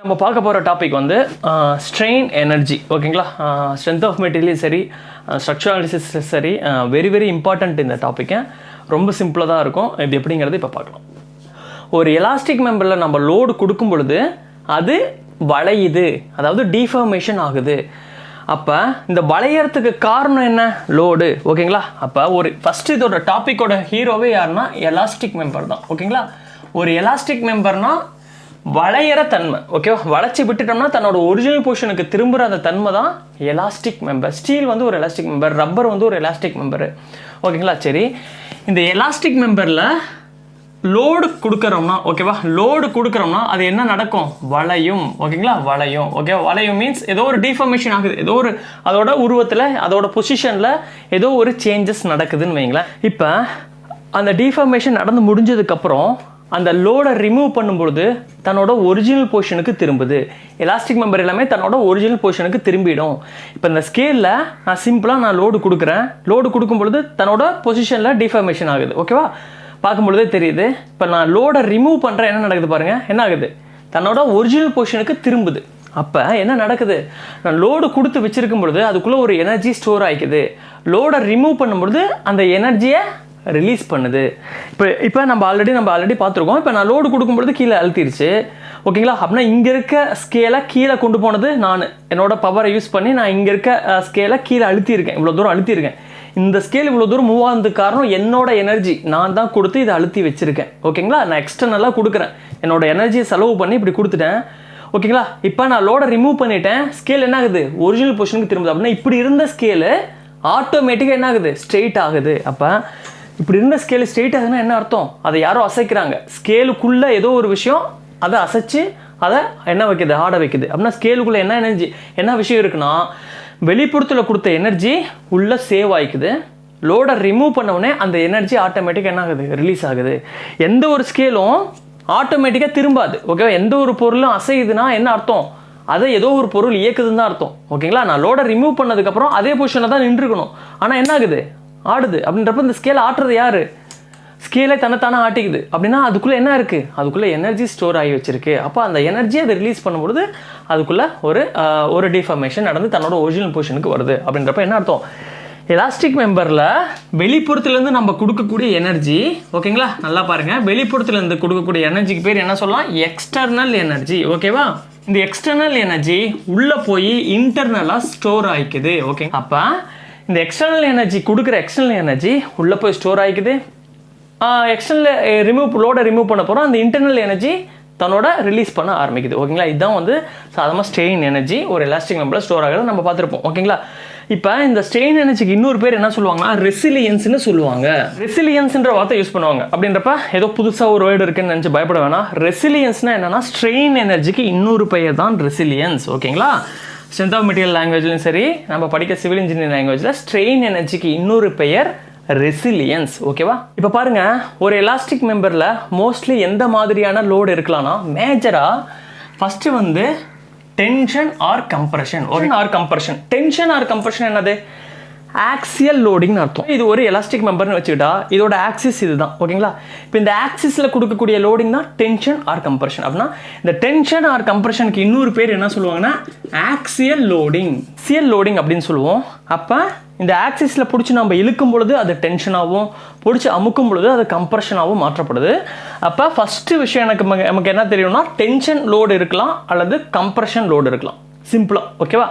நம்ம பார்க்க போகிற டாபிக் வந்து ஸ்ட்ரெயின் எனர்ஜி. ஓகேங்களா, ஸ்ட்ரென்த் ஆஃப் மெட்டீரியல் சரி, ஸ்ட்ரக்சரல் அனாலிசிஸ் சரி, வெரி வெரி இம்பார்ட்டண்ட் இந்த டாப்பிக்கை. ரொம்ப சிம்பிளாக தான் இருக்கும். இது எப்படிங்கிறது இப்போ பார்க்கலாம். ஒரு எலாஸ்டிக் மெம்பரில் நம்ம லோடு கொடுக்கும் பொழுது அது வளையுது, அதாவது டீஃபார்மேஷன் ஆகுது. அப்போ இந்த வளையறதுக்கு காரணம் என்ன? லோடு. ஓகேங்களா, அப்போ ஒரு ஃபஸ்ட்டு இதோட டாப்பிக்கோட ஹீரோவே யாருன்னா எலாஸ்டிக் மெம்பர் தான். ஓகேங்களா, ஒரு எலாஸ்டிக் மெம்பர்னால் வளையிற தன்மை. ஓகேவா, வளைச்சி விட்டுட்டோம்னா தன்னோட ஒரிஜினல் பொசிஷனுக்கு திரும்புகிற அந்த தன்மை தான் எலாஸ்டிக் மெம்பர். ஸ்டீல் வந்து ஒரு எலாஸ்டிக் மெம்பர், ரப்பர் வந்து ஒரு எலாஸ்டிக் மெம்பர். ஓகேங்களா, சரி, இந்த எலாஸ்டிக் மெம்பரில் லோடு கொடுக்குறோம்னா, ஓகேவா, லோடு கொடுக்குறோம்னா அது என்ன நடக்கும்? வளையும். ஓகேங்களா, வளையும். ஓகேவா, வளையும் மீன்ஸ் ஏதோ ஒரு டிஃபார்மேஷன் ஆகுது, ஏதோ ஒரு அதோட உருவத்தில் அதோட பொசிஷனில் ஏதோ ஒரு சேஞ்சஸ் நடக்குதுன்னு வைங்களேன். இப்போ அந்த டிஃபார்மேஷன் நடந்து முடிஞ்சதுக்கப்புறம் அந்த லோடை ரிமூவ் பண்ணும்பொழுது தன்னோட ஒரிஜினல் பொசிஷனுக்கு திரும்புது. எலாஸ்டிக் மெம்பர் எல்லாமே தன்னோட ஒரிஜினல் பொசிஷனுக்கு திரும்பிடும். இப்போ இந்த ஸ்கேலில் நான் சிம்பிளாக லோடு கொடுக்குறேன். லோடு கொடுக்கும் பொழுது தன்னோட பொசிஷனில் டிஃபார்மேஷன் ஆகுது. ஓகேவா, பார்க்கும் பொழுதே தெரியுது. இப்போ நான் லோடை ரிமூவ் பண்ணுறேன், என்ன நடக்குது பாருங்கள். என்ன ஆகுது? தன்னோட ஒரிஜினல் பொசிஷனுக்கு திரும்புது. அப்போ என்ன நடக்குது? நான் லோடு கொடுத்து வச்சிருக்கும் பொழுது அதுக்குள்ளே ஒரு எனர்ஜி ஸ்டோர் ஆகிக்குது. லோடை ரிமூவ் பண்ணும்பொழுது அந்த எனர்ஜியை ரிலீஸ் பண்ணுது. இப்போ நம்ம ஆல்ரெடி பார்த்துருக்கோம். இப்போ நான் லோடு கொடுக்கும்பொழுது கீழே அழுத்திருச்சு. ஓகேங்களா, அப்படின்னா இங்கே இருக்க ஸ்கேலை கீழே கொண்டு போனது நான் என்னோட பவரை யூஸ் பண்ணி நான் இங்கே இருக்க ஸ்கேலை கீழே அழுத்தியிருக்கேன். இவ்வளோ தூரம் அழுத்தியிருக்கேன். இந்த ஸ்கேல் இவ்வளோ தூரம் மூவ் ஆனதுக்கு காரணம் என்னோட எனர்ஜி. நான் தான் கொடுத்து இதை அழுத்தி வச்சிருக்கேன். ஓகேங்களா, நான் எக்ஸ்டர்னலாக கொடுக்குறேன். என்னோட எனர்ஜியை செலவு பண்ணி இப்படி கொடுத்துட்டேன். ஓகேங்களா, இப்போ நான் லோடை ரிமூவ் பண்ணிட்டேன். ஸ்கேல் என்ன ஆகுது? ஒரிஜினல் பொசிஷனுக்கு திரும்புது. அப்படின்னா இப்படி இருந்த ஸ்கேலு ஆட்டோமேட்டிக்காக என்ன ஆகுது? ஸ்ட்ரெயிட் ஆகுது. அப்போ இப்படி இருந்த ஸ்கேலு ஸ்ட்ரெயிட் ஆகுதுன்னா என்ன அர்த்தம்? அதை யாரோ அசைக்கிறாங்க. ஸ்கேலுக்குள்ளே ஏதோ ஒரு விஷயம் அதை அசைச்சு அதை என்ன வைக்குது? ஆட வைக்குது. அப்படின்னா ஸ்கேலுக்குள்ளே என்ன எனர்ஜி, என்ன விஷயம் இருக்குன்னா, வெளிப்புறத்தில் கொடுத்த எனர்ஜி உள்ளே சேவ் ஆகிக்குது. லோடை ரிமூவ் பண்ணவுடனே அந்த எனர்ஜி ஆட்டோமேட்டிக்காக என்ன ஆகுது? ரிலீஸ் ஆகுது. எந்த ஒரு ஸ்கேலும் ஆட்டோமேட்டிக்காக திரும்பாது. ஓகேவா, எந்த ஒரு பொருளும் அசையுதுன்னா என்ன அர்த்தம்? அதை ஏதோ ஒரு பொருள் இயக்குதுன்னு தான் அர்த்தம். ஓகேங்களா, நான் லோடை ரிமூவ் பண்ணதுக்கப்புறம் அதே பொசிஷனில் தான் நின்றுக்கணும். ஆனால் என்ன ஆகுது? ஆடுது. அப்படின்றப்ப இந்த ஸ்கேலை ஆட்டுறது யாரு? ஸ்கேலை தன்னைத்தானே ஆட்டிக்குது. அப்படின்னா அதுக்குள்ளே என்ன இருக்குது? அதுக்குள்ளே எனர்ஜி ஸ்டோர் ஆகி வச்சிருக்கு. அப்போ அந்த எனர்ஜியை அதை ரிலீஸ் பண்ணும்பொழுது அதுக்குள்ளே ஒரு டிஃபார்மேஷன் நடந்து தன்னோட ஒரிஜினல் பொசிஷனுக்கு வருது. அப்படின்றப்ப என்ன அர்த்தம்? எலாஸ்டிக் மெம்பரில் வெளிப்புறத்துலேருந்து நம்ம கொடுக்கக்கூடிய எனர்ஜி, ஓகேங்களா, நல்லா பாருங்கள், வெளிப்புறத்துலேருந்து கொடுக்கக்கூடிய எனர்ஜிக்கு பேர் என்ன சொல்லலாம்? External energy. ஓகேவா, இந்த எக்ஸ்டர்னல் எனர்ஜி உள்ளே போய் இன்டர்னலாக ஸ்டோர் ஆகிக்குது. ஓகே, அப்போ இந்த எக்ஸ்டர்னல் எனர்ஜி கொடுக்குற எக்ஸ்டர்னல் எனர்ஜி உள்ளே போய் ஸ்டோர் ஆகிக்குது. எக்ஸ்டர்னல் லோடை ரிமூவ் பண்ண போகிறோம். அந்த இன்டர்னல் எனர்ஜி தன்னோட ரிலீஸ் பண்ண ஆரம்பிக்குது. ஓகேங்களா, இதுதான் வந்து சாதாரணமாக ஸ்ட்ரெயின் எனர்ஜி ஒரு எலாஸ்டிக் மெம்பரில் ஸ்டோர் ஆகிறது நம்ம பார்த்துருப்போம். ஓகேங்களா, இப்போ இந்த ஸ்ட்ரெயின் எனர்ஜிக்கு இன்னொரு பேர் என்ன சொல்லுவாங்கன்னா ரெசிலியன்ஸ்னு சொல்லுவாங்க. ரெசிலியன்ஸ்ன்ற வார்த்தை யூஸ் பண்ணுவாங்க. அப்படின்றப்ப ஏதோ புதுசாக ஒரு வேர்டு இருக்குன்னு நினச்சி பயப்பட வேணாம். ரெசிலியன்ஸ்னா என்னன்னா ஸ்ட்ரெயின் எனர்ஜிக்கு இன்னொரு பெயர் தான் ரெசிலியன்ஸ். ஓகேங்களா, ஸ்ட்ரென்த் ஆஃப் மெட்டீரியல் லாங்குவேஜ்லையும் சரி, நம்ம படிக்க சிவில் இன்ஜினியரிங் லாங்குவேஜில் ஸ்ட்ரெயின் எனர்ஜிக்கு இன்னொரு பெயர் ரெசிலியன்ஸ். ஓகேவா, இப்போ பாருங்க, ஒரு எலாஸ்டிக் மெம்பரில் மோஸ்ட்லி எந்த மாதிரியான லோடு இருக்கலாம்னா, மேஜராக ஃபஸ்ட்டு வந்து tension or compression. Tension or compression என்னது? ஆக்சியல் லோடிங்னு அர்த்தம். இது ஒரு எலாஸ்டிக் மெம்பர்னு வச்சுக்கிட்டா இதோட ஆக்சிஸ் இதுதான். ஓகேங்களா, இப்போ இந்த ஆக்சிஸில் கொடுக்கக்கூடிய லோடிங் தான் டென்ஷன் ஆர் கம்ப்ரெஷன். அப்படின்னா இந்த டென்ஷன் ஆர் கம்ப்ரெஷனுக்கு இன்னொரு பேர் என்ன சொல்லுவாங்கன்னா ஆக்சியல் லோடிங் அப்படின்னு சொல்லுவோம். அப்போ இந்த ஆக்சிஸில் பிடிச்சி நம்ம இழுக்கும் பொழுது அது டென்ஷனாகவும், பிடிச்சி அமுக்கும் பொழுது அது கம்ப்ரெஷனாகவும் மாற்றப்படுது. அப்போ ஃபஸ்ட்டு விஷயம் நமக்கு என்ன தெரியும்னா, டென்ஷன் லோடு இருக்கலாம் அல்லது கம்ப்ரெஷன் லோடு இருக்கலாம், சிம்பிளாக. ஓகேவா,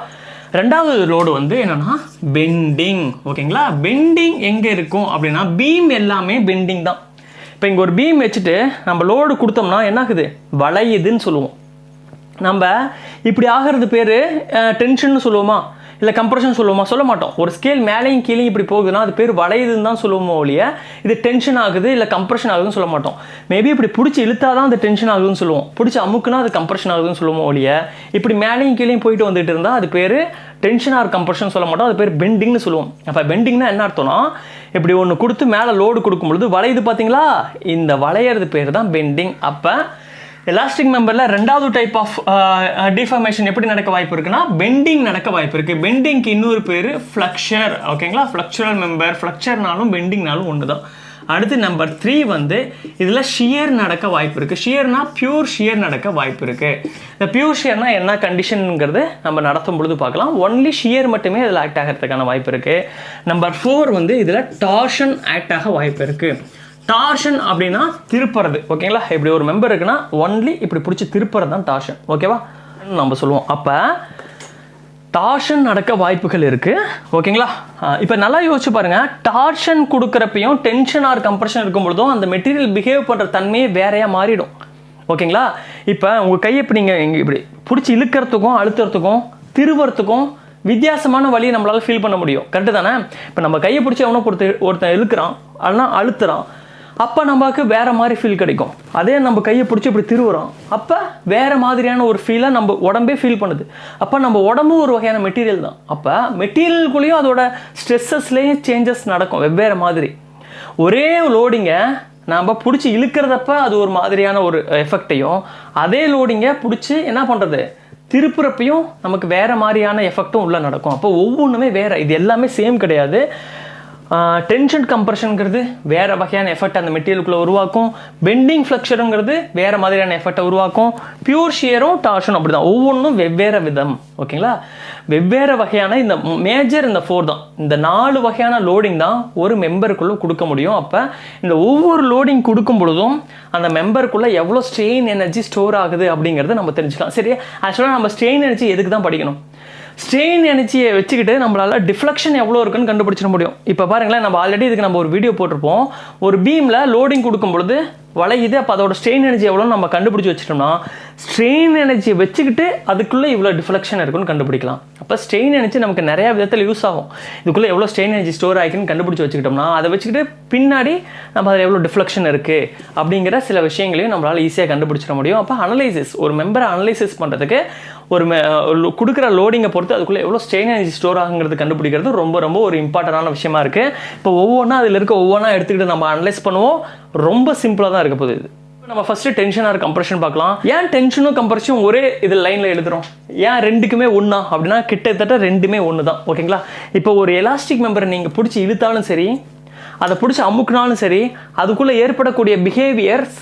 ரெண்டாவது லோடு வந்து என்னன்னா பெண்டிங். ஓகேங்களா, பெண்டிங் எங்கே இருக்கும் அப்படின்னா பீம் எல்லாமே பெண்டிங் தான். இப்போ இங்கே ஒரு பீம் வச்சுட்டு நம்ம லோடு கொடுத்தோம்னா என்ன ஆகுது? வளையுதுன்னு சொல்லுவோம். நம்ம இப்படி ஆகிறது பேர் டென்ஷன் சொல்லுவோமா, இல்லை கம்ப்ரெஷன் சொல்லுவோமா? சொல்ல மாட்டோம். ஒரு ஸ்கேல் மேலேயும் கீழே இப்படி போகுதுன்னா அது பேர் வளையுதுன்னு தான் சொல்லுவோமோ ஒழிய இது டென்ஷன் ஆகுது இல்லை கம்ப்ரெஷன் ஆகுதுன்னு சொல்ல மாட்டோம். மேபி இப்படி பிடிச்சி இழுத்தா தான் அது டென்ஷன் ஆகுதுன்னு சொல்லுவோம், பிடிச்சி அமுக்குனா அது கம்ப்ரெஷன் ஆகுதுன்னு சொல்லுவோம் ஒழிய இப்படி மேலேயும் கீழேயும் போயிட்டு வந்துட்டு இருந்தால் அது பேர் டென்ஷன் ஆர் கம்ப்ரெஷன் சொல்ல மாட்டோம், அது பேர் பெண்டிங்னு சொல்லுவோம். அப்போ பெண்டிங்னா என்ன அர்த்தம்னா, இப்படி ஒன்று கொடுத்து மேலே லோடு கொடுக்கும் பொழுது வளையுது பார்த்தீங்களா, இந்த வளையிறது பேர் தான் பெண்டிங். அப்போ எலாஸ்டிக் மெம்பரில் ரெண்டாவது டைப் ஆஃப் டிஃபார்மேஷன் எப்படி நடக்க வாய்ப்பு இருக்குன்னா பெண்டிங் நடக்க வாய்ப்பு இருக்குது. பெண்டிங்க்கு இன்னொரு பேர் ஃப்ளக்சர். ஓகேங்களா, ஃப்ளக்சுரல் மெம்பர், ஃப்ளக்சர்னாலும் பெண்டிங்னாலும் ஒன்று தான். அடுத்து நம்பர் 3 வந்து இதில் ஷியர் நடக்க வாய்ப்பு இருக்குது. ஷியர்னா பியூர் ஷியர் நடக்க வாய்ப்பு இருக்குது. இந்த பியூர் ஷியர்னா என்ன கண்டிஷனுங்கிறது நம்ம நடத்தும் பொழுது பார்க்கலாம். ஒன்லி ஷியர் மட்டுமே இதில் ஆக்ட் ஆகிறதுக்கான வாய்ப்பு இருக்குது. நம்பர் 4 வந்து இதில் டார்ஷன் ஆக்ட் ஆக வாய்ப்பு இருக்குது. டார்ஷன் அப்படின்னா திருப்புறது. ஓகேங்களா, இப்படி ஒரு மெம்பர் இருக்குன்னா ஒன்லி இப்படி பிடிச்சி திருப்புறது தான் டார்ஷன். ஓகேவா நம்ம சொல்லுவோம். அப்போ டார்ஷன் நடக்க வாய்ப்புகள் இருக்குது. ஓகேங்களா, இப்போ நல்லா யோசிச்சு பாருங்கள். டார்ஷன் கொடுக்குறப்பையும் டென்ஷன் ஆர் கம்ப்ரெஷன் இருக்கும் பொழுதும் அந்த மெட்டீரியல் பிஹேவ் பண்ணுற தன்மையே வேறையாக மாறிடும். ஓகேங்களா, இப்போ உங்கள் கையை இப்போ நீங்கள் இப்படி பிடிச்சி இழுக்கிறதுக்கும் அழுத்துறதுக்கும் திருவறதுக்கும் வித்தியாசமான வழியை நம்மளால் ஃபீல் பண்ண முடியும். கரெக்டு தானே? இப்போ நம்ம கையை பிடிச்சி அவனை ஒருத்தன் இழுக்கிறான், ஆனால் அழுத்துறான், அப்போ நமக்கு வேறு மாதிரி ஃபீல் கிடைக்கும். அதே நம்ம கையை பிடிச்சி இப்படி திருவுறோம், அப்போ வேறு மாதிரியான ஒரு ஃபீலை நம்ம உடம்பே ஃபீல் பண்ணுது. அப்போ நம்ம உடம்பு ஒரு வகையான மெட்டீரியல் தான். அப்போ மெட்டீரியலுக்குள்ளேயும் அதோட ஸ்ட்ரெஸ்ஸஸ்லேயும் சேஞ்சஸ் நடக்கும் வெவ்வேறு மாதிரி. ஒரே லோடிங்கை நாம் பிடிச்சி இழுக்கிறதப்ப அது ஒரு மாதிரியான ஒரு எஃபெக்டையும், அதே லோடிங்கை பிடிச்சி என்ன பண்ணுறது திருப்புறப்பையும் நமக்கு வேறு மாதிரியான எஃபெக்டும் உள்ளே நடக்கும். அப்போ ஒவ்வொன்றுமே வேறு, இது எல்லாமே சேம் கிடையாது. டென்ஷன் கம்ப்ரெஷனுங்கிறது வேறு வகையான எஃபெக்ட் அந்த மெட்டீரியலுக்குள்ளே உருவாக்கும். பெண்டிங் ஃப்ளெக்சருங்கிறது வேறு மாதிரியான எஃபெக்டை உருவாக்கும். பியூர் ஷியரும் டார்ஷனும் அப்படி தான், ஒவ்வொன்றும் வெவ்வேறு விதம். ஓகேங்களா, வெவ்வேறு வகையான இந்த மேஜர் இந்த 4 தான், இந்த 4 வகையான லோடிங் தான் ஒரு மெம்பருக்குள்ளே கொடுக்க முடியும். அப்போ இந்த ஒவ்வொரு லோடிங் கொடுக்கும் பொழுதும் அந்த மெம்பருக்குள்ளே எவ்வளோ ஸ்ட்ரெயின் எனர்ஜி ஸ்டோர் ஆகுது அப்படிங்கிறது நம்ம தெரிஞ்சுக்கலாம். சரி, ஆக்சுவலாக நம்ம ஸ்ட்ரெயின் எனர்ஜி எதுக்கு தான் படிக்கணும்? ஸ்ட்ரெயின் எனர்ஜியை வச்சுக்கிட்டு நம்மளால் டிஃப்ளெக்ஷன் எவ்வளோ இருக்குன்னு கண்டுபிடிச்சிட முடியும். இப்போ பாருங்களேன், நம்ம ஆல்ரெடி இதுக்கு நம்ம ஒரு வீடியோ போட்டிருப்போம். ஒரு பீமில் லோடிங் கொடுக்கும் பொழுது வளையுது, அப்போ அதோட ஸ்ட்ரெயின் எனர்ஜி எவ்வளோன்னு நம்ம கண்டுபிடிச்சி வச்சுட்டோம்னா ஸ்ட்ரெயின் எனர்ஜியை வச்சுக்கிட்டு அதுக்குள்ளே இவ்வளோ டிஃப்ளெக்ஷன் இருக்குன்னு கண்டுபிடிக்கலாம். அப்போ ஸ்ட்ரெயின் எனர்ஜி நமக்கு நிறையா விதத்தில் யூஸ் ஆகும். இதுக்குள்ளே எவ்வளோ ஸ்ட்ரெயின் எனர்ஜி ஸ்டோர் ஆகிக்குன்னு கண்டுபிடிச்சி வச்சுக்கிட்டோம்னா அதை வச்சுக்கிட்டு பின்னாடி நம்ம அதில் எவ்வளோ டிஃப்ளெக்ஷன் இருக்குது அப்படிங்கிற சில விஷயங்களையும் நம்மளால் ஈஸியாக கண்டுபிடிச்சிட முடியும். அப்போ அனலைசிஸ், ஒரு மெம்பரை அனலைசிஸ் பண்ணுறதுக்கு ஒரு கொடுக்குற லோடிங்கை பொறுத்து அதுக்குள்ளே எவ்வளோ ஸ்ட்ரெயின் எனர்ஜி ஸ்டோர் ஆகுங்கிறது கண்டுபிடிக்கிறது ரொம்ப ரொம்ப ஒரு இம்பார்ட்டண்டான விஷயமா இருக்குது. இப்போ ஒவ்வொன்றா அதில் இருக்க ஒவ்வொன்றா எடுத்துக்கிட்டு நம்ம அனலைஸ் பண்ணுவோம். ரொம்ப சிம்பிளாக தான் இருக்க போகுது இது. நம்ம ஃபஸ்ட்டு டென்ஷன் ஆர் கம்ப்ரெஷன் பார்க்கலாம். ஏன் டென்ஷனும் கம்ப்ரெஷனும் ஒரே இதில் லைனில் எழுதுகிறோம்? ஏன் ரெண்டுக்குமே ஒன்றா அப்படின்னா கிட்டத்தட்ட ரெண்டுமே ஒன்று தான். ஓகேங்களா, இப்போ ஒரு எலாஸ்டிக் மெம்பரை நீங்கள் பிடிச்சி இழுத்தாலும் சரி, அதை பிடிச்சி அமுக்குனாலும் சரி, அதுக்குள்ளே ஏற்படக்கூடிய பிஹேவியர்ஸ்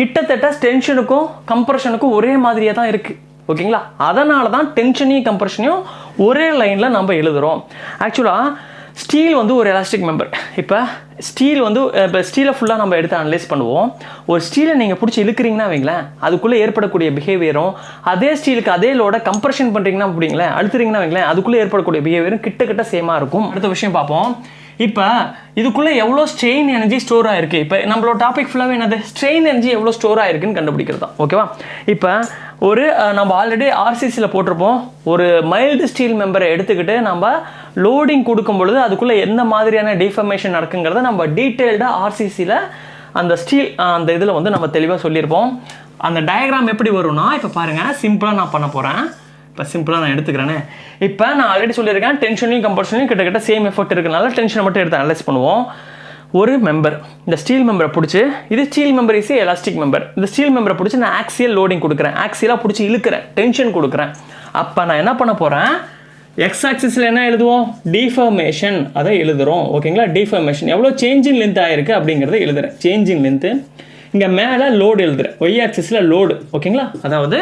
கிட்டத்தட்ட டென்ஷனுக்கும் கம்ப்ரெஷனுக்கும் ஒரே மாதிரியே தான் இருக்குது. ஓகேங்களா, அதனால தான் டென்ஷனையும் கம்ப்ரெஷனையும் ஒரே லைனில் நம்ம எழுதுகிறோம். ஆக்சுவலாக ஸ்டீல் வந்து ஒரு எலாஸ்டிக் மெம்பர். இப்போ ஸ்டீல் வந்து இப்போ ஸ்டீலை ஃபுல்லாக நம்ம எடுத்து அனலைஸ் பண்ணுவோம். ஒரு ஸ்டீலை நீங்கள் பிடிச்சி இழுக்கிறீங்கன்னா வைங்களேன், அதுக்குள்ளே ஏற்படக்கூடிய பிஹேவியரும் அதே ஸ்டீலுக்கு அதே லோட கம்ப்ரெஷன் பண்ணுறீங்கன்னா அப்படிங்களேன், அழுத்துறீங்கன்னா வைங்களேன், அதுக்குள்ளே ஏற்படக்கூடிய பிஹேவியரும் கிட்ட சேமாக இருக்கும். அடுத்த விஷயம் பார்ப்போம். இப்போ இதுக்குள்ளே எவ்வளோ ஸ்ட்ரெயின் எனர்ஜி ஸ்டோர் ஆகிருக்கு. இப்போ நம்மளோட டாபிக் ஃபுல்லாகவே என்னது? ஸ்ட்ரெயின் எனர்ஜி எவ்வளோ ஸ்டோர் ஆகிருக்குன்னு கண்டுபிடிக்கிறது தான். ஓகேவா, இப்போ ஒரு நம்ம ஆல்ரெடி ஆர்சிசியில் போட்டிருப்போம். ஒரு மைல்டு ஸ்டீல் மெம்பரை எடுத்துக்கிட்டு நம்ம லோடிங் கொடுக்கும் பொழுது அதுக்குள்ளே எந்த மாதிரியான டிஃபர்மேஷன் நடக்குங்கிறத நம்ம டீட்டெயில்டாக ஆர்சிசியில் அந்த ஸ்டீல் அந்த இதில் வந்து நம்ம தெளிவாக சொல்லியிருப்போம். அந்த டயக்ராம் எப்படி வரும்னா, இப்போ பாருங்கள், சிம்பிளாக நான் பண்ண போகிறேன். இப்போ சிம்பிளாக நான் எடுத்துக்கிறேன்னு. இப்போ நான் ஆல்ரெடி சொல்லியிருக்கேன், டென்ஷனையும் கம்ப்ரெஷனையும் கிட்டத்தட்ட சேம் எஃபெக்ட் இருக்கிறனால டென்ஷனை மட்டும் எடுத்து அனலைஸ் பண்ணுவோம். ஒரு மெம்பர், இந்த ஸ்டீல் மெம்பரை பிடிச்சி, இது steel member is elastic member. இந்த ஸ்டீல் மெம்பரை பிடிச்சி நான் ஆக்சியல் லோடிங் கொடுக்குறேன், ஆக்சியலாக பிடிச்சி இழுக்கிறேன், டென்ஷன் கொடுக்குறேன். அப்போ நான் என்ன பண்ண போகிறேன்? எக்ஸ் ஆக்சிஸில் என்ன எழுதுவோம்? டிஃபர்மேஷன், அதை எழுதுகிறோம். ஓகேங்களா, டிஃபர்மேஷன் எவ்வளோ சேஞ்சிங் லென்த் ஆகிருக்கு அப்படிங்கிறத எழுதுகிறேன். சேஞ்சிங் லென்த்து இங்கே மேலே லோடு எழுதுகிறேன், ஒய் ஆக்சிஸில் லோடு. ஓகேங்களா, அதாவது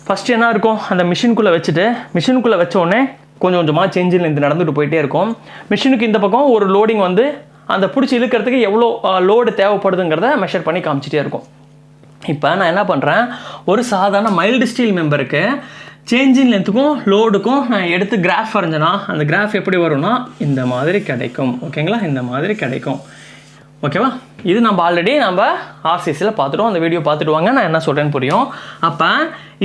ஃபஸ்ட்டு என்ன இருக்கும்? அந்த மிஷினுக்குள்ளே வச்சுட்டு மிஷினுக்குள்ளே வச்ச உடனே கொஞ்சம் கொஞ்சமாக சேஞ்சிங் லென்த் நடந்துட்டு போயிட்டே இருக்கும். மிஷினுக்கு இந்த பக்கம் ஒரு லோடிங் வந்து அந்த பிடிச்சி இழுக்கிறதுக்கு எவ்வளோ லோடு தேவைப்படுதுங்கிறத மெஷர் பண்ணி காமிச்சிட்டே இருக்கும். இப்போ நான் என்ன பண்ணுறேன்? ஒரு சாதாரண மைல்டு ஸ்டீல் மெம்பருக்கு சேஞ்சிங் லென்த்துக்கும் லோடுக்கும் நான் எடுத்து கிராஃப் வரைஞ்சேன்னா அந்த கிராஃப் எப்படி வரும்னா இந்த மாதிரி கிடைக்கும். ஓகேங்களா, இந்த மாதிரி கிடைக்கும். ஓகேவா, இது நம்ம ஆல்ரெடி நம்ம ஆர்சிசியில் பார்த்துட்டோம். அந்த வீடியோ பார்த்துட்டு வாங்க, நான் என்ன சொல்கிறேன்னு புரியும். அப்போ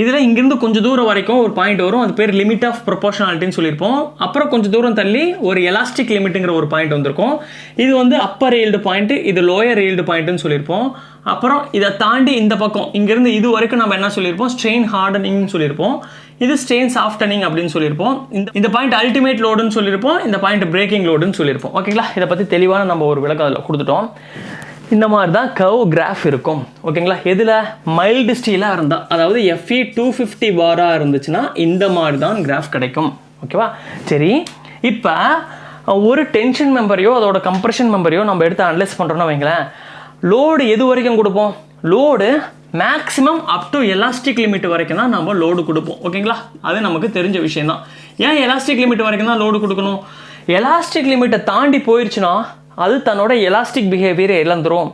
இதில் இங்கேருந்து கொஞ்சம் தூரம் வரைக்கும் ஒரு பாயிண்ட் வரும், அது பேர் லிமிட் ஆஃப் ப்ரொபோர்ஷனாலிட்டின்னு சொல்லியிருப்போம். அப்புறம் கொஞ்சம் தூரம் தள்ளி ஒரு எலாஸ்டிக் லிமிட்டுங்கிற ஒரு பாயிண்ட் வந்திருக்கும். இது வந்து அப்பர் ஈல்டு பாயிண்ட்டு, இது லோயர் ஈல்டு பாயிண்ட்டுன்னு சொல்லியிருப்போம். அப்புறம் இதை தாண்டி இந்த பக்கம் இங்கேருந்து இது வரைக்கும் நம்ம என்ன சொல்லியிருப்போம்? ஸ்ட்ரெயின் ஹார்டனிங்னு சொல்லியிருப்போம். இது ஸ்ட்ரெயின் சாஃப்டனிங் அப்படின்னு சொல்லியிருப்போம். இந்த பாயிண்ட் அல்டிமேட் லோடுன்னு சொல்லியிருப்போம். இந்த பாயிண்ட் பிரேக்கிங் லோடுன்னு சொல்லியிருப்போம். ஓகேங்களா, இதை பற்றி தெளிவான நம்ம ஒரு விளக்கம் அதில் கொடுத்துட்டோம். இந்த மாதிரி தான் கர்வ் கிராஃப் இருக்கும். ஓகேங்களா, எதில்? மைல்டு ஸ்டீலாக இருந்தால், அதாவது FE 250 பாராக இருந்துச்சுன்னா இந்த மாதிரி தான் கிராஃப் கிடைக்கும். ஓகேவா, சரி. இப்போ ஒரு டென்ஷன் மெம்பரையோ அதோட கம்ப்ரெஷன் மெம்பரையோ நம்ம எடுத்து அனலைஸ் பண்ணுறோன்னா வைங்களேன், லோடு எது வரைக்கும் கொடுப்போம்? Load maximum up to elastic limit வரைக்கும் தான் நம்ம லோடு கொடுப்போம். ஓகேங்களா, அது நமக்கு தெரிஞ்ச விஷயம் தான். ஏன் எலாஸ்டிக் லிமிட் வரைக்கும் தான் லோடு கொடுக்கணும்? எலாஸ்டிக் லிமிட்டை தாண்டி போயிடுச்சுன்னா அது தன்னோட எலாஸ்டிக் பிஹேவியரை இழந்துரும்.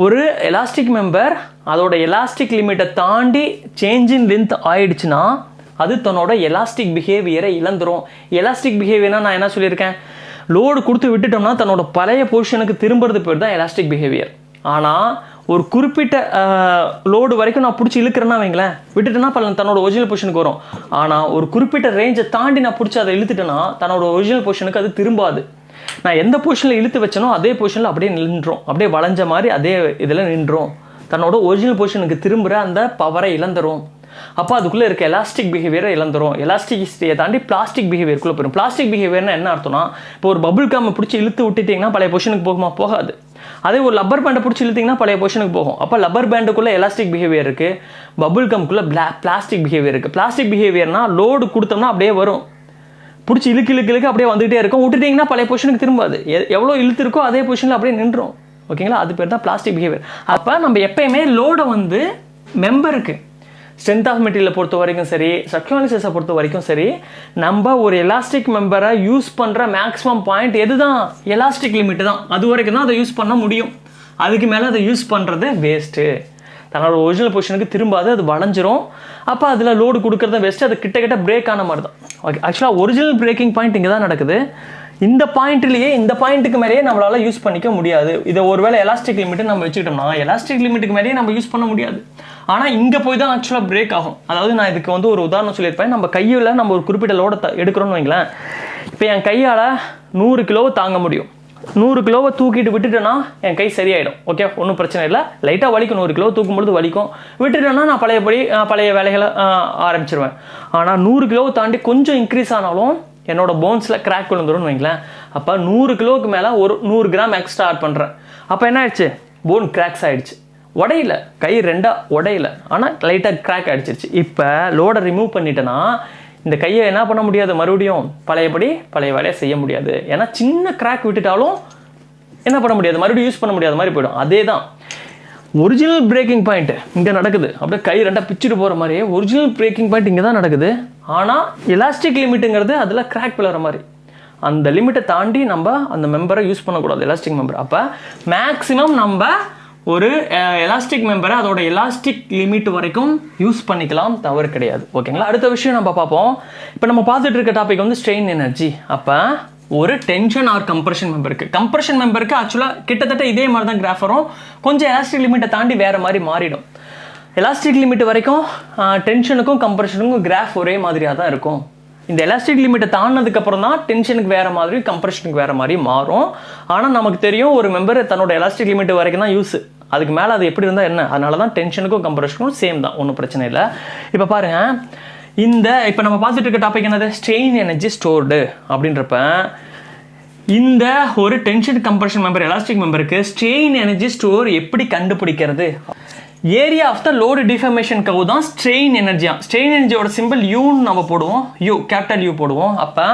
ஒரு எலாஸ்டிக் மெம்பர் அதோட எலாஸ்டிக் லிமிட்டை தாண்டி சேஞ்ச் இன் லென்த் ஆயிடுச்சுன்னா அது தன்னோட எலாஸ்டிக் பிஹேவியரை இழந்துரும். எலாஸ்டிக் பிஹேவியர்னா நான் என்ன சொல்லியிருக்கேன்? லோடு கொடுத்து விட்டுட்டோம்னா தன்னோட பழைய பொசிஷனுக்கு திரும்புறது பேர் தான் எலாஸ்டிக் பிஹேவியர். ஆனால் ஒரு குறிப்பிட்ட லோடு வரைக்கும் நான் பிடிச்சி இழுக்கிறேன்னா வைங்களேன், விட்டுட்டேன்னா தன்னோட ஒரிஜினல் பொசிஷனுக்கு வரும். ஆனால் ஒரு குறிப்பிட்ட ரேஞ்சை தாண்டி நான் பிடிச்சி அதை இழுத்துட்டேன்னா தன்னோட ஒரிஜினல் பொசிஷனுக்கு அது திரும்பாது. நான் எந்த பொசிஷனில் இழுத்து வச்சனோ அதே பொசிஷனில் அப்படியே நின்றோம், அப்படியே வளைஞ்ச மாதிரி அதே இதில் நின்றோம். தன்னோட ஒரிஜினல் பொசிஷனுக்கு திரும்புகிற அந்த பவரை இழந்துரும். அப்போ அதுக்குள்ளே இருக்க எலாஸ்டிக் பிஹேவியரை இழந்துரும். எலாஸ்டிசிட்டியை தாண்டி பிளாஸ்டிக் பிஹேவியருக்குள்ளே போயிடும். பிளாஸ்டிக் பிஹேவியர்னா என்ன அர்த்தம்னா, இப்போ ஒரு பபுள் காமை பிடிச்சி இழுத்து விட்டுட்டிங்கன்னா பழைய பொசிஷனுக்கு போகுமா? போகாது. அதே ஒரு லப்பர் பேண்டை பிடிச்சி இழுத்திங்கன்னா பழைய பொசிஷனுக்கு போகும். அப்போ லப்பர் பேண்டுக்குள்ளே எலாஸ்டிக் பிஹேவியர் இருக்குது, பபுள் கம்குள்ளே பிளாஸ்டிக் பிஹேவியர் இருக்குது. பிளாஸ்டிக் பிஹேவியர்னா லோடு கொடுத்தோம்னா அப்படியே வரும், பிடிச்சி இழுக்கு அப்படியே வந்துகிட்டே இருக்கும். விட்டுட்டிங்கன்னா பழைய பொசிஷனுக்கு திரும்பாது. எவ்வளோ இழுத்து இருக்கோ அதே பொசிஷனில் அப்படியே நின்றோம். ஓகேங்களா, அது பேர் தான் பிளாஸ்டிக் பிஹேவியர். அப்போ நம்ம எப்பயுமே லோடை வந்து மெம்பருக்கு ஸ்ட்ரென்த் ஆஃப் மெட்டீரியலை பொறுத்த வரைக்கும் சரி, சப்ஸ்டான்சஸை பொறுத்த வரைக்கும் சரி, நம்ம ஒரு எலாஸ்டிக் மெம்பரை யூஸ் பண்ணுற மேக்ஸிமம் பாயிண்ட் எது தான்? எலாஸ்டிக் லிமிட் தான். அது வரைக்கும் தான் அதை யூஸ் பண்ண முடியும். அதுக்கு மேலே அதை யூஸ் பண்ணுறது வேஸ்ட்டு. தன்னோட ஒரிஜினல் பொசிஷனுக்கு திரும்பாது, அது வளைஞ்சிரும். அப்போ அதில் லோடு கொடுக்குறத வேஸ்ட்டு. அது கிட்ட பிரேக் ஆன மாதிரி தான். ஓகே, ஆக்சுவலாக ஒரிஜினல் பிரேக்கிங் பாயிண்ட் இங்கே தான் நடக்குது. இந்த பாயிண்ட்லேயே இந்த பாயிண்ட்டுக்கு மேலேயே நம்மளால் யூஸ் பண்ணிக்க முடியாது. இதை ஒருவேளை எலாஸ்டிக் லிமிட்டு நம்ம வச்சுக்கிட்டோம்னா எலாஸ்டிக் லிமிட்டுக்கு மேலேயே நம்ம யூஸ் பண்ண முடியாது. ஆனால் இங்கே போய் தான் ஆக்சுவலாக பிரேக் ஆகும். அதாவது நான் இதுக்கு வந்து ஒரு உதாரணம் சொல்லியிருப்பேன். நம்ம கையில் நம்ம ஒரு குறிப்பிட்ட லோடை எடுக்கிறோன்னு வைங்களேன். இப்போ என் கையால் 100 கிலோவை தாங்க முடியும். 100 கிலோவை தூக்கிட்டு விட்டுட்டேன்னா என் கை சரியாயிடும். ஓகே, ஒன்றும் பிரச்சனை இல்லை. லைட்டாக வலிக்கும், 100 கிலோ தூக்கும்பொழுது வலிக்கும். விட்டுட்டேன்னா நான் பழைய வேலைகளை ஆரம்பிச்சிருவேன். ஆனால் 100 கிலோவை தாண்டி கொஞ்சம் இன்க்ரீஸ் ஆனாலும் என்னோட போன்ஸில் கிராக் விழுந்துரும்னு வைங்களேன். அப்போ 100 கிலோவுக்கு மேலே ஒரு 100 கிராம் எக்ஸ்ட்ரா ஆட் பண்ணுறேன். அப்போ என்ன ஆயிடுச்சு? போன் கிராக்ஸ் ஆகிடுச்சு. உடையில, கை ரெண்டாக உடையில, ஆனால் லைட்டாக கிராக் ஆகிடுச்சிருச்சு. இப்போ லோடை ரிமூவ் பண்ணிட்டேன்னா இந்த கையை என்ன பண்ண முடியாது? மறுபடியும் பழைய வேலையை செய்ய முடியாது. ஏன்னா சின்ன கிராக் விட்டுட்டாலும் என்ன பண்ண முடியாது? மறுபடியும் யூஸ் பண்ண முடியாத மாதிரி போயிடும். அதே தான் ஒரிஜினல் பிரேக்கிங் பாயிண்ட் இங்கே நடக்குது. அப்படியே கை ரெண்டாக பிச்சுட்டு போகிற மாதிரியே ஒரிஜினல் பிரேக்கிங் பாயிண்ட் இங்கே தான் நடக்குது. ஆனால் எலாஸ்டிக் லிமிட்டுங்கிறது அதில் கிராக் விழுற மாதிரி. அந்த லிமிட்டை தாண்டி நம்ம அந்த மெம்பரை யூஸ் பண்ணக்கூடாது, எலாஸ்டிக் மெம்பர். அப்போ மேக்ஸிமம் நம்ம ஒரு எலாஸ்டிக் மெம்பரை அதோட எலாஸ்டிக் லிமிட் வரைக்கும் யூஸ் பண்ணிக்கலாம், தவறு கிடையாது. ஓகேங்களா, அடுத்த விஷயம் நம்ம பார்ப்போம். இப்போ நம்ம பார்த்துட்டு இருக்க டாபிக் வந்து ஸ்ட்ரெயின் எனர்ஜி. அப்போ ஒரு டென்ஷன் ஆர் கம்ப்ரெஷன் மெம்பருக்கு ஆக்சுவலாக கிட்டத்தட்ட இதே மாதிரி தான் கிராஃப் வரும். கொஞ்சம் எலாஸ்டிக் லிமிட்டை தாண்டி வேறு மாதிரி மாறிடும். எலாஸ்டிக் லிமிட் வரைக்கும் டென்ஷனுக்கும் கம்ப்ரெஷனுக்கும் கிராஃப் ஒரே மாதிரியாக தான் இருக்கும். இந்த எலாஸ்டிக் லிமிட்டை தாண்டினதுக்கப்புறம் தான் டென்ஷனுக்கு வேறு மாதிரி, கம்ப்ரெஷனுக்கு வேறு மாதிரி மாறும். ஆனால் நமக்கு தெரியும் ஒரு மெம்பர் தன்னோட எலாஸ்டிக் லிமிட் வரைக்கும் தான் யூஸ். அதுக்கு மேலே அது எப்படி இருந்தால் என்ன? அதனால தான் டென்ஷனுக்கும் கம்ப்ரெஷனுக்கும் சேம் தான், ஒன்றும் பிரச்சனை இல்லை. இப்போ பாருங்கள், இப்போ நம்ம பார்த்துட்டு இருக்க டாபிக் என்னது? ஸ்ட்ரெயின் எனர்ஜி ஸ்டோர்டு அப்படின்றப்ப இந்த ஒரு டென்ஷன் கம்ப்ரெஷன் மெம்பர் எலாஸ்டிக் மெம்பருக்கு ஸ்ட்ரெயின் எனர்ஜி ஸ்டோர் எப்படி கண்டுபிடிக்கிறது? Area of the load deformation curve தான் ஸ்ட்ரெயின் எனர்ஜியா. ஸ்ட்ரெயின் எனர்ஜியோட சிம்பிள் யூன்னு நம்ம போடுவோம், கேபிட்டல் யூ போடுவோம். அப்போ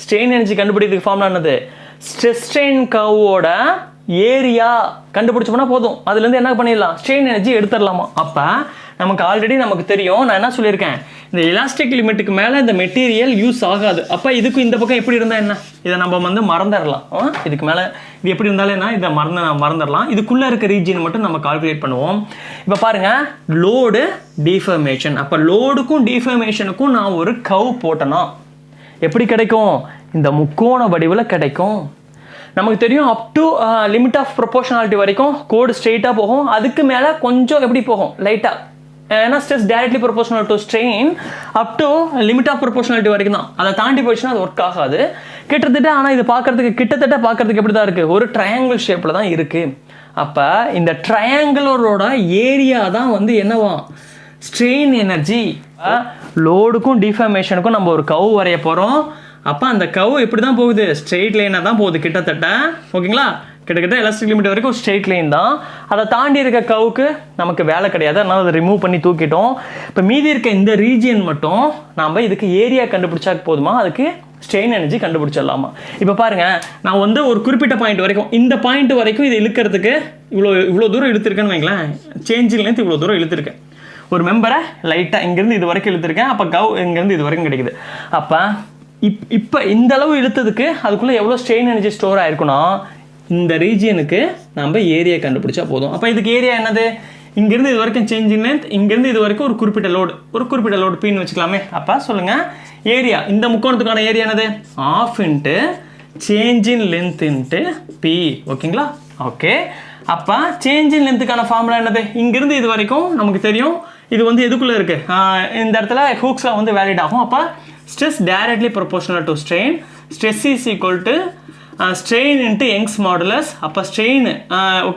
ஸ்ட்ரெயின் எனர்ஜி கண்டுபிடிக்கிறதுக்கு ஃபார்முலா என்னது? ஸ்ட்ரெஸ் ஸ்ட்ரெயின் கவோட ஏரியா கண்டுபிடிச்சோம்னா போதும். அதுலேருந்து என்ன பண்ணிடலாம்? ஸ்ட்ரெயின் எனர்ஜி எடுத்துடலாமா? அப்போ நமக்கு ஆல்ரெடி நமக்கு தெரியும், நான் என்ன சொல்லியிருக்கேன், இந்த எலாஸ்டிக் லிமிட்டுக்கு மேலே இந்த மெட்டீரியல் யூஸ் ஆகாது. அப்போ இதுக்கும் இந்த பக்கம் எப்படி இருந்தால் என்ன? இதை நம்ம வந்து மறந்துடலாம். இதுக்கு மேலே இது எப்படி இருந்தாலும் என்ன? இதை மறந்துடலாம். இதுக்குள்ளே இருக்க ரீஜியன் மட்டும் நம்ம கால்குலேட் பண்ணுவோம். இப்போ பாருங்கள், லோடு டிஃபர்மேஷன். அப்போ லோடுக்கும் டிஃபர்மேஷனுக்கும் நான் ஒரு கவ் போட்டேன்னா எப்படி கிடைக்கும்? இந்த முக்கோண வடிவில் கிடைக்கும். நமக்கு தெரியும் up to limit of proportionality வரைக்கும் கோடு ஸ்ட்ரெயிட்டாக போகும். அதுக்கு மேலே கொஞ்சம் எப்படி போகும்? லைட்டாக. ஏன்னா stress directly proportional to strain up to limit of proportionality வரைக்கும் தான். அதை தாண்டி போயிடுச்சுன்னா அது ஒர்க் ஆகாது கிட்டத்தட்ட. ஆனால் இது கிட்டத்தட்ட பார்க்கறதுக்கு எப்படி தான் இருக்குது? ஒரு ட்ரையாங்கிள் ஷேப்பில் தான் இருக்குது. அப்போ இந்த ட்ரையாங்கிளோட ஏரியா தான் வந்து என்னவா? Strain energy. லோடுக்கும் டிஃபர்மேஷனுக்கும் நம்ம ஒரு கவ் வரைய போகிறோம். அப்போ அந்த கவ் எப்படி தான் போகுது? ஸ்ட்ரெயிட் லைனாக தான் போகுது கிட்டத்தட்ட. ஓகேங்களா, கிட்டத்தட்ட எலாஸ்டிக் லிமிட் வரைக்கும் ஸ்ட்ரெயிட் லைன் தான். அதை தாண்டி இருக்க கவுக்கு நமக்கு வேலை கிடையாது, அதனால் அதை ரிமூவ் பண்ணி தூக்கிட்டோம். இப்போ மீதி இருக்க இந்த ரீஜியன் மட்டும் நாம் இதுக்கு ஏரியா கண்டுபிடிச்சா போதுமா, அதுக்கு ஸ்ட்ரெயின் எனர்ஜி கண்டுபிடிச்சிடலாமா? இப்போ பாருங்கள், நான் வந்து ஒரு குறிப்பிட்ட பாயிண்ட் வரைக்கும், இந்த பாயிண்ட் வரைக்கும் இது இழுக்கிறதுக்கு இவ்வளோ தூரம் இழுத்துருக்கேன்னு வைங்களேன். சேஞ்சிங்லேருந்து இவ்வளோ தூரம் இழுத்துருக்கேன். ஒரு மெம்பரை லைட்டாக இங்கேருந்து இது வரைக்கும் இழுத்துருக்கேன். அப்போ கவ் இங்கேருந்து இது வரைக்கும் கிடைக்குது. அப்போ இப்போ இந்த அளவு இழுத்ததுக்கு அதுக்குள்ளே எவ்வளோ ஸ்ட்ரெயின் எனர்ஜி ஸ்டோர் ஆயிருக்குன்னா, இந்த ரீஜியனுக்கு நம்ம ஏரியா கண்டுபிடிச்சா போதும். அப்போ இதுக்கு ஏரியா என்னது, இங்கேருந்து இது வரைக்கும் சேஞ்சிங் லென்த், இங்கேருந்து இது வரைக்கும் ஒரு குறிப்பிட்ட லோடு பின்னு வச்சுக்கலாமே. அப்போ சொல்லுங்கள், ஏரியா இந்த முக்கோணத்துக்கான ஏரியா என்னது, ½ into changing length into P. ஓகேங்களா? ஓகே. அப்போ சேஞ்சிங் லென்த்துக்கான ஃபார்முலா என்னது, இங்கேருந்து இது வரைக்கும் நமக்கு தெரியும், இது வந்து எதுக்குள்ளே இருக்குது, இந்த இடத்துல ஹூக்ஸில் வந்து வேலிட் ஆகும். அப்போ stress directly proportional to strain, stress is equal to strain into Young's modulus. அப்போ ஸ்ட்ரெயின்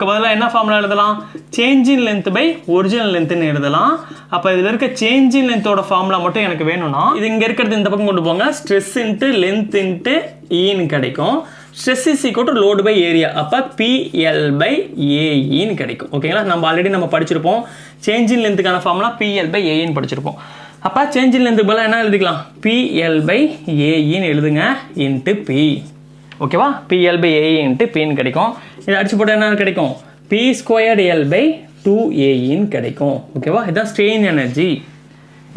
பதிலாக என்ன ஃபார்முலா எழுதலாம், சேஞ்சிங் லென்த் பை ஒரிஜினல் லென்த்துன்னு எழுதலாம். அப்போ இதில் இருக்க சேஞ்சிங் லென்த்தோட ஃபார்முலா மட்டும் எனக்கு வேணும்னா, இது இங்கே இருக்கிறது இந்த பக்கம் கொண்டு போங்க, ஸ்ட்ரெஸ் இன்ட்டு லென்த் இன்ட்டு ஈன்னு கிடைக்கும். Stress is equal to load by area, அப்போ PL பை ஏஇன்னு கிடைக்கும். ஓகேங்களா? நம்ம ஆல்ரெடி படிச்சிருப்போம், சேஞ்சிங் லென்த்துக்கான ஃபார்முலா PL பை ஏஇன்னு படிச்சிருப்போம். அப்போ சேஞ்சிங் லென்த்துக்கு பதிலாக என்ன எழுதிக்கலாம், PL பை ஏஇன்னு எழுதுங்க இன்ட்டு பி. ஓகேவா? PL பை ஏ இன்ட்டு பின்னு கிடைக்கும். இதை அடிச்சு போட்டால் என்ன கிடைக்கும், P²L பை 2AEன்னு கிடைக்கும். ஓகேவா? இதுதான் ஸ்ட்ரெயின் எனர்ஜி.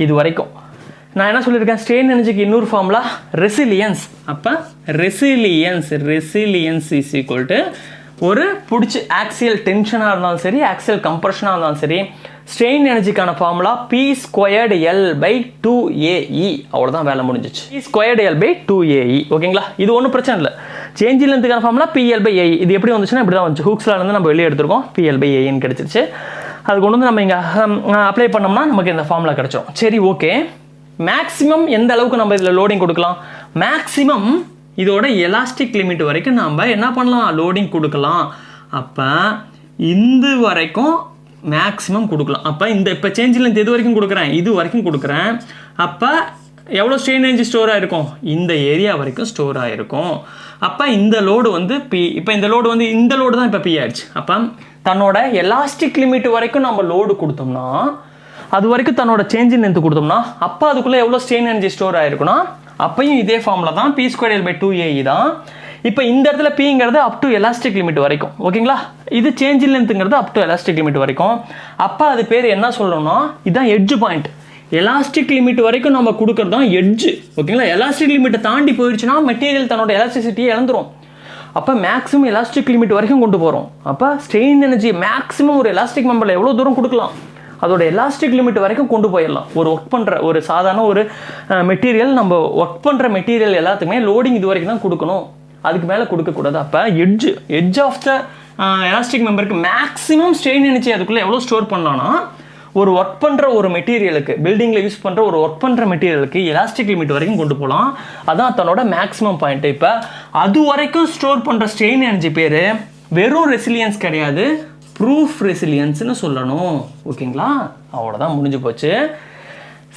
இது வரைக்கும் நான் என்ன சொல்லியிருக்கேன், ஸ்ட்ரெயின் எனர்ஜிக்கு இன்னொரு ஃபார்முலா ரெசிலியன்ஸ். அப்போ ரெசிலியன்ஸ் இஸ் ஈக்குவல் டு ஒரு பிடிச்சி ஆக்சியல் டென்ஷனாக இருந்தாலும் சரி, ஆக்சியல் கம்ப்ரெஷனாக இருந்தாலும் சரி, ஸ்ட்ரெயின் எனர்ஜிக்கான ஃபார்முலா P²L பை 2AE. அவ்வளோதான், வேலை முடிஞ்சிச்சு. P²L by 2AE. ஓகேங்களா? இது ஒன்றும் பிரச்சனை இல்லை. சேஞ்ச் லென்த்துக்கான ஃபார்முலா PL பை ஏஇ. இது எப்படி வந்துச்சுன்னா இப்படி தான் வந்துச்சு, ஹூக்ஸ்ல இருந்து நம்ம வெளியே எடுத்துருக்கோம், PL பை ஏஇன்னு கிடைச்சிருச்சு. அது கொண்டு வந்து நம்ம இங்கே அப்ளை பண்ணோம்னா நமக்கு இந்த ஃபார்முலா கிடைச்சிடும். சரி, ஓகே. மேக்ஸிமம் எந்த அளவுக்கு நம்ம இதில் லோடிங் கொடுக்கலாம், மேக்ஸிமம் இதோட எலாஸ்டிக் லிமிட் வரைக்கும் நம்ம என்ன பண்ணலாம், லோடிங் கொடுக்கலாம். அப்போ இந்த வரைக்கும் மேக்ஸிமம் கொடுக்கலாம். அப்போ இப்போ சேஞ்ச் லென்த் எது வரைக்கும் கொடுக்குறேன், இது வரைக்கும் கொடுக்குறேன். அப்போ எவ்வளோ ஸ்ட்ரெயின் எனர்ஜி ஸ்டோர் ஆகிருக்கும், இந்த ஏரியா வரைக்கும் ஸ்டோர் ஆகிருக்கும். அப்போ இந்த லோடு வந்து பி. இப்போ இந்த லோடு தான் இப்போ பி ஆயிடுச்சு. அப்போ தன்னோட எலாஸ்டிக் லிமிட் வரைக்கும் நம்ம லோடு கொடுத்தோம்னா, அது வரைக்கும் தன்னோட சேஞ்ச் லென்த் கொடுத்தோம்னா, அப்போ அதுக்குள்ளே எவ்வளோ ஸ்ட்ரெயின் எனர்ஜி ஸ்டோர் ஆகிருக்குன்னா, அப்பையும் இதே ஃபார்முலா தான், P²L பை 2AE தான். இப்போ இந்த இடத்துல Pங்கிறது அப் டு எலாஸ்டிக் லிமிட் வரைக்கும். ஓகேங்களா? இது சேஞ்ச் லென்த்துங்கிறது அப் டு எலாஸ்டிக் லிமிட் வரைக்கும். அப்போ அது பேர் என்ன சொல்லணும்னா, இதுதான் எட்ஜ் பாயிண்ட். எலாஸ்டிக் லிமிட் வரைக்கும் நம்ம கொடுக்கறது தான் எட்ஜு. ஓகேங்களா? எலாஸ்டிக் லிமிட்டை தாண்டி போயிடுச்சுன்னா மெட்டீரியல் தன்னோட எலாஸ்டிசிட்டியை இழந்துரும். அப்போ மேக்ஸிமம் எலாஸ்டிக் லிமிட் வரைக்கும் கொண்டு போகிறோம். அப்போ ஸ்ட்ரெயின் எனர்ஜி மேக்ஸிமம் ஒரு எலாஸ்டிக் மெம்பரில் எவ்வளோ தூரம் கொடுக்கலாம், அதோட எலாஸ்டிக் லிமிட் வரைக்கும் கொண்டு போயிடலாம். ஒரு ஒர்க் பண்ணுற ஒரு சாதாரண ஒரு மெட்டீரியல், நம்ம ஒர்க் பண்ணுற மெட்டீரியல் எல்லாத்துக்குமே லோடிங் இது வரைக்கும் தான் கொடுக்கணும், அதுக்கு மேலே கொடுக்கக்கூடாது. அப்போ எட்ஜ் ஆஃப் த எலாஸ்டிக் மெம்பருக்கு மேக்ஸிமம் ஸ்ட்ரெயின் எனர்ஜி அதுக்குள்ளே எவ்வளோ ஸ்டோர் பண்ணலாம்னா, ஒரு ஒர்க் பண்ணுற ஒரு மெட்டீரியலுக்கு, பில்டிங்கில் யூஸ் பண்ணுற ஒரு ஒர்க் பண்ணுற மெட்டீரியலுக்கு எலாஸ்டிக் லிமிட் வரைக்கும் கொண்டு போகலாம். அதான் தன்னோட மேக்ஸிமம் பாயிண்ட்டு. இப்போ அது வரைக்கும் ஸ்டோர் பண்ணுற ஸ்ட்ரெயின் எனர்ஜி பேர் வெறும் ரெசிலியன்ஸ் கிடையாது, ப்ரூஃப் ரெசிலியன்ஸ்னு சொல்லணும். ஓகேங்களா? அவ்வளோதான், முடிஞ்சு போச்சு.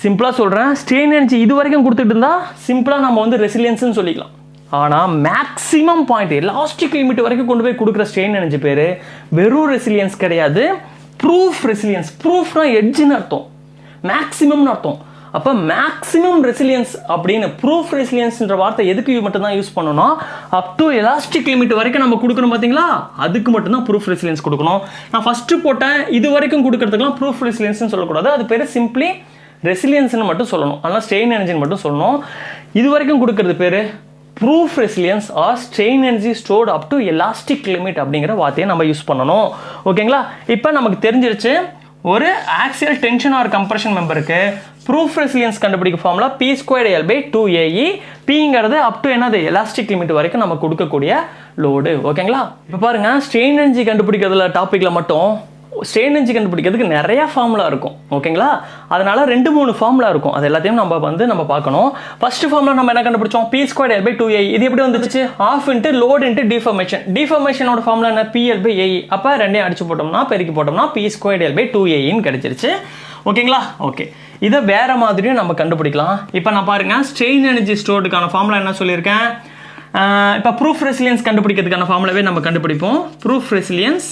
சிம்பிளாக சொல்கிறேன், ஸ்ட்ரெயின் எனர்ஜி இது வரைக்கும் கொடுத்துட்டு இருந்தால் சிம்பிளாக நம்ம வந்து ரெசிலியன்ஸ்னு சொல்லிக்கலாம். ஆனால் மேக்ஸிமம் பாயிண்ட் எலாஸ்டிக் லிமிட் வரைக்கும் கொண்டு போய் கொடுக்குற ஸ்ட்ரெயின் எனர்ஜி பேர் வெறும் ரெசிலியன்ஸ் கிடையாது, ப்ரூஃப் ரெசிலியன்ஸ். ப்ரூஃப்னா எட்ஜுன்னு அர்த்தம், மேக்ஸிமம்னு அர்த்தம். அப்போ மேக்ஸிமம் ரெசிலியன்ஸ் அப்படின்னு ப்ரூஃப் ரெசிலியன்ஸ்ன்ற வார்த்தை எதுக்கு மட்டும்தான் யூஸ் பண்ணணும், அப் டு எலாஸ்டிக் லிமிட் வரைக்கும் நம்ம கொடுக்கணும் பார்த்தீங்களா, அதுக்கு மட்டும்தான் ப்ரூஃப் ரெசிலியன்ஸ் கொடுக்கணும். நான் ஃபஸ்ட்டு போட்டேன், இது வரைக்கும் கொடுக்கறதுக்குலாம் ப்ரூஃப் ரெசிலியன்ஸ்னு சொல்லக்கூடாது, அது பேர் சிம்பிளி ரெசிலியன்ஸ்னு மட்டும் சொல்லணும். அதனால் ஸ்ட்ரெயின் எனர்ஜின்னு மட்டும் சொல்லணும். இது வரைக்கும் கொடுக்கறது பேர் proof resilience or strain energy stored up to elastic limit அப்படிங்கிற வார்த்தையை நம்ம யூஸ் பண்ணணும். ஓகேங்களா? இப்போ நமக்கு தெரிஞ்சிருச்சு, ஒரு ஆக்சியல் டென்ஷன் ஆர் கம்ப்ரெஷன் மெம்பருக்கு ப்ரூஃப் ரெசிலியன்ஸ் கண்டுபிடிக்க ஃபார்முலா P²L பை 2AE. Pங்கிறது அப் டு என்னது, எலாஸ்டிக் லிமிட் வரைக்கும் நம்ம கொடுக்கக்கூடிய லோடு. ஓகேங்களா? இப்போ பாருங்க, ஸ்ட்ரெயின் எனர்ஜி கண்டுபிடிக்கிறதுல டாப்பிக்கில் மட்டும் ஸ்ட்ரெயின் எனர்ஜி கண்டுபிடிக்கிறதுக்கு நிறைய ஃபார்முலா இருக்கும். ஓகேங்களா? அதனால 2-3 ஃபார்முலா இருக்கும். அது எல்லாத்தையும் நம்ம பார்க்கணும். ஃபர்ஸ்ட் ஃபார்முலா நம்ம என்ன கண்டுபிடிச்சோம், P²L பை 2AE. இது எப்படி வந்துச்சு, ½ இன்ட்டு லோட் இன்ட்டு டிஃபர்மேஷன். டிஃபர்மேஷனோட ஃபார்முலா என்ன, PL பை AE. அப்போ ரெண்டையும் அடிச்சு போட்டோம்னா, பெருக்கி போட்டோம்னா P²L பை 2AEன்னு கிடைச்சிருச்சு. ஓகேங்களா? ஓகே, இதை வேற மாதிரியும் நம்ம கண்டுபிடிக்கலாம். இப்போ நான் பாருங்க, ஸ்ட்ரெயின் எனர்ஜி ஸ்டோர்டுக்கான ஃபார்முலா என்ன சொல்லியிருக்கேன், இப்போ ப்ரூஃப் ரெசிலியன்ஸ் கண்டுபிடிக்கிறதுக்கான ஃபார்முலாவே நம்ம கண்டுபிடிப்போம். Proof resilience,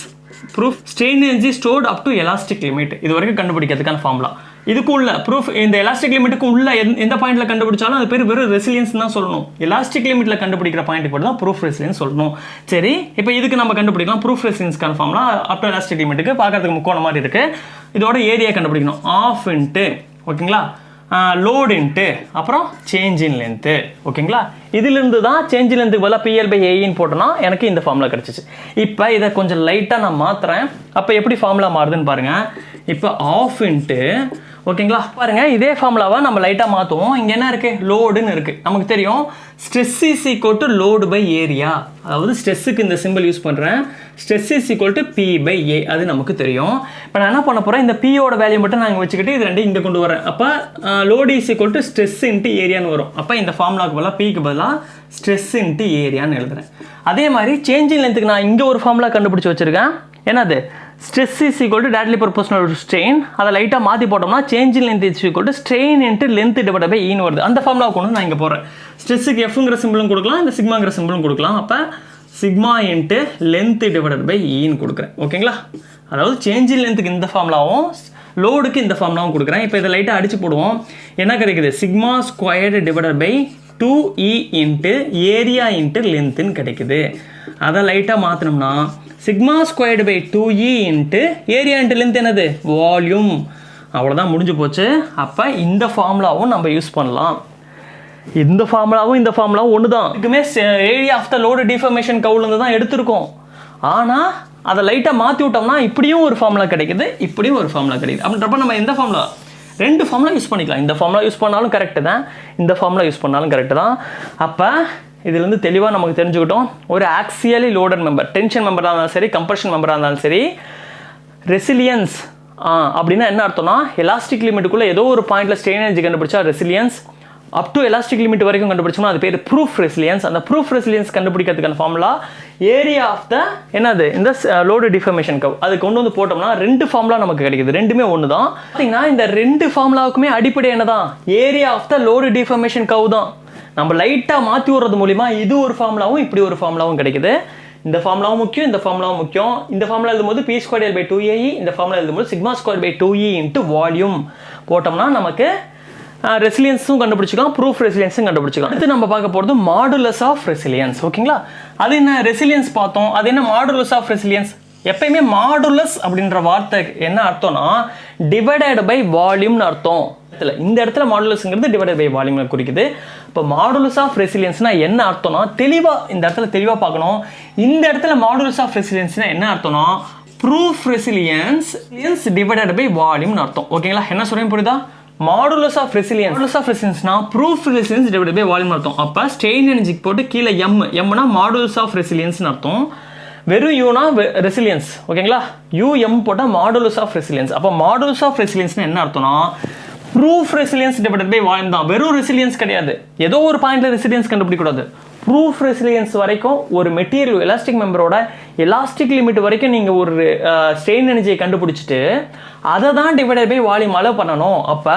proof strain energy stored up to elastic limit, இது வரைக்கும் கண்டுபிடிக்கிறதுக்கான ஃபார்முலா. இதுக்கு உள்ள ப்ரூஃப் இந்த எலாஸ்டிக் லிமிட்டுக்கு உள்ள எந்த பாயிண்ட்ல கண்டுபிடிச்சாலும் அது பேர் வெறும் ரெசிலியன்ஸ் தான் சொல்லணும். எலாஸ்டிக் லிமிட்ல கண்டுபிடிக்கிற பாயிண்ட் கூட தான் ப்ரூஃப் ரெசிலியன்ஸ் சொல்லணும். சரி, இப்போ இதுக்கு நம்ம கண்டுபிடிக்கலாம் ப்ரூஃப் ரெசிலியன்ஸ்க்கான ஃபார்முலா. அப் டு எலாஸ்டிக் லிமிட்டுக்கு பார்க்கறதுக்கு முக்கோண மாதிரி இருக்கு. இதோட ஏரியா கண்டுபிடிக்கணும். ஆஃப் இன்ட்டு ஓகேங்களா, லோட் இன்ட்டு அப்புறம் சேஞ்ச் இன் லென்த்து. ஓகேங்களா, இதிலிருந்து தான் சேஞ்ச் இன் லென்த்துக்கு பதிலாக PL/AEன்னு போட்டோன்னா எனக்கு இந்த ஃபார்முலா கிடச்சிச்சு. இப்போ இதை கொஞ்சம் லைட்டாக நான் மாற்றுறேன். அப்போ எப்படி ஃபார்முலா மாறுதுன்னு பாருங்கள். இப்போ ஆஃப் இன்ட்டு ஓகேங்களா, பாருங்க இதே ஃபார்முலாவை நம்ம லைட்டாக மாற்றுவோம். இங்கே என்ன இருக்குது, லோடுன்னு இருக்குது. நமக்கு தெரியும் stress is equal to load by area. அதாவது ஸ்ட்ரெஸ்ஸுக்கு இந்த சிம்பிள் யூஸ் பண்ணுறேன். Stress is equal to P/A, அது நமக்கு தெரியும். இப்போ நான் என்ன பண்ண போகிறேன், இந்த Pயோட வேல்யூ மட்டும் நான் வச்சுக்கிட்டு இது ரெண்டு இங்கே கொண்டு வரேன். அப்போ load is equal to stress into ஏரியான்னு வரும். அப்போ இந்த ஃபார்முலாவுக்கு பதிலாக Pக்கு பதிலாக ஸ்ட்ரெஸ் இன்ட்டு ஏரியான்னு எழுதுறேன். அதே மாதிரி சேஞ்ச் இன் லென்த்துக்கு நான் இங்கே ஒரு ஃபார்முலா கண்டுபிடிச்சி வச்சுருக்கேன். என்னது, stress is equal to directly proportional to strain. அதை லைட்டாக மாற்றி போட்டோம்னா change in length is equal to strain into length divide by ஈன்னு வருது. அந்த ஃபார்முலாவை கொண்டு நான் இங்கே போடுறேன். ஸ்ட்ரெஸ்ஸுக்கு எஃப்ங்கிற சிம்பிளும் கொடுக்கலாம், இந்த சிக்மாங்கிற சிம்பிளும் கொடுக்கலாம். அப்போ sigma into length divide by ஈன்னு கொடுக்குறேன். ஓகேங்களா, அதாவது சேஞ்ச் இன் லென்த்துக்கு இந்த ஃபார்முலாவும் லோடுக்கு இந்த ஃபார்முலாவும் கொடுக்குறேன். இப்போ இதை லைட்டாக அடிச்சு போடுவோம். என்ன கிடைக்குது, sigma squared divide by 2E into area into லென்த்துன்னு கிடைக்குது. அதை லைட்டாக மாற்றினோம்னா sigma squared by 2E into area into length என்னது, வால்யூம். அவ்வளோதான், முடிஞ்சு போச்சு. அப்போ இந்த ஃபார்முலாவும் நம்ம யூஸ் பண்ணலாம். இந்த ஃபார்முலாவும் ஒன்று தான். இதுக்குமே area of the load deformation கவுலேருந்து தான் எடுத்திருக்கோம். ஆனால் அதை லைட்டாக மாற்றி விட்டோம்னா இப்படியும் ஒரு ஃபார்முலா கிடைக்குது, இப்படியும் ஒரு ஃபார்முலா கிடைக்குது. அப்படின்றப்ப நம்ம எந்த ஃபார்முலா, ரெண்டு ஃபார்முலா யூஸ் பண்ணிக்கலாம். இந்த ஃபார்முலா யூஸ் பண்ணாலும் கரெக்டு தான், இந்த ஃபார்முலா யூஸ் பண்ணாலும் கரெக்டு தான். அப்போ இதுலேருந்து தெளிவாக நமக்கு தெரிஞ்சுக்கிட்டோம், ஒரு ஆக்சியலி லோடட் மெம்பர், டென்ஷன் மெம்பராக இருந்தாலும் சரி, கம்ப்ரெஷன் மெம்பராக இருந்தாலும் சரி, ரெசிலியன்ஸ் அப்படின்னா என்ன அர்த்தம்னா, எலாஸ்டிக் லிமிட்டுக்குள்ளே ஏதோ ஒரு பாயிண்ட்ல ஸ்ட்ரெயின் எனர்ஜி கண்டுபிடிச்சா resilience, up to elastic limit வரைக்கும் கண்டுபிடிச்சோம்னா அது பேர் ப்ரூஃப் ரெசிலியன்ஸ். அந்த ப்ரூஃப் ரெசிலியன்ஸ் கண்டுபிடிக்கிறதுக்கான ஃபார்முலா ஏரியா ஆஃப் த என்னது, இந்த லோடு டிஃபர்மேஷன் கவ். அது கொண்டு வந்து போட்டோம்னா ரெண்டு ஃபார்முலா நமக்கு கிடைக்குது, ரெண்டுமே ஒன்று தான். பார்த்தீங்கன்னா இந்த ரெண்டு ஃபார்முலாவுக்குமே அடிப்படை என்னதான், area of the load deformation curve தான். நம்ம லைட்டாக மாற்றி விடுறது மூலிமா இது ஒரு ஃபார்முலாவும் இப்படி ஒரு ஃபார்முலாவும் கிடைக்குது. இந்த ஃபார்முலாவும் முக்கியம், இந்த ஃபார்முலாவும் முக்கியம். இந்த ஃபார்முலா எழுதும்போது P²/2AE, இந்த ஃபார்முலா எழுதும்போது σ²/2E இன்ட்டு வால்யூம் போட்டோம்னா நமக்கு ரெசிலியன்ஸும் கண்டுபிடிச்சிக்கலாம், ப்ரூஃப் ரெசிலியன்ஸும் கண்டுபிடிச்சிக்கலாம். இது நம்ம பார்க்க போகிறது மாடுலஸ் ஆஃப் ரெசிலியன்ஸ். ஓகேங்களா, அது என்ன ரெசிலியன்ஸ் பார்த்தோம், அது என்ன மாடுலஸ் ஆஃப் ரெசிலியன்ஸ். எப்பயுமே மாடுலஸ் அப்படின்ற வார்த்தை என்ன அர்த்தம்னா டிவைடட் பை வால்யூம்னு அர்த்தம். இந்த இடத்துல மாடுலஸ்ங்கிறது டிவைடட் பை வால்யூம் குறிக்குது. இப்போ மாடுலஸ் ஆஃப் ரெசிலியன்ஸ்னா என்ன அர்த்தம்னா தெளிவாக இந்த இடத்துல தெளிவாக பார்க்கணும். இந்த இடத்துல மாடுலஸ் ஆஃப் ரெசிலியன்ஸ்னா என்ன அர்த்தம்னா ப்ரூஃப் ரெசிலியன்ஸ் டிவைடட் பை வால்யூம்னு அர்த்தம். ஓகேங்களா, என்ன சொல்றேன் புரியுதா? மாடுலஸ் ஆஃப் ரெசிலியன்ஸ்னா proof resilience divided by volume அர்த்தம். அப்போ ஸ்ட்ரெயின் எனர்ஜிக்கு போட்டு கீழே எம்னா மாடுலஸ் ஆஃப் ரெசிலியன்ஸ்னு அர்த்தம். வெறும் யூனா ரெசிலியன்ஸ். ஓகேங்களா, யூஎம் போட்டால் மாடுலஸ் ஆஃப் ரெசிலியன்ஸ். அப்போ மாடுலஸ் ஆஃப் ரெசிலியன்ஸ்னா என்ன அர்த்தம்னா proof resilience divided by volume தான். வெறும் ரெசிலியன்ஸ் கிடையாது, ஏதோ ஒரு பாயிண்ட்ல ரெசிலியன்ஸ் கண்டுபிடிக்கூடாது. ப்ரூஃப் ரெசிலியன்ஸ் வரைக்கும் ஒரு மெட்டீரியல் எலாஸ்டிக் மெம்பரோட எலாஸ்டிக் லிமிட் வரைக்கும் நீங்கள் ஒரு ஸ்ட்ரெயின் எனர்ஜியை கண்டுபிடிச்சிட்டு அதை தான் டிவைடட் பை வால்யூம் அலோவ் பண்ணணும். அப்போ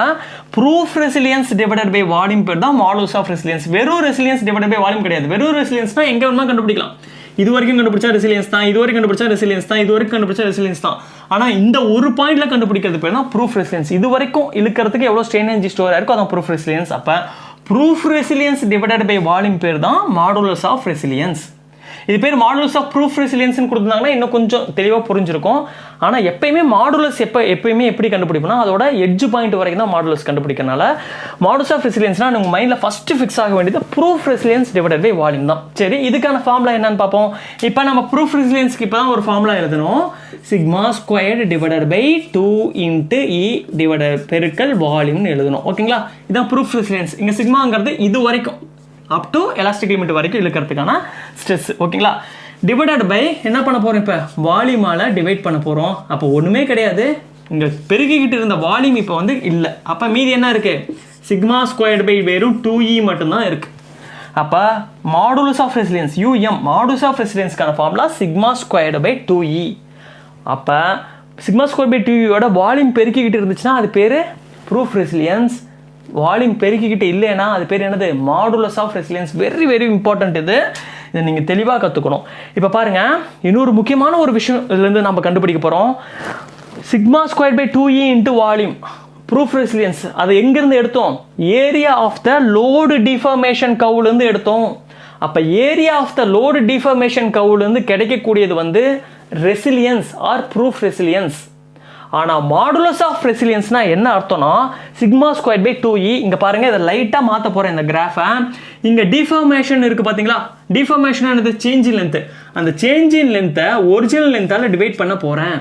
proof resilience divided by volume பேர் தான் மாடுலஸ் ஆஃப் ரெசிலியன்ஸ். வெறும் ரெசிலியன்ஸ் டிவைடட் பை வால்யூம் கிடையாது. வெறும் ரெசிலியன்ஸ்னா எங்கே வேணுமா கண்டுபிடிக்கலாம். இது வரைக்கும் கண்டுபிடிச்சா ரெசிலியன்ஸ் தான், இது வரைக்கும் கண்டுபிடிச்சா ரெசிலியன்ஸ் தான், இது வரைக்கும் கண்டுபிடிச்சா ரெசிலியன்ஸ் தான். ஆனால் இந்த ஒரு பாயிண்ட்ல கண்டுபிடிக்கிறது பேர் தான் ப்ரூஃப் ரெசிலியன்ஸ். இது வரைக்கும் இழுக்கிறதுக்கு எவ்வளோ ஸ்ட்ரெயின் எனர்ஜி ஸ்டோர் இருக்கும், அதான் ப்ரூஃப் ரெசிலியன்ஸ். அப்போ proof resilience divided by volume பேர் தான் மாடுலஸ் ஆஃப் ரெசிலியன்ஸ். இது பேர் மாடுலஸ் ஆஃப் ப்ரூஃப் ரெசிலியன்ஸ்னு கொடுத்தாங்கன்னா இன்னும் கொஞ்சம் தெளிவாக புரிஞ்சிருக்கும். ஆனால் எப்பயுமே மாடுலஸ் எப்பயுமே எப்படி கண்டுபிடிப்போம்னா அதோட எட்ஜ் பாயிண்ட் வரைக்கும் தான் மாடுலஸ் கண்டுபிடிக்கிறனால மாடுலஸ் ஆஃப் ரெசிலியன்ஸ்னா உங்கள் மைண்டில் ஃபர்ஸ்ட் ஃபிக்ஸ் ஆக வேண்டியது proof resilience divided by volume தான். சரி, இதுக்கான ஃபார்முலா என்னன்னு பார்ப்போம். இப்போ நம்ம ப்ரூஃப் ரெசிலியன்ஸ்க்கு இப்போ தான் ஒரு ஃபார்முலா எழுதணும். σ² divided by 2 into E divided பெருக்கல் வால்யூம்னு எழுதணும். ஓகேங்களா, இதுதான் ப்ரூஃப் ரெசிலியன்ஸ். இங்கே சிக்மாங்கிறது இது வரைக்கும் அப் டு எலாஸ்டிக் லிமிட் வரைக்கும் இழுக்கிறதுக்கான ஸ்ட்ரெஸ். ஓகேங்களா, டிவைடட் பை என்ன பண்ண போகிறோம், இப்போ வால்யூமால் டிவைட் பண்ண போகிறோம். அப்போ ஒன்றுமே கிடையாது, இங்கே பெருகிக்கிட்டு இருந்த வால்யூம் இப்போ வந்து இல்லை. அப்போ மீதி என்ன இருக்குது, σ² பை வெறும் 2E மட்டும்தான் இருக்குது. அப்போ modulus of resilience um, modulus of ரெசிலியன்ஸ்க்கான ஃபார்முலா σ² பை 2E. அப்போ σ² பை 2E வால்யூம் பெருக்கிக்கிட்டு இருந்துச்சுன்னா அது பேர் ப்ரூஃப் ரெசிலியன்ஸ். வால்யூம் பெருக்கிக்கிட்டு இல்லைன்னா அது பேர் என்னது? Modulus of resilience. Very very important இது. இதை நீங்கள் தெளிவாக கற்றுக்கணும். இப்போ பாருங்கள், இன்னொரு முக்கியமான ஒரு விஷயம் இதுலேருந்து நம்ம கண்டுபிடிக்க போகிறோம். Sigma square by 2E into volume proof resilience. அது எங்கேருந்து எடுத்தோம்? Area of the load deformation கவுலேருந்து எடுத்தோம். அப்போ area of the load deformation கவுலேருந்து கிடைக்கக்கூடியது வந்து ரெசிலியன்ஸ் ஆர் ப்ரூஃப் ரெசிலியன்ஸ். ஆனால் மாடுலஸ் ஆஃப் ரெசிலியன்ஸ்னா என்ன அர்த்தம்னா சிக்மா ஸ்கொயர் பை 2E. இங்கே பாருங்கள், இதை லைட்டாக மாற்ற போகிறேன் இந்த கிராஃபை. இங்கே டிஃபார்மேஷன் இருக்குது பார்த்தீங்களா? டிஃபார்மேஷன் என்னது? Change in length. அந்த சேஞ்ச் இன் லென்த்தை ஒரிஜினல் லென்த்தால் டிவைட் பண்ண போகிறேன்.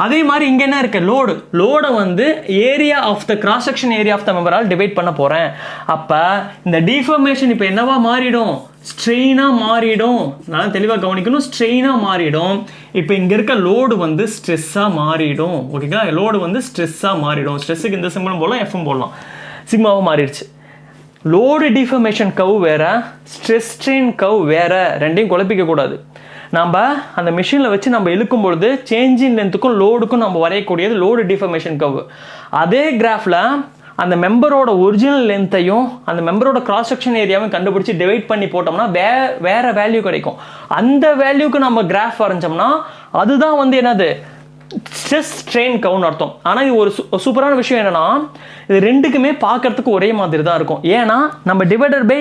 அதே மாதிரி இங்கே என்ன இருக்குது? லோடை வந்து area of the cross section area of the மெம்பரால் டிவைட் பண்ண போகிறேன். அப்போ இந்த டிஃபார்மேஷன் இப்போ என்னவா மாறிடும்? ஸ்ட்ரெயினாக மாறிடும். நல்லா தெளிவாக கவனிக்கணும், ஸ்ட்ரெயினாக மாறிடும். இப்போ இங்கே இருக்க லோடு வந்து ஸ்ட்ரெஸ்ஸாக மாறிடும். ஓகேங்களா? லோடு வந்து ஸ்ட்ரெஸ்ஸாக மாறிடும். ஸ்ட்ரெஸ்ஸுக்கு இந்த சிம்பிளும் போடலாம், எஃப்பும் போடலாம். சிக்மாவும் மாறிடுச்சு. லோடு டிஃபார்மேஷன் கவ் வேறு, ஸ்ட்ரெஸ் ஸ்ட்ரெயின் கவ் வேறு. ரெண்டையும் குழப்பிக்க கூடாது. நம்ம அந்த மிஷினில் வச்சு நம்ம இழுக்கும் பொழுது சேஞ்ச் இன் லென்த்துக்கும் லோடுக்கும் நம்ம வரையக்கூடியது லோடு டிஃபார்மேஷன் கவ். அதே கிராஃபில் அந்த மெம்பரோட ஒரிஜினல் லென்த்தையும் அந்த மெம்பரோட கிராஸ் செக்ஷன் ஏரியாவும் கண்டுபிடிச்சி டிவைட் பண்ணி போட்டோம்னா வேற வேல்யூ கிடைக்கும். அந்த வேல்யூக்கு நம்ம கிராஃப் வரைஞ்சோம்னா அதுதான் வந்து என்னது? ஸ்ட்ரெஸ் ஸ்ட்ரெயின் கவுன்னு அர்த்தம். ஆனால் இது ஒரு சூப்பரான விஷயம் என்னன்னா, இது ரெண்டுக்குமே பார்க்கறதுக்கு ஒரே மாதிரி தான் இருக்கும். ஏன்னா நம்ம டிவைடர் பை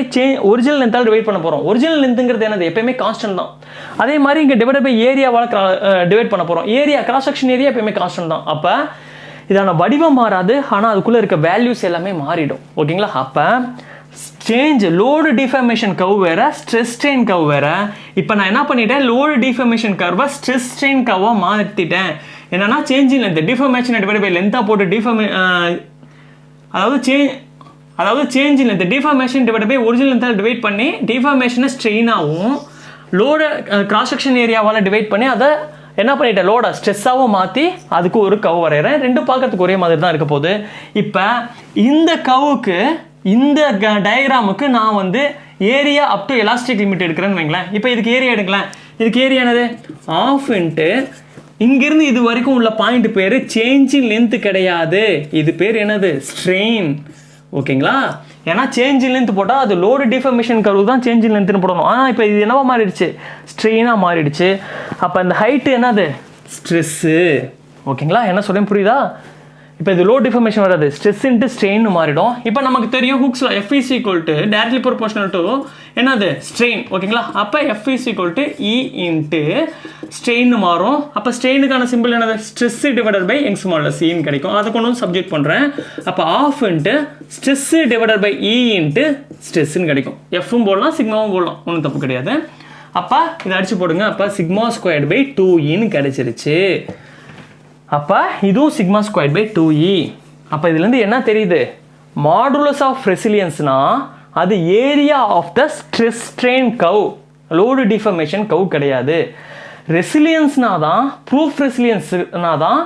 ஒரிஜினல் லென்த்தால் டிவைட் பண்ண போகிறோம். ஒரிஜினல் லென்த்துங்கிறது என்னது? எப்பயுமே கான்ஸ்டன்ட் தான். அதே மாதிரி இங்கே டிவைடர் பை ஏரியாவால் டிவைட் பண்ண போகிறோம். ஏரியா கிராஸ் செக்ஷன் ஏரியா எப்பயுமே கான்ஸ்டன்ட் தான். அப்போ இதான வடிவம் மாறாது, ஆனால் அதுக்குள்ளே இருக்க வேல்யூஸ் எல்லாமே மாறிடும். ஓகேங்களா? அப்போ சேஞ்ச் லோடு டிஃபார்மேஷன் கவ் வேறு, ஸ்ட்ரெஸ் ஸ்ட்ரெயின் கவ் வேறு. இப்போ நான் என்ன பண்ணிட்டேன்? லோடு டிஃபார்மேஷன் கர்வை ஸ்ட்ரெஸ் ஸ்ட்ரெயின் கவ்வாக மாற்றிட்டேன். என்னன்னா change in length deformation divide by லென்த்தாக போட்டு அதாவது change in length deformation divide by original லென்த்தால் டிவைட் பண்ணி டிஃபார்மேஷனை ஸ்ட்ரெயினாகவும் லோடு கிராஸ் செக்ஷன் ஏரியாவால் டிவைட் பண்ணி அதை என்ன பண்ணிட்டேன்? லோட ஸ்ட்ரெஸ்ஸாகவும் மாற்றி அதுக்கு ஒரு கவ் வரைகிறேன். ரெண்டும் பார்க்கறதுக்கு ஒரே மாதிரி தான் இருக்க போகுது. இப்போ இந்த கவுக்கு இந்த டயக்ராமுக்கு நான் வந்து area up to elastic limit எடுக்கிறேன்னு வைங்களேன். இப்போ இதுக்கு ஏரியா எடுக்கலாம். இதுக்கு ஏரியா என்னது? ஆஃப் இன்ட்டு இங்கிருந்து இது வரைக்கும் உள்ள பாயிண்ட் பேர் சேஞ்ச் இன் லென்த் கிடையாது. இது பேர் என்னது? ஸ்ட்ரெயின். ஓகேங்களா? ஏன்னா சேஞ்ச் இன் லென்த் போட்டால் அது லோடு டிஃபார்மேஷன் கர்வு தான் சேஞ்ச் இன் லென்த்னு போடணும். ஆனால் இப்போ இது என்னவா மாறிடுச்சு? ஸ்ட்ரெயினாக மாறிடுச்சு. அப்போ இந்த ஹைட்டு என்னது? ஸ்ட்ரெஸ்ஸு. ஓகேங்களா? என்ன சொல்ல புரியுதா? இப்போ இது லோ டிஃபார்மேஷன் வராது, ஸ்ட்ரெஸ் இன்ட்டு ஸ்ட்ரெயின் மாறிடும். இப்போ நமக்கு தெரியும் ஹூக்ஸ்ல F is equal to directly proportional to என்னது? ஸ்ட்ரெயின். ஓகேங்களா? அப்போ F is equal to E into strain மாறும். அப்போ ஸ்ட்ரெயினுக்கான சிம்பிள் என்னது? Stress divided by Young's modulus Eன்னு கிடைக்கும். அதை கொண்டு வந்து சப்ஜெக்ட் பண்ணுறேன். அப்போ half into stress divided by E into ஸ்ட்ரெஸ்ன்னு கிடைக்கும். எஃப்பும் போடலாம், சிக்மாவும் போடலாம், ஒன்றும் தப்பு கிடையாது. அப்போ இதை அடிச்சு போடுங்க. அப்போ சிக்மா ஸ்கொயர்ட் பை 2Eன்னு கிடைச்சிருச்சு. அப்போ இதுவும் சிக்மா ஸ்கொயர்ட் பை 2E. அப்போ இதுலேருந்து என்ன தெரியுது? மாடுலஸ் ஆஃப் ரெசிலியன்ஸ்னா அது area of the stress strain curve, load deformation curve கிடையாது. ரெசிலியன்ஸ்னா தான், ப்ரூஃப் ரெசிலியன்ஸ்னா தான்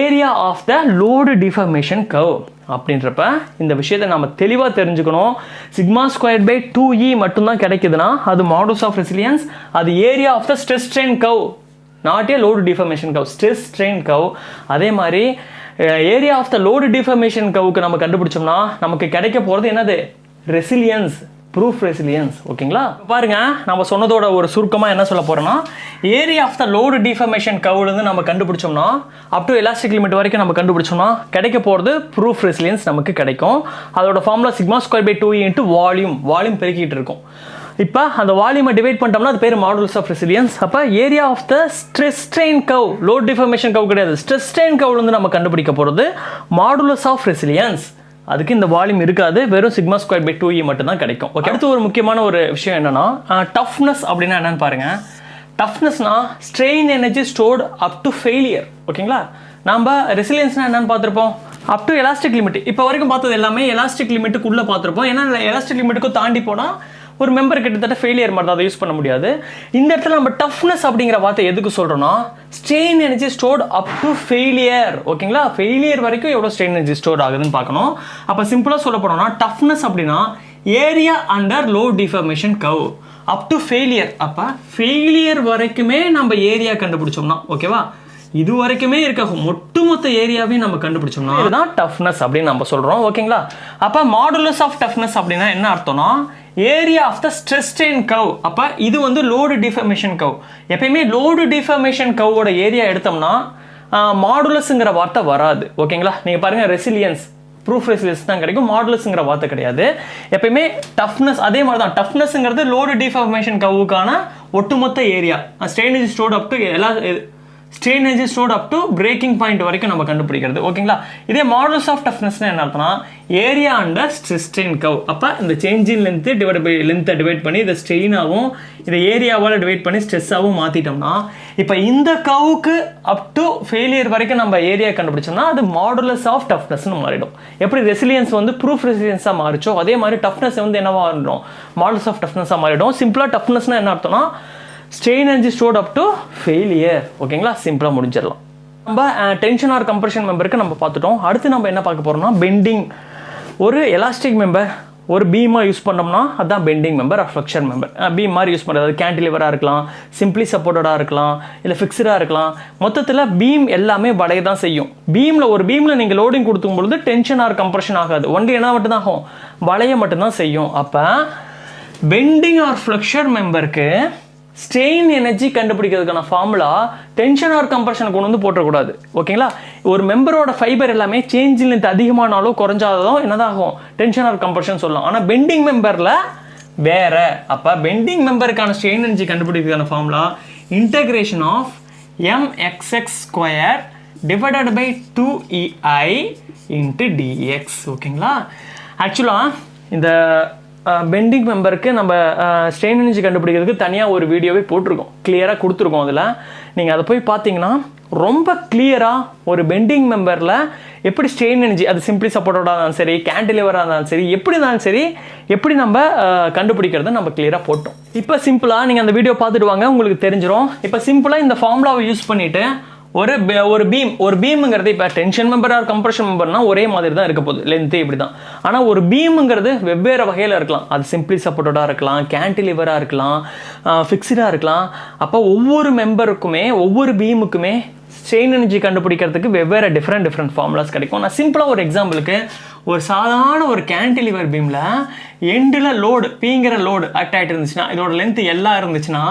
area of the load deformation curve. அப்படின்றப்ப இந்த விஷயத்தை நம்ம தெளிவாக தெரிஞ்சுக்கணும். சிக்மா ஸ்கொயர்ட் பை 2E மட்டும்தான் கிடைக்குதுன்னா அது மாடுலஸ் ஆஃப் ரெசிலியன்ஸ், அது area of the stress strain curve, not a load deformation curve, stress strain curve. அதே மாதிரி area of the load deformation கவுக்கு நம்ம கண்டுபிடிச்சோம்னா நமக்கு கிடைக்க போகிறது என்னது? Resilience, proof resilience. ஓகேங்களா? பாருங்க, நம்ம சொன்னதோட ஒரு சுருக்கமாக என்ன சொல்ல போறோம்னா, area of the load deformation கவுலேருந்து நம்ம கண்டுபிடிச்சோம்னா அப் டு எலாஸ்டிக் லிமிட் வரைக்கும் நம்ம கண்டுபிடிச்சோம்னா கிடைக்க போகிறது ப்ரூஃப் ரெசிலியன்ஸ் நமக்கு கிடைக்கும். அதோட formula sigma square by 2E into volume பெருக்கிட்டு இருக்கும். இப்போ அந்த வால்யூமை டிவைட் பண்ணிட்டோம்னா அது பேர் மாடுலஸ் ஆஃப் ரெசிலியன்ஸ். அப்போ area of the stress strain curve, load deformation curve கிடையாது, ஸ்ட்ரெஸ் ஸ்ட்ரெயின் கவ்லேருந்து நம்ம கண்டுபிடிக்க போகிறது மாடுலஸ் ஆஃப் ரெசிலியன்ஸ். அதுக்கு இந்த வால்யூம் இருக்காது, வெறும் சிக்மா ஸ்கொயர் பை 2E மட்டும் தான் கிடைக்கும். ஓகே, அடுத்து ஒரு முக்கியமான ஒரு விஷயம் என்னன்னா, டஃப்னஸ் அப்படின்னா என்னன்னு பாருங்க. டஃப்னஸ்னா strain energy stored up to failure. ஓகேங்களா? நம்ம ரெசிலியன்ஸ்னா என்னன்னு பார்த்துருப்போம், அப் டு எலாஸ்டிக் லிமிட். இப்போ வரைக்கும் பார்த்தது எல்லாமே எலாஸ்டிக் லிமிட்டுக்குள்ளே பார்த்துருப்போம். ஏன்னா எலாஸ்டிக் லிமிட்டுக்கும் தாண்டி போனால் ஒரு மெம்பர் கிட்டத்தட்ட ஃபெயிலியர் மாதிரி தான், அதை யூஸ் பண்ண முடியாது. இந்த இடத்துல நம்ம டஃப்னஸ் அப்படிங்கிற வார்த்தை எதுக்கு சொல்கிறோம்னா, strain energy stored up to failure. ஓகேங்களா? ஃபெயிலியர் வரைக்கும் எவ்வளோ ஸ்ட்ரெயின் எனர்ஜி ஸ்டோர் ஆகுதுன்னு பார்க்கணும். அப்போ சிம்பிளாக சொல்ல போனோம்னா டஃப்னஸ் அப்படின்னா area under load deformation curve up to failure. அப்போ ஃபெயிலியர் வரைக்குமே நம்ம ஏரியா கண்டுபிடிச்சோம்னா, ஓகேவா, இது வரைக்குமே இருக்க ஒட்டுமொத்த ஏரியாவையும் நம்ம கண்டுபிடிச்சோம்னா இதுதான் டஃப்னஸ் அப்படின்னு நம்ம சொல்கிறோம். ஓகேங்களா? அப்போ மாடுலஸ் ஆஃப் டஃப்னஸ் அப்படின்னா என்ன அர்த்தம்னா area of the stress strain curve. அப்போ இது வந்து லோடு டிஃபர்மேஷன் கர்வ். எப்பயுமே லோடு டிஃபர்மேஷன் கர்வோட ஏரியா எடுத்தோம்னா மாடுலஸ்ங்கிற வார்த்தை வராது. ஓகேங்களா? நீங்கள் பாருங்கள், ரெசிலியன்ஸ் ப்ரூஃப் ரெசிலியன்ஸ் தான் கிடைக்கும், மாடுலஸ்ங்கிற வார்த்தை கிடையாது. எப்பயுமே டஃப்னஸ் அதே மாதிரி தான். டஃப்னஸ்ங்கிறது லோடு டிஃபர்மேஷன் கர்வுக்கான ஒட்டுமொத்த area. Strain is stored up to எல்லா strain energy stored up to breaking point வரைக்கும் நம்ம கண்டுபிடிக்கிறது. ஓகேங்களா? இதே மாடுலஸ் ஆஃப் டஃப்னஸ்னா என்ன அர்த்தம்னா area under stress strain curve. அப்போ இந்த change in length divide by லென்த்தை டிவைட் பண்ணி இதை ஸ்ட்ரெயினாகவும் இதை ஏரியாவால் டிவைட் பண்ணி ஸ்ட்ரெஸ்ஸாகவும் மாற்றிட்டோம்னா இப்போ இந்த கர்வுக்கு அப் டு ஃபெயிலியர் வரைக்கும் நம்ம ஏரியா கண்டுபிடிச்சோம்னா அது மாடுலஸ் ஆஃப் டஃப்னஸ்னு மாறிடும். எப்படி ரெசிலியன்ஸ் வந்து ப்ரூஃப் ரெசிலியன்ஸாக மாறிச்சோ அதே மாதிரி டஃப்னஸ் வந்து என்னவா மாறிடும், மாடுலஸ் ஆஃப் டஃப்னஸாக மாறிடும். சிம்பிளாக டஃப்னஸ்னா என்ன அர்த்தம்னா strain energy stored up to failure. ஓகேங்களா? சிம்பிளாக முடிஞ்சிடலாம். நம்ம டென்ஷன் ஆர் கம்ப்ரெஷன் மெம்பருக்கு நம்ம பார்த்துட்டோம். அடுத்து நம்ம என்ன பார்க்க போகிறோம்னா பெண்டிங். ஒரு எலாஸ்டிக் மெம்பர் ஒரு பீமாக யூஸ் பண்ணோம்னா அதுதான் bending member or flexure member. Beam மாதிரி யூஸ் பண்ணுறது கேன்டிலிவராக இருக்கலாம், சிம்பிளி சப்போர்ட்டடாக இருக்கலாம், இல்லை ஃபிக்ஸ்டாக இருக்கலாம். மொத்தத்தில் பீம் எல்லாமே வளைய தான் செய்யும். ஒரு பீமில் நீங்கள் லோடிங் கொடுத்தும் பொழுது டென்ஷன் ஆர் கம்ப்ரெஷன் ஆகாது, ஒன்லி என்ன மட்டும்தான் ஆகும், வளைய மட்டும்தான் செய்யும். அப்போ பெண்டிங் ஆர் ஃப்ளெக்ஷர் மெம்பருக்கு ஸ்ட்ரெயின் எனர்ஜி கண்டுபிடிக்கிறதுக்கான ஃபார்முலா டென்ஷன் ஆர் கம்ப்ரெஷன் கொண்டு வந்து போட்டக்கூடாது. ஓகேங்களா? ஒரு மெம்பரோட ஃபைபர் எல்லாமே சேஞ்ச் லென்த் அதிகமானாலும் குறைஞ்சாதோ என்னதாகும், டென்ஷன் ஆர் கம்ப்ரெஷன் சொல்லலாம். ஆனால் பெண்டிங் மெம்பரில் வேற. அப்போ பெண்டிங் மெம்பருக்கான ஸ்ட்ரெயின் எனர்ஜி கண்டுபிடிக்கிறதுக்கான formula integration of mxx square divided by 2ei into dx. ஓகேங்களா? ஆக்சுவலாக இந்த பெண்டிங் மெம்பருக்கு நம்ம ஸ்ட்ரெயின் எனர்ஜி கண்டுபிடிக்கிறதுக்கு தனியாக ஒரு வீடியோவே போட்டிருக்கோம், கிளியராக கொடுத்துருக்கோம். அதில் நீங்கள் அதை போய் பார்த்தீங்கன்னா ரொம்ப கிளியராக ஒரு பெண்டிங் மெம்பரில் எப்படி ஸ்ட்ரெயின் எனர்ஜி, அது சிம்பிளி சப்போர்ட்டடாக இருந்தாலும் சரி, கேன்டிலிவராக இருந்தாலும் சரி, எப்படி இருந்தாலும் சரி, எப்படி நம்ம கண்டுபிடிக்கிறத நம்ம கிளியராக போட்டோம். இப்போ சிம்பிளாக நீங்கள் அந்த வீடியோ பார்த்துட்டு வாங்க, உங்களுக்கு தெரிஞ்சிடும். இப்போ சிம்பிளாக இந்த ஃபார்முலாவை யூஸ் பண்ணிவிட்டு ஒரு பீமுங்கிறது இப்போ டென்ஷன் மெம்பர் ஆர் கம்ப்ரெஷன் மெம்பர்னா ஒரே மாதிரி தான் இருக்க போகுது, லென்த்து இப்படி தான். ஆனால் ஒரு பீமுங்கிறது வெவ்வேறு வகையில் இருக்கலாம். அது சிம்பிளி சப்போர்ட்டடாக இருக்கலாம், கேன்டிலிவராக இருக்கலாம், ஃபிக்ஸ்டாக இருக்கலாம். அப்போ ஒவ்வொரு மெம்பருக்குமே ஒவ்வொரு பீமுக்குமே ஸ்ட்ரெயின் எனர்ஜி கண்டுபிடிக்கிறதுக்கு வெவ்வேறு டிஃப்ரெண்ட் ஃபார்முலாஸ் கிடைக்கும். நான் சிம்பிளாக ஒரு எக்ஸாம்பிளுக்கு ஒரு சாதாரண ஒரு கேன்டிலிவர் பீமில் எண்டில் லோடு பிங்கிற லோடு ஆக்ட் ஆகிட்டு இருந்துச்சுன்னா, இதோட லென்த் எல்லாம் இருந்துச்சுன்னா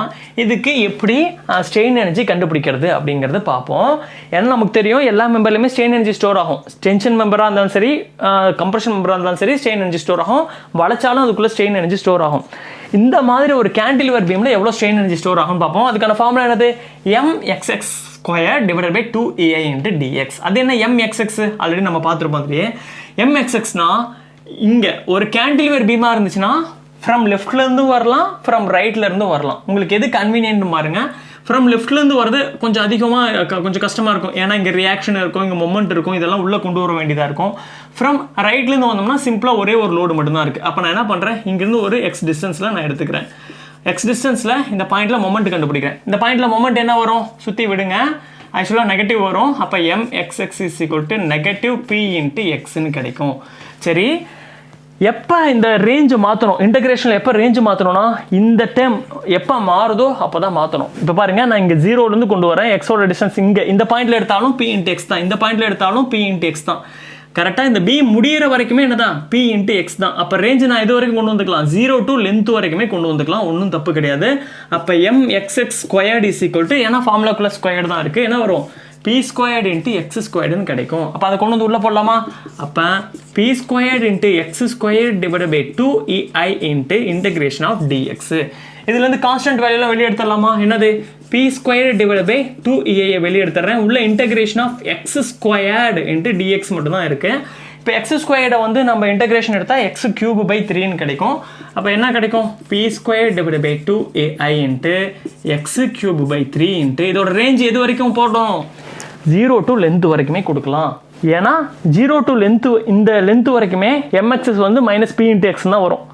இதுக்கு எப்படி ஸ்ட்ரெயின் எனர்ஜி கண்டுபிடிக்கிறது அப்படிங்கிறது பார்ப்போம். ஏன்னா நமக்கு தெரியும் எல்லா மெம்பர்லையுமே ஸ்ட்ரெயின் எனர்ஜி ஸ்டோர் ஆகும். டென்ஷன் மெம்பராக இருந்தாலும் சரி, கம்ப்ரெஷன் மெம்பராக இருந்தாலும் சரி, ஸ்ட்ரெயின் எனர்ஜி ஸ்டோர் ஆகும். வளைச்சாலும் அதுக்குள்ளே ஸ்ட்ரெயின் எனர்ஜி ஸ்டோர் ஆகும். இந்த மாதிரி ஒரு கேன்டிலிவர் பீமில் எவ்வளோ ஸ்ட்ரெயின் எனர்ஜி ஸ்டோர் ஆகும்னு பார்ப்போம். அதுக்கான ஃபார்முலா என்னது, mxx square divided by 2ei into dx. அது என்ன mxx, ஆல்ரெடி நம்ம பார்த்துருப்போம். அதுலேயே mxxனா இங்கே ஒரு கேன்டிலிவர் பீமாக இருந்துச்சுன்னா ஃப்ரம் லெஃப்ட்லேருந்து வரலாம், ஃப்ரம் ரைட்லேருந்து வரலாம். உங்களுக்கு எது கன்வீனியன்ட் பாருங்க. ஃப்ரம் லெஃப்ட்லேருந்து வரது கொஞ்சம் அதிகமாக கொஞ்சம் கஷ்டமாக இருக்கும், ஏன்னா இங்கே ரியாக்ஷன் இருக்கும், இங்கே மொமெண்ட் இருக்கும், இதெல்லாம் உள்ளே கொண்டு வர வேண்டியதாக இருக்கும். ஃப்ரம் ரைட்லேருந்து வந்தோம்னா சிம்பிளாக ஒரே ஒரு லோடு மட்டும்தான் இருக்குது. அப்போ நான் என்ன பண்ணுறேன், இங்கேருந்து ஒரு எக்ஸ் டிஸ்டன்ஸில் நான் எடுத்துக்கிறேன். எக்ஸ் டிஸ்டன்ஸில் இந்த பாயிண்டில் மொமெண்ட் கண்டுபிடிக்கிறேன். இந்த பாயிண்டில் மொமெண்ட் என்ன வரும், சுற்றி விடுங்க, ஆக்சுவலாக நெகட்டிவ் வரும். அப்போ mxx is equal to negative p into எக்ஸ்ன்னு கிடைக்கும். சரி, எப்போ இந்த ரேஞ்சு மாற்றணும், இன்டகிரேஷனில் எப்போ ரேஞ்சு மாற்றணும்னா இந்த டேர்ம் எப்போ மாறுதோ அப்போ தான் மாற்றணும். இப்போ பாருங்கள், நான் இங்கே ஜீரோலேருந்து கொண்டு வரேன். எக்ஸோட டிஸ்டன்ஸ் இங்கே இந்த பாயிண்டில் எடுத்தாலும் p இன்ட்டு எக்ஸ் தான், இந்த பாயிண்டில் எடுத்தாலும் p இன்ட்டு எக்ஸ் தான். கரெக்டாக இந்த பி முடிகிற வரைக்குமே என்ன தான், p இன்ட்டு எக்ஸ் தான். அப்போ ரேஞ்சு நான் இது வரைக்கும் கொண்டு வந்துக்கலாம், 0 to லென்த் வரைக்குமே கொண்டு வந்துக்கலாம், ஒன்றும் தப்பு கிடையாது. அப்போ mxx squared is equal to, ஏன்னா ஃபார்முலாக்குள்ள ஸ்கொயர்டு தான் இருக்குது, என்ன வரும், p ஸ்கொயர்டு இன்ட்டு எக்ஸ் ஸ்கொயர்டுன்னு கிடைக்கும். அப்போ அதை கொண்டு வந்து உள்ளே போடலாமா. அப்போ p squared into x squared divide by 2ei into integration of dx. இதுலேருந்து கான்ஸ்டன்ட் வேல்யூலாம் வெளியே எடுத்துடலாமா. என்னது, p squared divide by 2ei வெளியே எடுத்துறேன். உள்ள integration of x squared into dx மட்டும் தான் இருக்குது. இப்போ எக்ஸ் ஸ்கொயர்டை வந்து நம்ம இன்டகிரேஷன் எடுத்தால் எக்ஸ் கியூப் பை 3ன்னு கிடைக்கும். அப்போ என்ன கிடைக்கும், p square divide by 2ai into x cube by 3 into இதோட ரேஞ்ச் எது வரைக்கும் போடணும், 0 to லென்த் வரைக்குமே கொடுக்கலாம். ஏன்னா 0 to லென்த், இந்த லென்த் வரைக்குமே mxx வந்து மைனஸ் p இன்ட்டு எக்ஸ் தான் வரும்.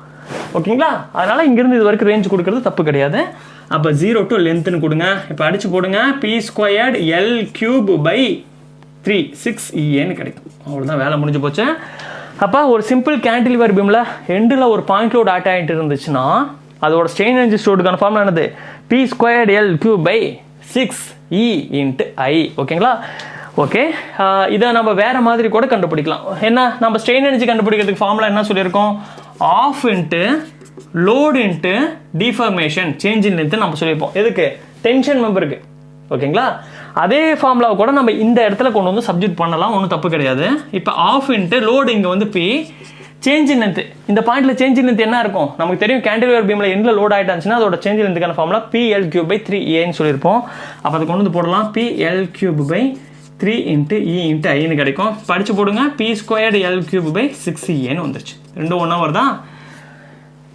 ஓகேங்களா, அதனால் இங்கேருந்து இது வரைக்கும் ரேஞ்ச் கொடுக்கறது தப்பு கிடையாது. அப்போ 0 to லென்த்துன்னு கொடுங்க. இப்போ அடித்து போடுங்க, p squared L cube by 3 6 கிடைக்கும். அவ்வளோதான், வேலை முடிஞ்சு போச்சு. அப்போ ஒரு சிம்பிள் கேன்டிலிவர் பீமில் எண்டில் ஒரு பாயிண்ட் லோட் ஆட் ஆகிட்டு இருந்துச்சுன்னா அதோட ஸ்ட்ரெயின் எனர்ஜி ஸ்டோர்டுக்கான ஃபார்முலா என்னது, p squared L cube by 6E into I. ஓகேங்களா? ஓகே, இதை நம்ம வேற மாதிரி கூட கண்டுபிடிக்கலாம். என்ன, நம்ம ஸ்ட்ரெயின் எனர்ஜி கண்டுபிடிக்கிறதுக்கு ஃபார்முலா என்ன சொல்லியிருக்கோம்? Of into load into deformation change in length நம்ம சொல்லியிருப்போம். எதுக்கு? டென்ஷன் மெம்பருக்கு. ஓகேங்களா? அதே ஃபார்முலாவை கூட நம்ம இந்த இடத்துல கொண்டு வந்து சப்ஜெக்ட் பண்ணலாம், ஒன்றும் தப்பு கிடையாது. இப்போ ஆஃப் இன்ட்டு லோடு இங்கே வந்து பி, சேஞ்ச் இன் லென்த். இந்த பாயிண்ட்ல சேஞ்ச் இன் லென்த் என்ன இருக்கும்? நமக்கு தெரியும் கேண்டிலிவர் பீம்ல எண்ட்ல லோட் ஆயிட்டாச்சுன்னா அதோட சேஞ்ச் இன் லென்த்துக்கான ஃபார்முலா PL3/3A சொல்லியிருப்போம். அப்போ அதை கொண்டு வந்து போடலாம். PL3/3 இன்ட்டு E இன்ட்டு ஐன்னு கிடைக்கும். படிச்சு போடுங்க. P² L3/6E வந்துருச்சு. ரெண்டும் ஒன்றா வருதா?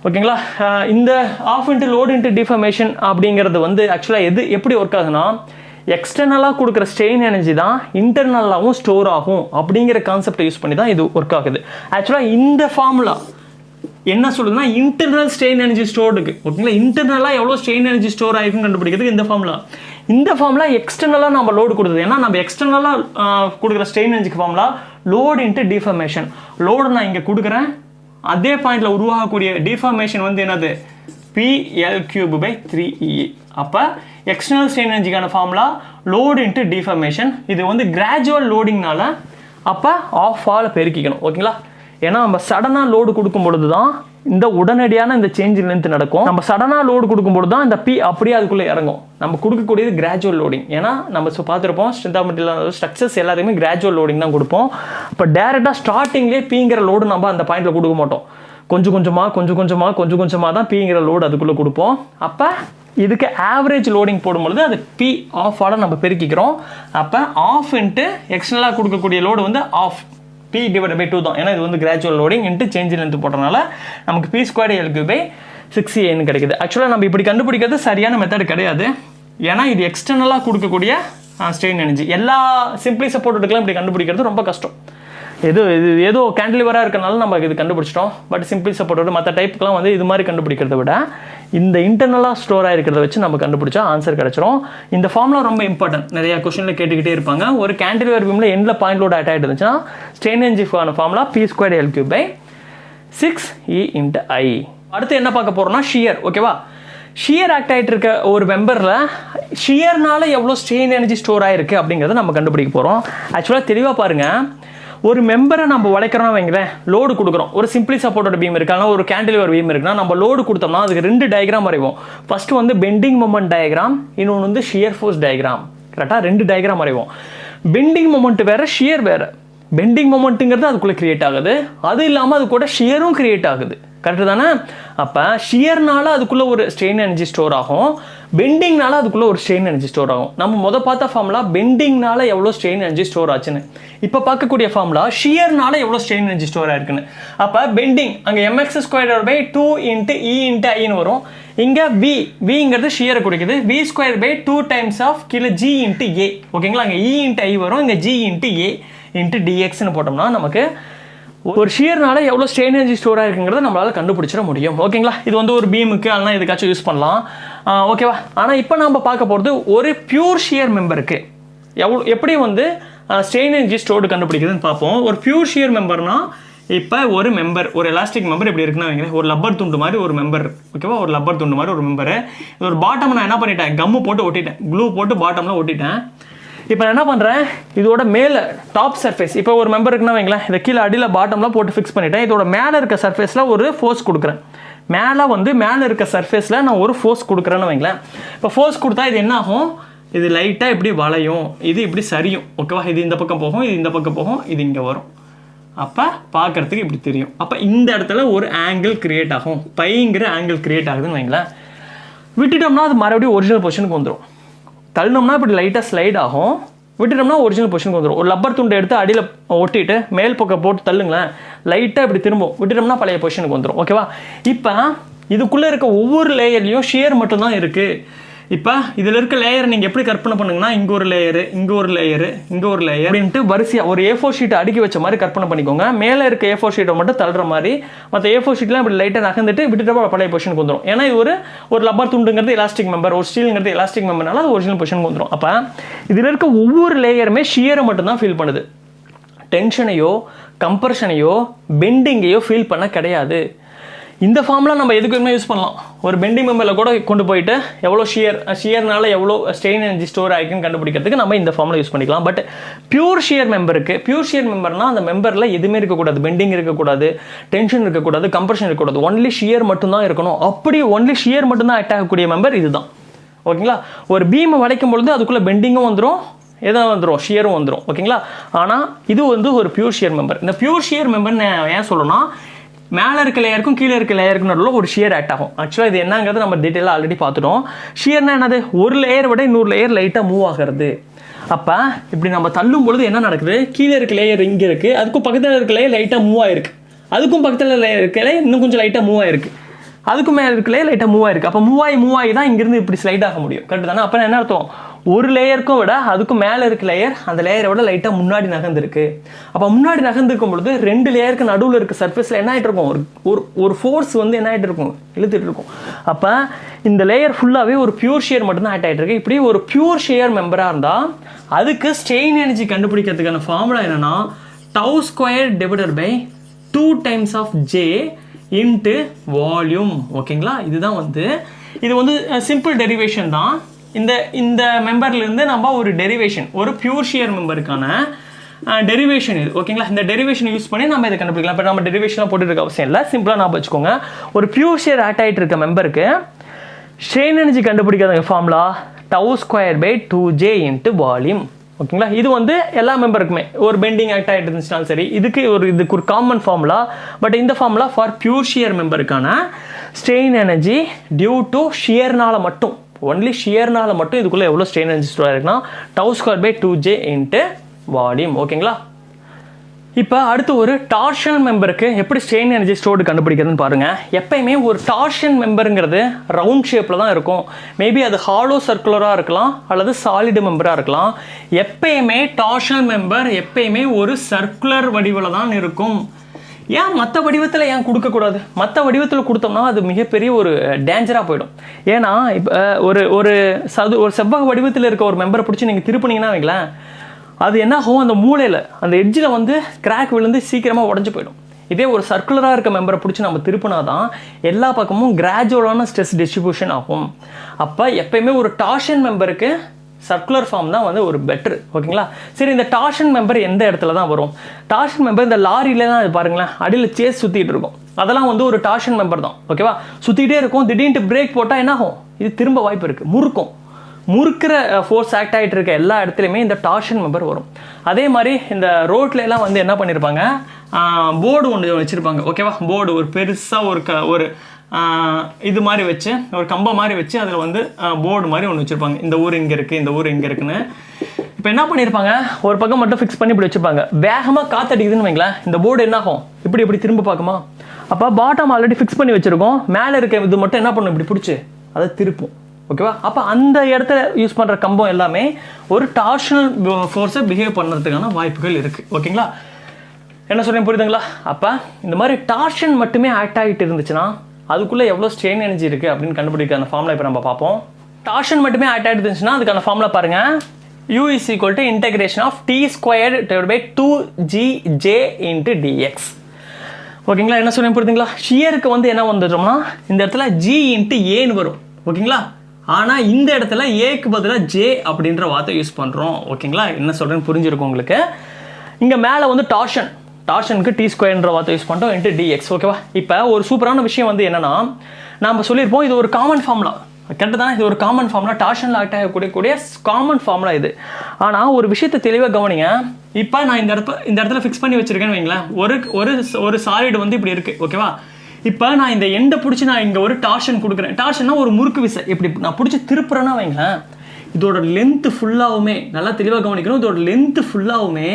ஓகேங்களா? இந்த of into load into deformation அப்படிங்கிறது வந்து ஆக்சுவலாக எப்படி ஒர்க் ஆகுதுன்னா, எக்ஸ்டர்னலாக கொடுக்குற ஸ்ட்ரெயின் எனர்ஜி தான் இன்டர்னலாகவும் ஸ்டோர் ஆகும் அப்படிங்கிற கான்செப்டை யூஸ் பண்ணி தான் இது ஒர்க் ஆகுது. ஆக்சுவலாக இந்த ஃபார்முலா என்ன சொல்லுதுன்னா இன்டர்னல் ஸ்ட்ரெயின் எனர்ஜி ஸ்டோர்டுக்கு. ஓகேங்களா? இன்டர்னலாக எவ்வளோ ஸ்ட்ரெயின் எனர்ஜி ஸ்டோர் ஆகிருக்குன்னு கண்டுபிடிக்கிறதுக்கு இந்த ஃபார்முலா எக்ஸ்டர்னலாக நம்ம லோடு கொடுக்குது. ஏன்னா நம்ம எக்ஸ்டர்னலாக கொடுக்குற ஸ்ட்ரெயின் எனர்ஜிக்கு formula load into deformation. Load நான் இங்கே கொடுக்குறேன், அதே பாயிண்ட்ல உருவாகக்கூடிய டிஃபார்மேஷன் வந்து என்னது? PL3/3E. அப்போ எக்ஸ்டர்னல் ஸ்ட்ரெயின் எனர்ஜிக்கான ஃபார்முலா லோடு இன்ட்டு டிஃபார்மேஷன். இது வந்து கிராஜுவல் லோடிங்னால அப்போ ஆஃப் ஆல் பெருக்கிக்கணும். ஓகேங்களா? ஏன்னா நம்ம சடனாக லோடு கொடுக்கும் பொழுது தான் இந்த உடனடியான இந்த சேஞ்ச் இன் லென்த் நடக்கும். நம்ம சடனாக லோடு கொடுக்கும்போது தான் இந்த P அப்படியே அதுக்குள்ளே இறங்கும். நம்ம கொடுக்கக்கூடியது கிராஜுவல் லோடிங். ஏன்னா நம்ம பார்த்துருப்போம் ஸ்ட்ரென்த் ஆஃப் மெட்டீரியல் ஸ்ட்ரக்சர்ஸ் எல்லாத்தையுமே கிராஜுவல் லோடிங் தான் கொடுப்போம். இப்போ டேரெக்டாக ஸ்டார்டிங்லேயே Pங்கிற லோடு நம்ம அந்த பாயிண்ட்ல கொடுக்க மாட்டோம். கொஞ்சம் கொஞ்சமாக தான் Pங்கிற லோடு அதுக்குள்ளே கொடுப்போம். அப்போ இதுக்கு ஆவரேஜ் லோடிங் போடும்பொழுது அது P ஆஃப் ஆட நம்ம பெருக்கிக்கிறோம். அப்போ ஆஃப் இன்ட்டு எக்ஸ்டர்னலாக கொடுக்கக்கூடிய லோடு வந்து ஆஃப் P/2 தான். ஏன்னா இது வந்து gradual loading into change in length போடுறதுனால நமக்கு P² L3/6A கிடைக்குது. ஆக்சுவலாக நம்ம இப்படி கண்டுபிடிக்கிறது சரியான மெத்தட் கிடையாது. ஏன்னா இது எக்ஸ்டர்னலாக கொடுக்கக்கூடிய ஸ்ட்ரெயின் எனர்ஜி. எல்லா சிம்பிளி சப்போர்ட்டுக்கெல்லாம் இப்படி கண்டுபிடிக்கிறது ரொம்ப கஷ்டம். ஏதோ கேண்டிலிவராக இருக்கனால நம்ம இது கண்டுபிடிச்சிட்டோம். பட் சிம்பிள் சப்போர்ட்டோட மற்ற டைப்புக்கெலாம் வந்து இது மாதிரி கண்டுபிடிக்கிறத விட இந்த இன்டர்னலாக ஸ்டோர் ஆகிருக்கிறத வச்சு நம்ம கண்டுபிடிச்சா ஆன்சர் கிடச்சிரும். இந்த ஃபார்முலா ரொம்ப இம்பார்ட்டன்ட். நிறையா கொஸ்டினில் கேட்டுக்கிட்டே இருப்பாங்க. ஒரு கேண்டிலிவர் பீமில் எண்டில் பாயிண்ட் லோட் ஆட் ஆகிட்டு இருந்துச்சுன்னா ஸ்ட்ரெயின் எனர்ஜிக்கான formula P² L3/6E into I. அடுத்து என்ன பார்க்க போகிறோம்னா ஷியர். ஓகேவா? ஷியர் ஆக்ட் ஆகிட்டு இருக்க ஒரு மெம்பரில் ஷியர்னால எவ்வளோ ஸ்ட்ரெயின் எனர்ஜி ஸ்டோர் ஆகிருக்கு அப்படிங்கிறத நம்ம கண்டுபிடிக்க போகிறோம். ஆக்சுவலாக தெளிவாக பாருங்கள். ஒரு மெம்பரை நம்ம உழைக்கிறோம்னா வைங்களேன், லோடு கொடுக்குறோம். ஒரு சிம்பிளி சப்போர்ட்டோட பீம் இருக்காங்க, ஒரு கேண்டிலிவர் பீம் இருக்குன்னா நம்ம லோடு கொடுத்தோம்னா அதுக்கு 2 டயக்ராம் வரைவோம். ஃபர்ஸ்ட் வந்து பெண்டிங் மொமெண்ட் டயக்ராம், இன்னொன்று வந்து ஷியர் ஃபோர்ஸ் டயக்ராம். கரெக்டாக 2 டயக்ராம் வரைவோம். பெண்டிங் மொமெண்ட் வேறு, ஷியர் வேறு. பெண்டிங் மொமெண்ட்டுங்கிறது அதுக்குள்ளே கிரியேட் ஆகுது, அது இல்லாமல் அது கூட ஷியரும் கிரியேட் ஆகுது. கரெக்டு தானே? அப்போ ஷியர்னால அதுக்குள்ளே ஒரு ஸ்ட்ரெயின் எனர்ஜி ஸ்டோர் ஆகும், பெண்டிங்னால அதுக்குள்ளே ஒரு ஸ்ட்ரெயின் எனர்ஜி ஸ்டோர் ஆகும். நம்ம பார்த்த ஃபார்முலா பெண்டிங்னால எவ்வளோ ஸ்ட்ரெயின் எனர்ஜி ஸ்டோர் ஆச்சுன்னு. இப்போ பார்க்கக்கூடிய ஃபார்முலா ஷியர்னால எவ்வளோ ஸ்ட்ரெயின் எனர்ஜி ஸ்டோர் ஆயிருக்குன்னு. அப்போ பெண்டிங் அங்கே mx² 2 இன்ட்டு E இன்ட்டு ஐன்னு வரும். இங்கே விங்கிறது ஷியரை குறிக்குது. V² 2 டைம்ஸ் ஆஃப் கீழே G இன்ட்டு A. ஓகேங்களா? அங்கே E இன்ட்டு ஐ வரும், இங்கே G இன்ட்டு A இன்ட்டு dxன்னு போட்டோம்னா நமக்கு ஒரு ஷியர்னால எவ்வளோ ஸ்ட்ரெயின் எனர்ஜி ஸ்டோர் ஆகிருக்குங்கிறத நம்மளால் கண்டுபிடிச்சிட முடியும். ஓகேங்களா? இது வந்து ஒரு பீமுக்கு அதெல்லாம் எதுக்காச்சும் யூஸ் பண்ணலாம். ஓகேவா? ஆனால் இப்போ நம்ம பார்க்க போகிறது ஒரு பியூர் ஷியர் மெம்பருக்கு எப்படி வந்து ஸ்ட்ரெயின் எனர்ஜி ஸ்டோர்டு கண்டுபிடிக்கிறதுன்னு பார்ப்போம். ஒரு பியூர் ஷியர் மெம்பர்னா இப்போ ஒரு மெம்பர், ஒரு எலாஸ்டிக் மெம்பர் எப்படி இருக்குன்னு வைங்களேன். ஒரு லப்பர் துண்டு மாதிரி ஒரு மெம்பர். ஓகேவா? ஒரு லப்பர் துண்டு மாதிரி ஒரு மெம்பர். இது ஒரு பாட்டம் நான் என்ன பண்ணிட்டேன், கம்மு போட்டு ஒட்டிட்டேன், க்ளூ போட்டு பாட்டம்ல ஒட்டிட்டேன். இப்போ நான் என்ன பண்ணுறேன், இதோட மேலே டாப் சர்ஃபேஸ், இப்போ ஒரு மெம்பர் இருக்குன்னா வைங்களேன், இதை கீழே அடியில் பாட்டம்லாம் போட்டு ஃபிக்ஸ் பண்ணிட்டேன். இதோட மேலே இருக்க சர்ஃபேஸில் ஒரு ஃபோர்ஸ் கொடுக்குறேன். மேலே இருக்க சர்ஃபேஸில் நான் ஒரு ஃபோர்ஸ் கொடுக்குறேன்னு வைங்களேன். இப்போ ஃபோர்ஸ் கொடுத்தா இது என்ன ஆகும், இது லைட்டாக இப்படி வளையும், இது இப்படி சரியும். ஓகேவா? இது இந்த பக்கம் போகும், இது இந்த பக்கம் போகும், இது இங்கே வரும். அப்போ பார்க்குறதுக்கு இப்படி தெரியும். அப்போ இந்த இடத்துல ஒரு ஆங்கிள் கிரியேட் ஆகும், பைங்கிற ஆங்கிள் கிரியேட் ஆகுதுன்னு வைங்களேன். விட்டுட்டோம்னா அது மறுபடியும் ஒரிஜினல் பொசிஷனுக்கு வந்துடும். தள்ளினோம்னா இப்படி லைட்டாக ஸ்லைட் ஆகும், விட்டுட்டோம்னா ஒரிஜினல் பொசிஷனுக்கு வந்துடும். ஒரு லப்பர் துண்டை எடுத்து அடியில் ஒட்டிட்டு மேல் பக்கம் போட்டு தள்ளுங்களேன், லைட்டாக இப்படி திரும்பும், விட்டுட்டோம்னா பழைய பொசிஷனுக்கு வந்துடும். ஓகேவா? இப்போ இதுக்குள்ளே இருக்க ஒவ்வொரு லேயர்லையும் ஷியர் மட்டும்தான் இருக்குது. இப்போ இதில் இருக்க லேயர் நீங்கள் எப்படி கற்பனை பண்ணுங்கன்னா, இங்கே ஒரு லேயரு, இங்கே ஒரு லேயரு, இங்கே ஒரு லேயர் அப்படின்ட்டு வரிசையாக ஒரு A4 ஷீட்டை அடுக்கி வச்ச மாதிரி கற்பனை பண்ணிக்கோங்க. மேலே இருக்க A4 ஷீட்டை மட்டும் தள்ளுற மாதிரி, மற்ற A4 ஷீட்லாம் இப்படி லைட்டாக நகர்ந்துட்டு விட்டுட்டு பழைய பொசிஷனுக்கு வந்துடும். ஏன்னா இது ஒரு லப்பர் துண்டுங்கிறது எலாஸ்டிக் மெம்பர், ஒரு ஸ்டீலுங்கிறது எலாஸ்டிக் மெம்பர்னால அது ஒரிஜினல் பொசிஷனுக்கு வந்துடும். அப்போ இதில் இருக்க ஒவ்வொரு லேயருமே ஷியரை மட்டும்தான் ஃபீல் பண்ணுது. டென்ஷனையோ கம்ப்ரெஷனையோ பெண்டிங்கையோ ஃபீல் பண்ண கிடையாது. இந்த ஃபார்முலா நம்ம எதுக்குமே யூஸ் பண்ணலாம். ஒரு பெண்டிங் மெம்பரில் கூட கொண்டு போயிட்டு எவ்வளோ ஷியர்னால எவ்வளோ ஸ்ட்ரெயின் எனர்ஜி ஸ்டோர் ஆகிக்குன்னு கண்டுபிடிக்கிறதுக்கு நம்ம இந்த ஃபார்முலா யூஸ் பண்ணிக்கலாம். பட் பியூர் ஷியர் மெம்பர்னா அந்த மெம்பரில் எதுவுமே இருக்கக்கூடாது, பெண்டிங் இருக்கக்கூடாது, டென்ஷன் இருக்கக்கூடாது, கம்ப்ரெஷன் இருக்கக்கூடாது, ஒன்லி ஷியர் மட்டும்தான் இருக்கணும். அப்படி ஒன்லி ஷியர் மட்டும்தான் ஆக்ட் ஆகக்கூடிய மெம்பர் இதுதான். ஓகேங்களா? ஒரு பீமை வளைக்கும் பொழுது அதுக்குள்ளே பெண்டிங்கும் வந்துடும், எதாவது வந்துடும், ஷியரும் வந்துடும். ஓகேங்களா? ஆனால் இது வந்து ஒரு பியூர் ஷியர் மெம்பர். இந்த பியூர் ஷியர் மெம்பர் ஏன் சொல்லணும்னா, மேலே இருக்க லேயருக்கும் கீழே இருக்க லேயருக்கும் நடுவில் ஒரு ஷியர் ஆக்ட் ஆகும். ஆக்சுவலாக இது என்னங்கிறது நம்ம டீட்டெயிலாக ஆல்ரெடி பார்த்துட்டோம். ஷியர்னா என்னது? ஒரு லேயர் விட இன்னொரு லேயர் லைட்டாக மூவ் ஆகிறது. அப்போ இப்படி நம்ம தள்ளும் பொழுது என்ன நடக்குது? கீழே இருக்க லேயர் இங்கே இருக்குது, அதுக்கும் பக்கத்தில் இருக்க லேயர் லைட்டாக மூவ் ஆயிருக்கு, அதுக்கும் பக்கத்தில் இருக்க லேயர் இன்னும் கொஞ்சம் லைட்டாக மூவ் ஆயிருக்கு, அதுக்கும் மேலே இருக்க லேயர் லைட்டாக மூவ் ஆயிருக்கு. அப்போ மூவ் ஆகி தான் இங்கேருந்து இப்படி ஸ்லைட் ஆக முடியும். கரெக்டு தானே? அப்போ என்ன அர்த்தம்? ஒரு லேயருக்கும் விட அதுக்கும் மேலே இருக்க லேயர் அந்த லேயரை விட லைட்டாக முன்னாடி நகர்ந்துருக்கு. அப்போ முன்னாடி நகர்ந்துருக்கும் பொழுது ரெண்டு லேயருக்கு நடுவில் இருக்க சர்ஃபேஸில் என்ன ஆகிட்டு இருக்கும்? ஒரு ஃபோர்ஸ் வந்து என்ன ஆகிட்டு இருக்கும்? இழுத்துட்டு இருக்கும். அப்போ இந்த லேயர் ஃபுல்லாகவே ஒரு பியூர் ஷியர் மட்டும்தான் ஆக்ட் ஆகிட்டு இருக்கு. இப்படி ஒரு பியூர் ஷியர் மெம்பராக இருந்தால் அதுக்கு ஸ்ட்ரெயின் எனர்ஜி கண்டுபிடிக்கிறதுக்கான ஃபார்முலா என்னென்னா τ² divided by 2 times of J into volume. ஓகேங்களா? இதுதான் வந்து இது வந்து சிம்பிள் டெரிவேஷன் தான். இந்த மெம்பர்லேருந்து நம்ம ஒரு டெரிவேஷன், ஒரு பியூர் ஷியர் மெம்பருக்கான டெரிவேஷன் இது. ஓகேங்களா? இந்த டெரிவேஷன் யூஸ் பண்ணி நம்ம இதை கண்டுபிடிக்கலாம். இப்போ நம்ம டெரிவேஷனாக போட்டு இருக்க அவசியம் இல்லை, சிம்பிளாக நான் வச்சுக்கோங்க. ஒரு பியூர் ஷியர் ஆக்ட் ஆகிட்டு இருக்க மெம்பருக்கு ஸ்ட்ரெயின் எனர்ஜி கண்டுபிடிக்காத formula τ² by 2j into volume. ஓகேங்களா? இது வந்து எல்லா மெம்பருக்குமே ஒரு பெண்டிங் ஆக்ட் ஆகிட்டு இருந்துச்சுனாலும் சரி, இதுக்கு ஒரு காமன் ஃபார்முலா. பட் இந்த ஃபார்முலா ஃபார் பியூர் ஷியர் மெம்பருக்கான ஸ்ட்ரெயின் எனர்ஜி டியூ டு ஷியர்னால மட்டும், ஒன்லி ஷியர்னால மட்டும் இதுக்குள்ளே எவ்வளோ ஸ்ட்ரெயின் எனர்ஜி ஸ்டோர் ஆயிருக்குன்னா τ² பை 2j இன்ட்டு வால்யூம். ஓகேங்களா? இப்போ அடுத்து ஒரு டார்ஷன் மெம்பருக்கு எப்படி ஸ்ட்ரெயின் எனர்ஜி ஸ்டோர்டு கண்டுபிடிக்கிறதுன்னு பாருங்கள். எப்பயுமே ஒரு டார்ஷன் மெம்பருங்கிறது ரவுண்ட் ஷேப்பில் தான் இருக்கும். மேபி அது ஹாலோ சர்க்குலராக இருக்கலாம் அல்லது சாலிடு மெம்பராக இருக்கலாம். எப்பயுமே டார்ஷன் மெம்பர் எப்பயுமே ஒரு சர்க்குலர் வடிவில் தான் இருக்கும். ஏன் மற்ற வடிவத்தில் ஏன் கொடுக்கக்கூடாது? மற்ற வடிவத்தில் கொடுத்தோம்னா அது மிகப்பெரிய ஒரு டேஞ்சராக போயிடும். ஏன்னா இப்போ ஒரு செவ்வக வடிவத்தில் இருக்க ஒரு மெம்பரை பிடிச்சி நீங்கள் திருப்பினீங்கன்னா வைங்களேன், அது என்ன ஆகும்? அந்த மூளையில் அந்த எட்ஜில் வந்து கிராக் விழுந்து சீக்கிரமாக உடஞ்சி போயிடும். இதே ஒரு சர்க்குலராக இருக்க மெம்பரை பிடிச்சி நம்ம திருப்பினா தான் எல்லா பக்கமும் கிராஜுவலான ஸ்ட்ரெஸ் டிஸ்ட்ரிபியூஷன் ஆகும். அப்போ எப்பயுமே ஒரு டார்ஷன் மெம்பருக்கு சர்க்குலர் ஃபார்ம் தான் வந்து ஒரு பெட்ரு. ஓகேங்களா? சரி, இந்த டார்ஷன் மெம்பர் எந்த இடத்துல தான் வரும்? டார்ஷன் மெம்பர் இந்த லாரியில தான் இது பாருங்களேன், அடியில் சேஸ் சுற்றிட்டு இருக்கும். அதெல்லாம் வந்து ஒரு டார்ஷன் மெம்பர் தான். ஓகேவா? சுற்றிட்டே இருக்கும், திடீர்னு பிரேக் போட்டால் என்ன ஆகும்? இது திரும்ப வாய்ப்பு இருக்குது, முறுக்கிற ஃபோர்ஸ் ஆக்ட் ஆகிட்டு இருக்க எல்லா இடத்துலையுமே இந்த டார்ஷன் மெம்பர் வரும். அதே மாதிரி இந்த ரோட்ல எல்லாம் வந்து என்ன பண்ணியிருப்பாங்க, போர்டு ஒன்று வச்சுருப்பாங்க. ஓகேவா? போர்டு ஒரு பெருசாக ஒரு இது மாதிரி வச்சு, ஒரு கம்பம் மாதிரி வச்சு அதில் வந்து போர்டு மாதிரி ஒன்று வச்சுருப்பாங்க. இந்த ஊர் இங்கே இருக்குது, இந்த ஊர் இங்கே இருக்குன்னு. இப்போ என்ன பண்ணியிருப்பாங்க, ஒரு பக்கம் மட்டும் ஃபிக்ஸ் பண்ணி இப்படி வச்சுருப்பாங்க. வேகமாக காற்றடிக்குதுன்னு வைங்களேன், இந்த போர்டு என்ன ஆகும்? இப்படி திரும்ப பார்க்குமா? அப்போ பாட்டம் ஆல்ரெடி ஃபிக்ஸ் பண்ணி வச்சுருக்கோம், மேலே இருக்க இது மட்டும் என்ன பண்ணும்? இப்படி பிடிச்சி அதை திருப்பும். ஓகேவா? அப்போ அந்த இடத்துல யூஸ் பண்ணுற கம்பம் எல்லாமே ஒரு டார்ஷனல் ஃபோர்ஸை பிஹேவ் பண்ணுறதுக்கான வாய்ப்புகள் இருக்குது. ஓகேங்களா? என்ன சொல்கிறேன், புரியுதுங்களா? அப்போ இந்த மாதிரி டார்ஷன் மட்டுமே ஆக்ட் ஆகிட்டு இருந்துச்சுன்னா அதுக்குள்ளே எவ்வளோ ஸ்ட்ரெயின் எனர்ஜி இருக்குது அப்படின்னு கண்டுபிடிக்கிற அந்த ஃபார்முலா இப்போ நம்ம பார்ப்போம். டார்ஷன் மட்டுமே ஆக்ட் ஆகிட்டு இருந்துச்சுன்னா அதுக்கான ஃபார்முலா பாருங்கள். U is equal to integration of t squared divided by 2gj into dx. ஓகேங்களா? என்ன சொல்கிறேன், புரியுதுங்களா? ஷியருக்கு வந்து என்ன வந்துட்டோம்னா இந்த இடத்துல g இன்ட்டு ஏன்னு வரும். ஓகேங்களா? ஆனால் இந்த இடத்துல ஏக்கு பதிலாக ஜே அப்படின்ற வார்த்தை யூஸ் பண்ணுறோம். ஓகேங்களா? என்ன சொல்கிறேன்னு புரிஞ்சிருக்கும் உங்களுக்கு. இங்கே மேலே வந்து டார்ஷனுக்கு t² வார்த்தை யூஸ் பண்ணிட்டோம் இன்ட்டு dx. ஓகேவா? இப்போ ஒரு சூப்பரான விஷயம் வந்து என்னென்னா, நம்ம சொல்லியிருப்போம் இது ஒரு காமன் ஃபார்முலா. கரெக்டு தானே? இது ஒரு காமன் ஃபார்முலா, டார்ஷனில் ஆக்ட் ஆகக்கூடிய காமன் ஃபார்முலா இது. ஆனால் ஒரு விஷயத்தை தெளிவாக கவனிங்க. இப்போ நான் இந்த இடத்துல ஃபிக்ஸ் பண்ணி வச்சுருக்கேன்னு வைங்களேன், ஒரு சாலிடு வந்து இப்படி இருக்குது. ஓகேவா? இப்போ நான் இந்த எண்டை பிடிச்சி நான் இங்கே ஒரு டார்ஷன் கொடுக்குறேன். டார்ஷன்னா ஒரு முறுக்கு விசை. இப்படி நான் பிடிச்சி திருப்புறேன்னா வைங்களேன், இதோட லென்த்து ஃபுல்லாகவுமே, நல்லா தெளிவாக கவனிக்கணும், இதோட லென்த்து ஃபுல்லாகவுமே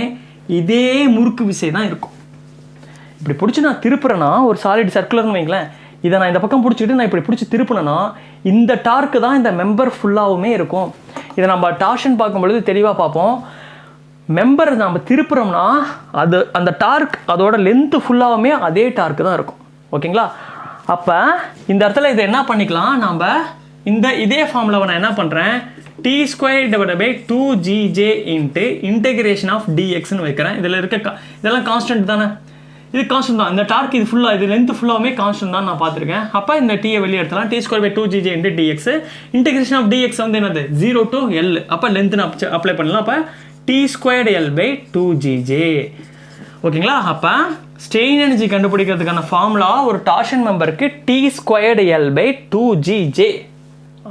இதே முறுக்கு விசை தான் இருக்கும். இப்படி பிடிச்சி நான் திருப்புறேன்னா ஒரு சாலிட் சர்க்குலர்னு வைங்களேன், இதை நான் இந்த பக்கம் பிடிச்சிட்டு நான் இப்படி பிடிச்சி திருப்பினேன்னா இந்த டார்க்கு தான் இந்த மெம்பர் ஃபுல்லாகவுமே இருக்கும். இதை நம்ம டார்ஷன் பார்க்கும்பொழுது தெளிவாக பார்ப்போம். மெம்பர் நம்ம திருப்புறோம்னா அந்த டார்க் அதோட லென்த்து ஃபுல்லாகவுமே அதே டார்க்கு தான் இருக்கும். ஓகேங்களா? அப்போ இந்த இடத்துல இதை என்ன பண்ணிக்கலாம், நம்ம இதே ஃபார்முலாவை நான் என்ன பண்ணுறேன், t² divided by 2gj into integration of dxன்னு வைக்கிறேன். இதில் இதெல்லாம் கான்ஸ்டன்ட் தானே. இது கான்ஸ்டன்ட் தான். இந்த டார்க் இது ஃபுல்லாக இது லென்த் ஃபுல்லாகவே கான்ஸ்டன்ட் தான் நான் பார்த்துருக்கேன். அப்போ இந்த டீயை வெளியே எடுத்துலாம். t²/2gj × dx. Integration of dx வந்து என்னது 0 to L. அப்போ லென்த் அப்ளை பண்ணலாம். அப்போ t²L/2gj. ஓகேங்களா? அப்போ ஸ்ட்ரெயின் எனர்ஜி கண்டுபிடிக்கிறதுக்கான ஃபார்முலா ஒரு டார்ஷன் மெம்பருக்கு t²L/2gj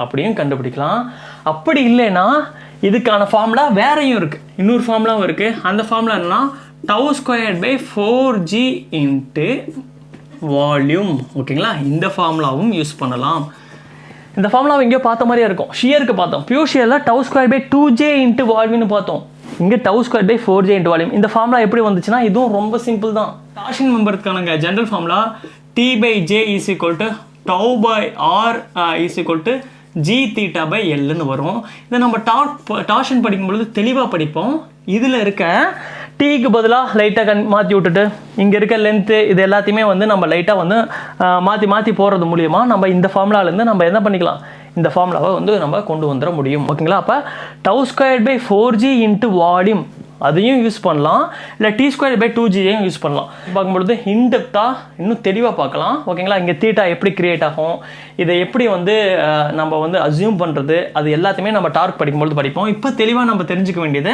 அப்படியும் கண்டுபிடிக்கலாம். அப்படி இல்லைன்னா இதுக்கான ஃபார்முலா வேறையும் இருக்குது, இன்னொரு ஃபார்முலாவும் இருக்குது. அந்த ஃபார்முலா என்னன்னா τ²/4g × வால்யூம். ஓகேங்களா? இந்த ஃபார்முலாவும் யூஸ் பண்ணலாம். இந்த ஃபார்முலாவை எங்கேயோ பார்த்த மாதிரியே இருக்கும். ஷியருக்கு பார்த்தோம். பியூர் ஷியரில் τ²/2j × வால்யூம்னு பார்த்தோம். இங்கே τ²/4j × வால்யூம். இந்த ஃபார்முலா எப்படி வந்துச்சுன்னா இதுவும் ரொம்ப சிம்பிள் தான். டார்ஷன் மெம்பருக்கான ஜென்ரல் ஃபார்முலா t/j = τ/r = g⁻Lன்னு வரும். இதை நம்ம டார்ஷன் படிக்கும்பொழுது தெளிவாக படிப்போம். இதில் இருக்க டீக்கு பதிலாக லைட்டாக மாற்றி விட்டுட்டு இங்கே இருக்க லென்த்து இது எல்லாத்தையுமே வந்து நம்ம லைட்டாக வந்து மாற்றி போடுறது மூலிமா நம்ம இந்த ஃபார்முலாலேருந்து நம்ம என்ன பண்ணிக்கலாம், இந்த ஃபார்முலாவை வந்து நம்ம கொண்டு வந்துட முடியும். ஓகேங்களா? அப்போ τ²/4g × வால்யூம் அதையும் யூஸ் பண்ணலாம், இல்லை t²/2gயும் யூஸ் பண்ணலாம். பார்க்கும்பொழுது இன்டெப்த்தாக இன்னும் தெளிவாக பார்க்கலாம். ஓகேங்களா? இங்கே தீட்டா எப்படி கிரியேட் ஆகும், இதை எப்படி வந்து நம்ம வந்து அசியூம் பண்ணுறது, அது எல்லாத்தையுமே நம்ம டார்க் படிக்கும்பொழுது படிப்போம். இப்போ தெளிவாக நம்ம தெரிஞ்சுக்க வேண்டியது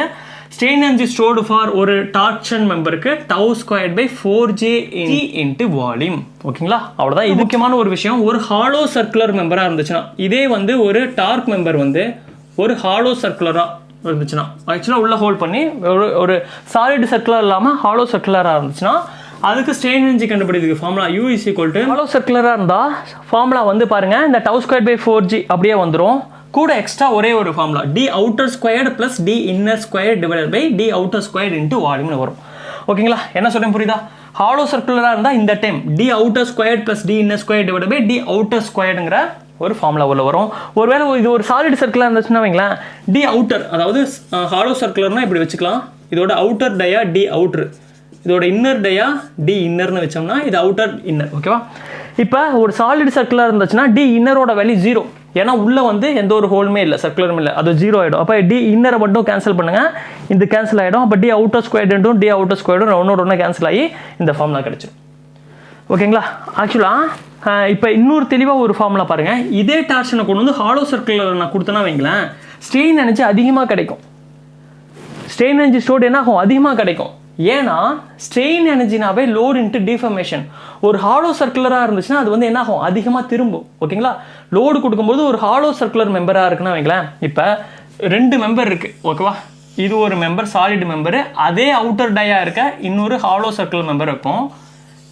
ஸ்ட்ரெயின் எனர்ஜி ஸ்டோர்டு ஃபார் ஒரு டார்ஷன் மெம்பருக்கு τ²/4j × வால்யூம். ஓகேங்களா? அவ்வளோதான். இது முக்கியமான ஒரு விஷயம். ஒரு ஹாலோ சர்க்குலர் மெம்பராக இருந்துச்சுன்னா, இதே வந்து ஒரு டார்க் மெம்பர் வந்து ஒரு ஹாலோ சர்க்குலராக இருந்துச்சுன்னா, ஆக்சுவலாக உள்ள ஹோல்ட் பண்ணி ஒரு சாலிட் சர்க்குலர் இல்லாமல் ஹாலோ சர்க்குலராக இருந்துச்சுன்னா அதுக்கு ஸ்ட்ரெயின் எனர்ஜி கண்டுபிடிக்கிறதுக்கு ஃபார்முலா U = ஹாலோ சர்க்குலராக இருந்தால் ஃபார்முலா வந்து பாருங்கள், இந்த τ²/4g அப்படியே வந்துடும். கூட எக்ஸ்ட்ரா ஒரே ஒரு ஃபார்முலா d_outer² + d_inner² / d_outer² × வால்யூம்னு வரும். ஓகேங்களா? என்ன சொல்றேன் புரியுதா? ஹாலோ சர்க்குலராக இருந்தால் இந்த டைம் d_outer² + d_inner² / d_outer²ங்கிற ஒரு ஃபார்முலா உள்ள வரும். ஒருவேளை இது ஒரு சாலிட் சர்க்குலராக இருந்துச்சுன்னா வைங்களேன், d_outer, அதாவது ஹாலோ சர்க்குலர்னா இப்படி வச்சுக்கலாம். இதோட அவுட்டர் டயா d_outer, இதோட இன்னர் டயா d_innerன்னு வச்சோம்னா இது அவுட்டர் இன்னர். ஓகேவா? இப்போ ஒரு சாலிட் சர்க்குலர் இருந்துச்சுன்னா d_innerோட வேல்யூ 0. ஏன்னா உள்ளே வந்து எந்த ஒரு ஹோலுமே இல்லை, சர்க்குலரும் இல்லை, அது 0 ஆகிடும். அப்போ d_inner மட்டும் கேன்சல் பண்ணுங்கள், இது கேன்சல் ஆகிடும். அப்போ d_outer² × d_outer² ஒன்று கேன்சல் ஆகி இந்த ஃபார்முலா கிடச்சிடும். ஓகேங்களா? ஆக்சுவலாக இப்போ இன்னொரு தெளிவாக ஒரு ஃபார்முலா பாருங்கள். இதே டார்ஷனை கொண்டு வந்து ஹாலோ சர்க்குலர் நான் கொடுத்தேன்னா வைங்களேன், ஸ்ட்ரெயின் எனர்ஜி அதிகமாக கிடைக்கும். ஸ்ட்ரெயின் எனர்ஜி ஸ்டோர்டு என்ன ஆகும், அதிகமாக கிடைக்கும். ஏன்னா ஸ்ட்ரெயின் எனர்ஜினாவே லோட் இன்ட்டு டிஃபர்மேஷன். ஒரு ஹாலோ சர்க்குலராக இருந்துச்சுன்னா அது வந்து என்ன ஆகும், அதிகமாக திரும்பும். ஓகேங்களா? லோடு கொடுக்கும்போது ஒரு ஹாலோ சர்க்குலர் மெம்பராக இருக்குன்னா வைங்களேன், இப்போ 2 மெம்பர் இருக்குது. ஓகேவா? இது ஒரு மெம்பர் சாலிட் மெம்பரு, அதே அவுட்டர் டயா இருக்க இன்னொரு ஹாலோ சர்க்குலர் மெம்பர் வைப்போம்.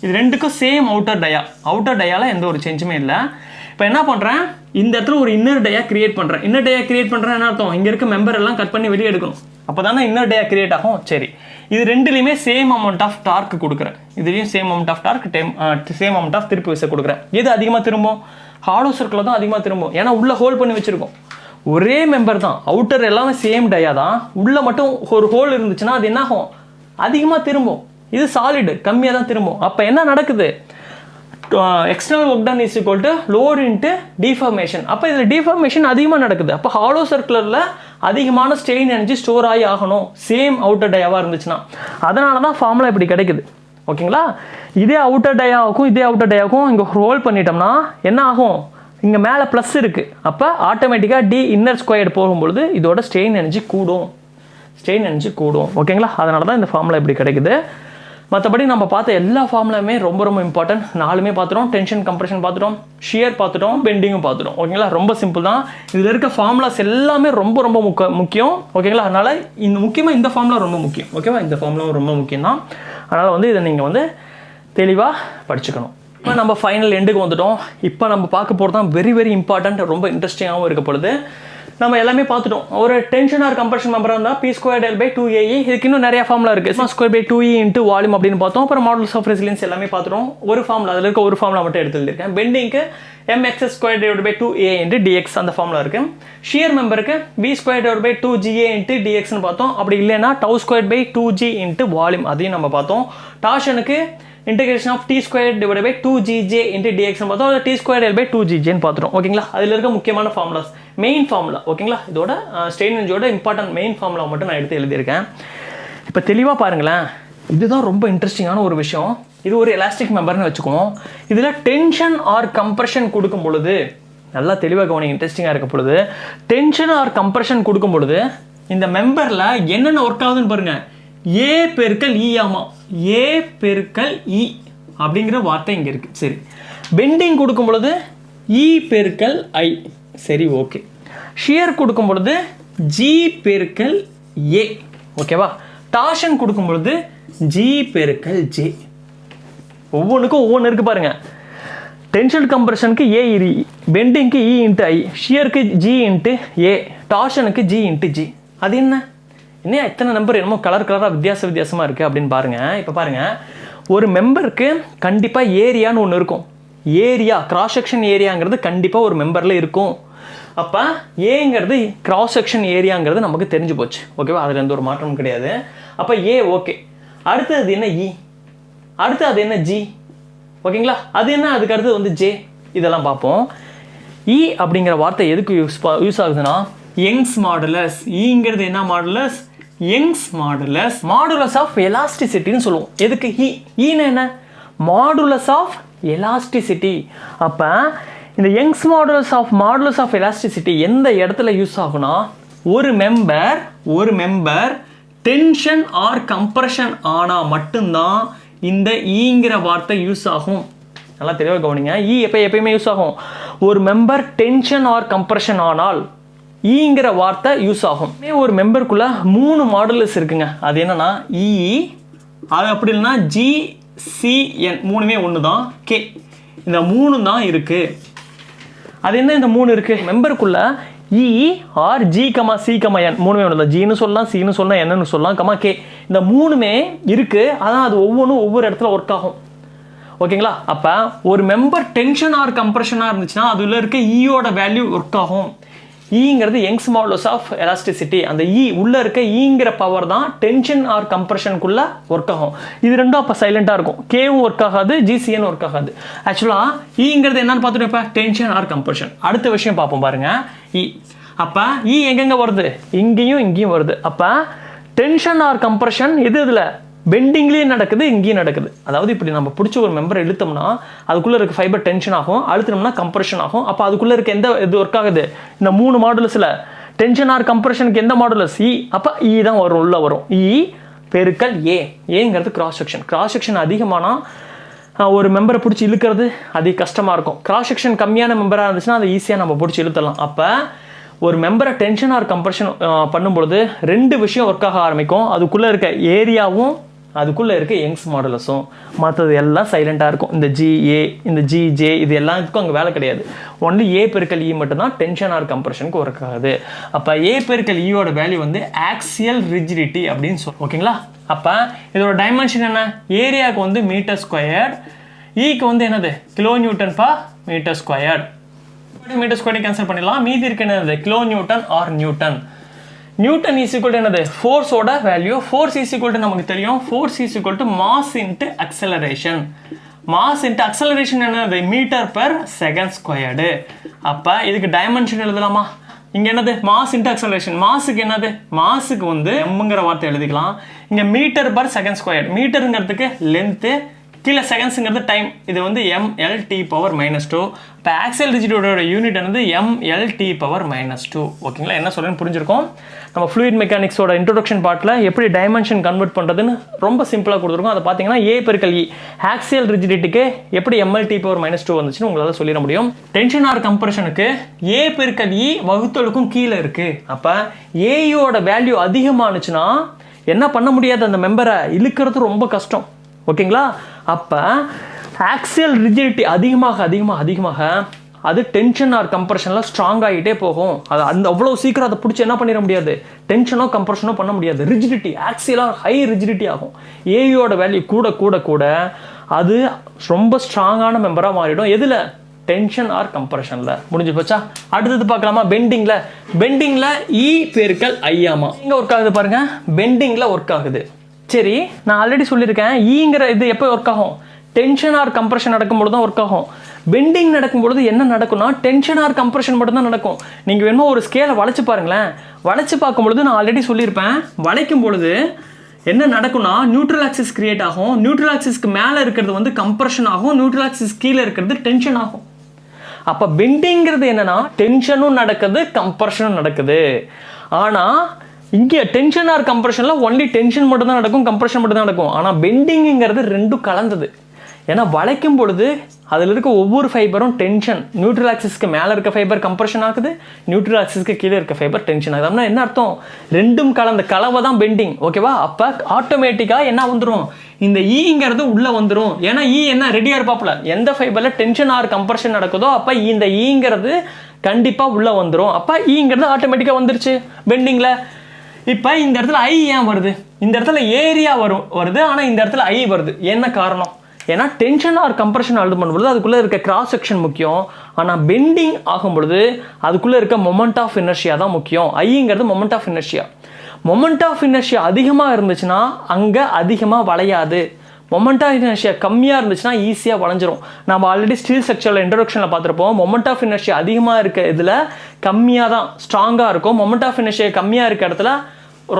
இது ரெண்டுக்கும் சேம் அவுட்டர் டயால எந்த ஒரு சேஞ்சுமே இல்லை. இப்போ என்ன பண்ணுறேன், இந்த இடத்துல ஒரு இன்னர் டயா கிரியேட் பண்ணுறேன். இன்னர் டயா கிரியேட் பண்ணுறேன் என்ன அர்த்தம், இங்கே இருக்க மெம்பர் எல்லாம் கட் பண்ணி வெளியே எடுக்கணும். அப்போ தானே இன்னர் டயா கிரியேட் ஆகும். சரி, இது ரெண்டுலையுமே சேம் அமௌண்ட் ஆஃப் டார்க் கொடுக்குறேன். இதுலேயும் same amount of torque, same amount of திருப்பி விசை கொடுக்குறேன். எது அதிகமாக திரும்பும், ஹாலோ சர்க்கிள் தான் அதிகமாக திரும்பும். ஏன்னா உள்ளே ஹோல்ட் பண்ணி வச்சுருக்கோம். ஒரே மெம்பர் தான், அவுட்டர் எல்லாமே சேம் டயா தான், உள்ளே மட்டும் ஒரு ஹோல் இருந்துச்சுன்னா அது என்ன ஆகும், அதிகமாக திரும்பும். இது சாலிடு, கம்மியாக தான் திரும்பும். அப்போ என்ன நடக்குது, external work done is equal to load into deformation. அப்போ இதில் டிஃபார்மேஷன் அதிகமாக நடக்குது. அப்போ ஹாலோ சர்க்குலரில் அதிகமான ஸ்ட்ரெயின் எனர்ஜி ஸ்டோர் ஆகி ஆகணும், சேம் அவுட்டர் டயாவாக இருந்துச்சுன்னா. அதனால தான் ஃபார்முலா இப்படி கிடைக்குது. ஓகேங்களா? இதே அவுட்டர் டயாவுக்கும் இதே அவுட்டர் டயாவுக்கும் இங்கே ரோல் பண்ணிட்டோம்னா என்ன ஆகும், இங்கே மேலே ப்ளஸ் இருக்குது. அப்போ ஆட்டோமேட்டிக்காக d_inner² போகும்பொழுது இதோட ஸ்ட்ரெயின் எனர்ஜி கூடும். ஓகேங்களா? அதனால தான் இந்த ஃபார்முலா இப்படி கிடைக்குது. மற்றபடி நம்ம பார்த்த எல்லா ஃபார்முலாமே ரொம்ப ரொம்ப இம்பார்ட்டன்ட். 4மே பார்த்துட்டோம். டென்ஷன், கம்ப்ரெஷன் பார்த்துட்டோம், ஷியர் பார்த்துட்டோம், பெண்டிங்கும் பார்த்துட்டோம். ஓகேங்களா? ரொம்ப சிம்பிள் தான். இதில் இருக்க ஃபார்முலாஸ் எல்லாமே ரொம்ப ரொம்ப முக்கியம். ஓகேங்களா? அதனால் முக்கியமாக இந்த ஃபார்முலா ரொம்ப முக்கியம். ஓகேவா? இந்த ஃபார்முலாவும் ரொம்ப முக்கியம் தான். அதனால் வந்து இதை நீங்கள் வந்து தெளிவாக படிச்சுக்கணும். இப்போ நம்ம ஃபைனல் எண்டுக்கு வந்துட்டோம். இப்போ நம்ம பார்க்க போகிறது தான் வெரி வெரி இம்பார்ட்டன்ட், ரொம்ப இன்ட்ரெஸ்டிங்காகவும் இருக்க பொழுது. நம்ம எல்லாமே பார்த்துட்டோம். ஒரு டென்ஷன் ஆர் கம்ப்ரெஷன் மெம்பராக இருந்தால் p²L/2AE. இதுக்கு இன்னும் நிறைய ஃபார்முலா இருக்குது. s²/2E × வால்யூம் அப்படின்னு பார்த்தோம். அப்புறம் மாடல்ஸ் ஆஃப் ரெசிலியன்ஸ் எல்லாமே பார்த்துட்டோம். ஒரு ஃபார்முலா, அதில் இருக்க ஒரு ஃபார்முலா மட்டும் எடுத்து எழுதியிருக்கேன். பெண்டிங்க்கு mx²/2A × dx அந்த ஃபார்முலா இருக்குது. ஷியர் மெம்பருக்கு v²/2GA × dxன்னு பார்த்தோம். அப்படி இல்லைன்னா τ²/2g × வால்யூம் அதையும் நம்ம பார்த்தோம். டார்ஷனுக்கு இன்டெகிரேஷன் ஆஃப் t²/2gj × dx பார்த்தோம். அதை t²L/2gjன்னு பார்த்துட்டோம். ஓகேங்களா? அதில் இருக்க முக்கியமான ஃபார்முலாஸ், மெயின் ஃபார்முலா. ஓகேங்களா? இதோட ஸ்ட்ரெயின் எனர்ஜியோட இம்பார்ட்டன்ட் மெயின் ஃபார்முலா மட்டும் நான் எடுத்து எழுதியிருக்கேன். இப்போ தெளிவாக பாருங்களேன், இதுதான் ரொம்ப இன்ட்ரெஸ்டிங்கான ஒரு விஷயம். இது ஒரு எலாஸ்டிக் மெம்பர்னு வச்சுக்குவோம். இதில் டென்ஷன் ஆர் கம்ப்ரெஷன் கொடுக்கும் பொழுது, நல்லா தெளிவாக கவனிங்க, இன்ட்ரெஸ்டிங்காக இருக்க பொழுது, டென்ஷன் ஆர் கம்ப்ரெஷன் கொடுக்கும் பொழுது இந்த மெம்பரில் என்னென்ன ஒர்க் ஆகுதுன்னு பாருங்கள். ஏ பெருக்கல் இ ஆமாம், ஏ பெருக்கல் இ அப்படிங்கிற வார்த்தை இங்கே இருக்குது. சரி, பெண்டிங் கொடுக்கும் பொழுது இ பெருக்கல் ஐ. சரி, ஓகே. ஷியர் கொடுக்கும் பொழுது ஜி பெருக்கல் ஏ. ஓகேவா? டார்ஷன் கொடுக்கும் பொழுது ஜி பெருக்கல் ஜே. ஒவ்வொன்றுக்கும் ஒவ்வொன்று இருக்குது பாருங்கள். டென்ஷன் கம்ப்ரெஷனுக்கு ஏ இ, பெண்டிங்க்கு இ இன்ட்டு ஐ, ஷியருக்கு ஜி இன்ட்டு ஏ, டார்ஷனுக்கு ஜி இன்ட்டு ஜி. அது என்ன எத்தனை நம்பர் என்னமோ கலர் கலராக வித்தியாசமாக இருக்குது அப்படின்னு பாருங்கள். இப்போ பாருங்கள், ஒரு மெம்பருக்கு கண்டிப்பாக ஏரியான்னு ஒன்று இருக்கும். ஏரியா, கிராஸ் செக்ஷன் ஏரியாங்கிறது கண்டிப்பாக ஒரு மெம்பரில் இருக்கும். அப்போ ஏங்கிறது கிராஸ் செக்ஷன் ஏரியாங்கிறது நமக்கு தெரிஞ்சு போச்சு. ஓகேவா? அதில் எந்த ஒரு மாற்றமும் கிடையாது. அப்போ ஏ ஓகே. அடுத்தது என்ன இ, அடுத்து அது என்ன ஜி. ஓகேங்களா? அது என்ன, அதுக்கு அடுத்தது வந்து ஜே. இதெல்லாம் பார்ப்போம். இ அப்படிங்கிற வார்த்தை எதுக்கு யூஸ் ஆகுதுன்னா யங்ஸ் மாடுலஸ். ஈங்கிறது என்ன modulus? Young's modulus. Modulus of எலாஸ்டிசிட்டின்னு சொல்லுவோம். எதுக்கு ஈன்னு என்ன? Modulus of elasticity. அப்போ இந்த யங்ஸ் மாடுலஸ் ஆஃப் எலாஸ்டிசிட்டி எந்த இடத்துல யூஸ் ஆகுனா, ஒரு மெம்பர் டென்ஷன் ஆர் கம்ப்ரெஷன் ஆனால் மட்டும்தான் இந்த ஈங்கிற வார்த்தை யூஸ் ஆகும். நல்லா தெளிவாக கவனிங்க. எப்பயுமே யூஸ் ஆகும். ஒரு மெம்பர் டென்ஷன் ஆர் கம்ப்ரெஷன் ஆனால் ஈங்கிற வார்த்தை யூஸ் ஆகும். ஒரு மெம்பருக்குள்ள 3 மாடுலஸ் இருக்குங்க. அது என்னன்னா இ, அது அப்படி இல்லைன்னா ஜி, சி, என், மூணுமே ஒன்று தான். கே, இந்த 3 தான் இருக்கு. அது என்ன இந்த 3 இருக்கு? மெம்பருக்குள்ள E R G comma C comma N மூணுமே ஒன்று தான். ஜின்னு சொல்லலாம், சின்னு சொல்லலாம், என்னன்னு சொல்லலாம், கமா கே, இந்த 3மே இருக்கு. அதான் அது ஒவ்வொன்றும் ஒவ்வொரு இடத்துல ஒர்க் ஆகும். ஓகேங்களா? அப்போ ஒரு மெம்பர் டென்ஷன் ஆர் கம்ப்ரெஷனாக இருந்துச்சுன்னா அதுல இருக்க ஈயோட வேல்யூ ஒர்க் ஆகும். ஈங்கிறது யங்ஸ் மாடுலஸ் ஆஃப் எலாஸ்டிசிட்டி. அந்த இ உள்ள இருக்க ஈங்கிற பவர் தான் டென்ஷன் ஆர் கம்ப்ரெஷனுக்குள்ள ஒர்க் ஆகும். இது ரெண்டும் அப்போ சைலண்டாக இருக்கும். கேவும் ஒர்க் ஆகாது, ஜிசிஎன் ஒர்க் ஆகாது. ஆக்சுவலாக ஈங்கிறது என்னன்னு பார்த்துட்டு இப்போ டென்ஷன் ஆர் கம்ப்ரெஷன். அடுத்த விஷயம் பார்ப்போம் பாருங்க. இ அப்போ இ எங்கெங்க வருது? இங்கேயும் வருது. அப்போ டென்ஷன் ஆர் கம்ப்ரெஷன் இதில் பெண்டிங்லேயும் நடக்குது, இங்கேயும் நடக்குது. அதாவது இப்படி நம்ம பிடிச்ச ஒரு மெம்பரை இழுத்தோம்னா அதுக்குள்ளே இருக்க ஃபைபர் டென்ஷன் ஆகும், அழுத்தினோம்னா கம்ப்ரெஷன் ஆகும். அப்போ அதுக்குள்ளே இருக்க எந்த இது ஒர்க் ஆகுது? இந்த 3 மாடுலஸில் டென்ஷன் ஆர் கம்ப்ரெஷனுக்கு எந்த மாடுலஸ்? இ. அப்போ இ தான் வரும், உள்ள வரும். இ பெருக்கல் ஏங்கிறது கிராஸ் செக்ஷன் அதிகமானால் ஒரு மெம்பரை பிடிச்சி இழுக்கிறது அதிக கஷ்டமாக இருக்கும். கிராஸ் செக்ஷன் கம்மியான மெம்பராக இருந்துச்சுன்னா அதை ஈஸியாக நம்ம பிடிச்சி இழுத்தலாம். அப்போ ஒரு மெம்பரை டென்ஷன் ஆர் கம்ப்ரெஷன் பண்ணும்பொழுது 2 விஷயம் ஒர்க் ஆக ஆரம்பிக்கும். அதுக்குள்ளே இருக்க ஏரியாவும் அதுக்குள்ளே இருக்க யங்ஸ் மாடுலஸும். மற்றது எல்லாம் சைலண்டாக இருக்கும். இந்த ஜிஏ, இந்த ஜிஜே, இது எல்லாத்துக்கும் அங்கே வேலை கிடையாது. ஒன்லி ஏ பெருக்கல் இ மட்டும்தான் டென்ஷன் ஆர் கம்ப்ரெஷனுக்கு ஒர்க் ஆகுது. அப்போ ஏ பெருக்கல் இயோட வேல்யூ வந்து ஆக்சியல் ரிஜிடிட்டி அப்படின்னு சொல்லுவோம். ஓகேங்களா? அப்போ இதோட டைமென்ஷன் என்ன? ஏரியாவுக்கு வந்து மீட்டர் ஸ்கொயர்ட், ஈக்கு வந்து என்னது? Kilo newton per metre squared. Metre ஸ்கொயர்டை கேன்சல் பண்ணிடலாம். மீதி இருக்கு என்னது? Kilo newton or newton. Newton is equal to என்னது? ஃபோர்ஸோட value. Force is equal to நமக்கு தெரியும். Force is equal to mass into acceleration. Mass into acceleration என்னது? Metre per second squared. அப்போ இதுக்கு டைமென்ஷன் எழுதலாமா? இங்கே என்னது? Mass into acceleration. மாஸுக்கு என்னது? மாஸுக்கு வந்து எம்ங்கிற வார்த்தை எழுதிக்கலாம். இங்கே மீட்டர் பர் செகண்ட் ஸ்கொயர்டு. மீட்டருங்கிறதுக்கு லென்த்து, கீழே செகண்ட்ஸுங்கிறது டைம். இது வந்து mLT பவர் -2. இப்போ ஆக்சியல் ரிஜிடியோட யூனிட் வந்து mLT பவர் -2. ஓகேங்களா? என்ன சொல்றேன்னு புரிஞ்சிருக்கும். நம்ம ஃப்ளூயிட் மெக்கானிக்ஸோட இன்ட்ரோடக்ஷன் பார்ட்டில் எப்படி டைமென்ஷன் கன்வெர்ட் பண்ணுறதுன்னு ரொம்ப சிம்பிளாக கொடுத்துருக்கோம். அதை பார்த்தீங்கன்னா ஏ பெருக்கல் இ ஆக்சியல் ரிஜிடிட்டிக்கு எப்படி mLT பவர் -2 வந்துச்சுன்னு உங்களால் சொல்லிட முடியும். டென்ஷன் ஆர் கம்ப்ரெஷனுக்கு ஏ பெருக்கல் இ வகுத்தலுக்கும் கீழே இருக்குது. அப்போ ஏயோட வேல்யூ அதிகமானுச்சுன்னா என்ன பண்ண முடியாது? அந்த மெம்பரை இழுக்கிறது ரொம்ப கஷ்டம். ஓகேங்களா? அப்போ ஆக்சியல் ரிஜிடிட்டி அதிகமாக அது டென்ஷன் ஆர் கம்ப்ரெஷனில் ஸ்ட்ராங் ஆகிட்டே போகும். அது அவ்வளோ சீக்கிரம் அதை பிடிச்சி என்ன பண்ணிட முடியாது? டென்ஷனோ கம்ப்ரெஷனோ பண்ண முடியாது. ரிஜிடிட்டி ஆக்சியலாக ஹை ரிஜிடிட்டி ஆகும். ஏயோட வேல்யூ கூட அது ரொம்ப ஸ்ட்ராங்கான மெம்பராக மாறிடும். எதில்? டென்ஷன் ஆர் கம்ப்ரெஷனில். முடிஞ்சு போச்சா? அடுத்தது பார்க்கலாமா? பெண்டிங்கில் இ பெருக்கல் ஐயாமா இங்கே ஒர்க் ஆகுது பாருங்க. பெண்டிங்கில் ஒர்க் ஆகுது. சரி, நான் ஆல்ரெடி சொல்லியிருக்கேன். ஈங்கிற இது எப்போ ஒர்க் ஆகும்? டென்ஷன் ஆர் கம்ப்ரெஷன் நடக்கும்போது தான் ஒர்க் ஆகும். பெண்டிங் நடக்கும்பொழுது என்ன நடக்கும்னா டென்ஷன் ஆர் கம்ப்ரெஷன் மட்டும் தான் நடக்கும். நீங்கள் வேணுமோ ஒரு ஸ்கேலை வளைச்சு பாருங்களேன். வளைச்சு பார்க்கும்பொழுது நான் ஆல்ரெடி சொல்லியிருப்பேன், வளைக்கும் பொழுது என்ன நடக்கும்னா நியூட்ரல் ஆக்சிஸ் கிரியேட் ஆகும். நியூட்ரல் ஆக்சிஸ்க்கு மேலே இருக்கிறது வந்து கம்ப்ரஷன் ஆகும், நியூட்ரல் ஆக்சிஸ் கீழே இருக்கிறது டென்ஷன் ஆகும். அப்போ பெண்டிங்கிறது என்னன்னா டென்ஷனும் நடக்குது கம்ப்ரஷனும் நடக்குது. ஆனால் இங்கே டென்ஷன் ஆர் கம்ப்ரஷனில் ஒன்லி டென்ஷன் மட்டும் தான் நடக்கும், கம்ப்ரஷன் மட்டும் தான் நடக்கும். ஆனால் பெண்டிங்கிறது ரெண்டும் கலந்தது. ஏன்னா வளைக்கும் பொழுது அதில் இருக்க ஒவ்வொரு ஃபைபரும் டென்ஷன், நியூட்ரல் ஆக்சிஸ்க்கு மேலே இருக்க ஃபைபர் கம்ப்ரஷன் ஆகுது, நியூட்ரல் ஆக்சிஸ்க்கு கீழே இருக்க ஃபைபர் டென்ஷன் ஆகுது. அப்படின்னா என்ன அர்த்தம்? ரெண்டும் கலந்த கலவை தான் பெண்டிங். ஓகேவா? அப்போ ஆட்டோமேட்டிக்காக என்ன வந்துடும், இந்த ஈங்கிறது உள்ளே வந்துடும். ஏன்னா ஈ என்ன ரெடியாக இருப்பாப்புல, எந்த ஃபைபரில் டென்ஷன் ஆர் கம்ப்ரஷன் நடக்குதோ அப்போ இந்த ஈங்கிறது கண்டிப்பாக உள்ளே வந்துடும். அப்போ ஈங்கிறது ஆட்டோமேட்டிக்காக வந்துருச்சு பெண்டிங்கில். இப்போ இந்த இடத்துல ஐ ஏன் வருது? இந்த இடத்துல ஏரியா வருது, ஆனால் இந்த இடத்துல ஐ வருது. என்ன காரணம்? ஏன்னா டென்ஷன் ஆர் கம்ப்ரஷன் அழுது பண்ணும்பொழுது அதுக்குள்ளே இருக்க கிராஸ் செக்ஷன் முக்கியம். ஆனால் பெண்டிங் ஆகும் பொழுது அதுக்குள்ளே இருக்க மொமெண்ட் ஆஃப் இனர்ஷியா தான் முக்கியம். ஐங்கிறது moment of inertia. Moment of inertia அதிகமாக இருந்துச்சுன்னா அங்கே அதிகமாக வளையாது. மொமெண்ட் ஆஃப் இனர்ஷியா கம்மியாக இருந்துச்சுன்னா ஈஸியாக வளைஞ்சிரும். நம்ம ஆல்ரெடி ஸ்டீல் ஸ்ட்ரக்சரில் இன்ட்ரோடக்ஷனில் பார்த்துருப்போம். மொமெண்ட் ஆஃப் இனர்ஷியா அதிகமாக இருக்க இதில் கம்மியாக தான் ஸ்ட்ராங்காக இருக்கும். மொமெண்ட் ஆஃப் இனர்ஷியா கம்மியாக இருக்க இடத்துல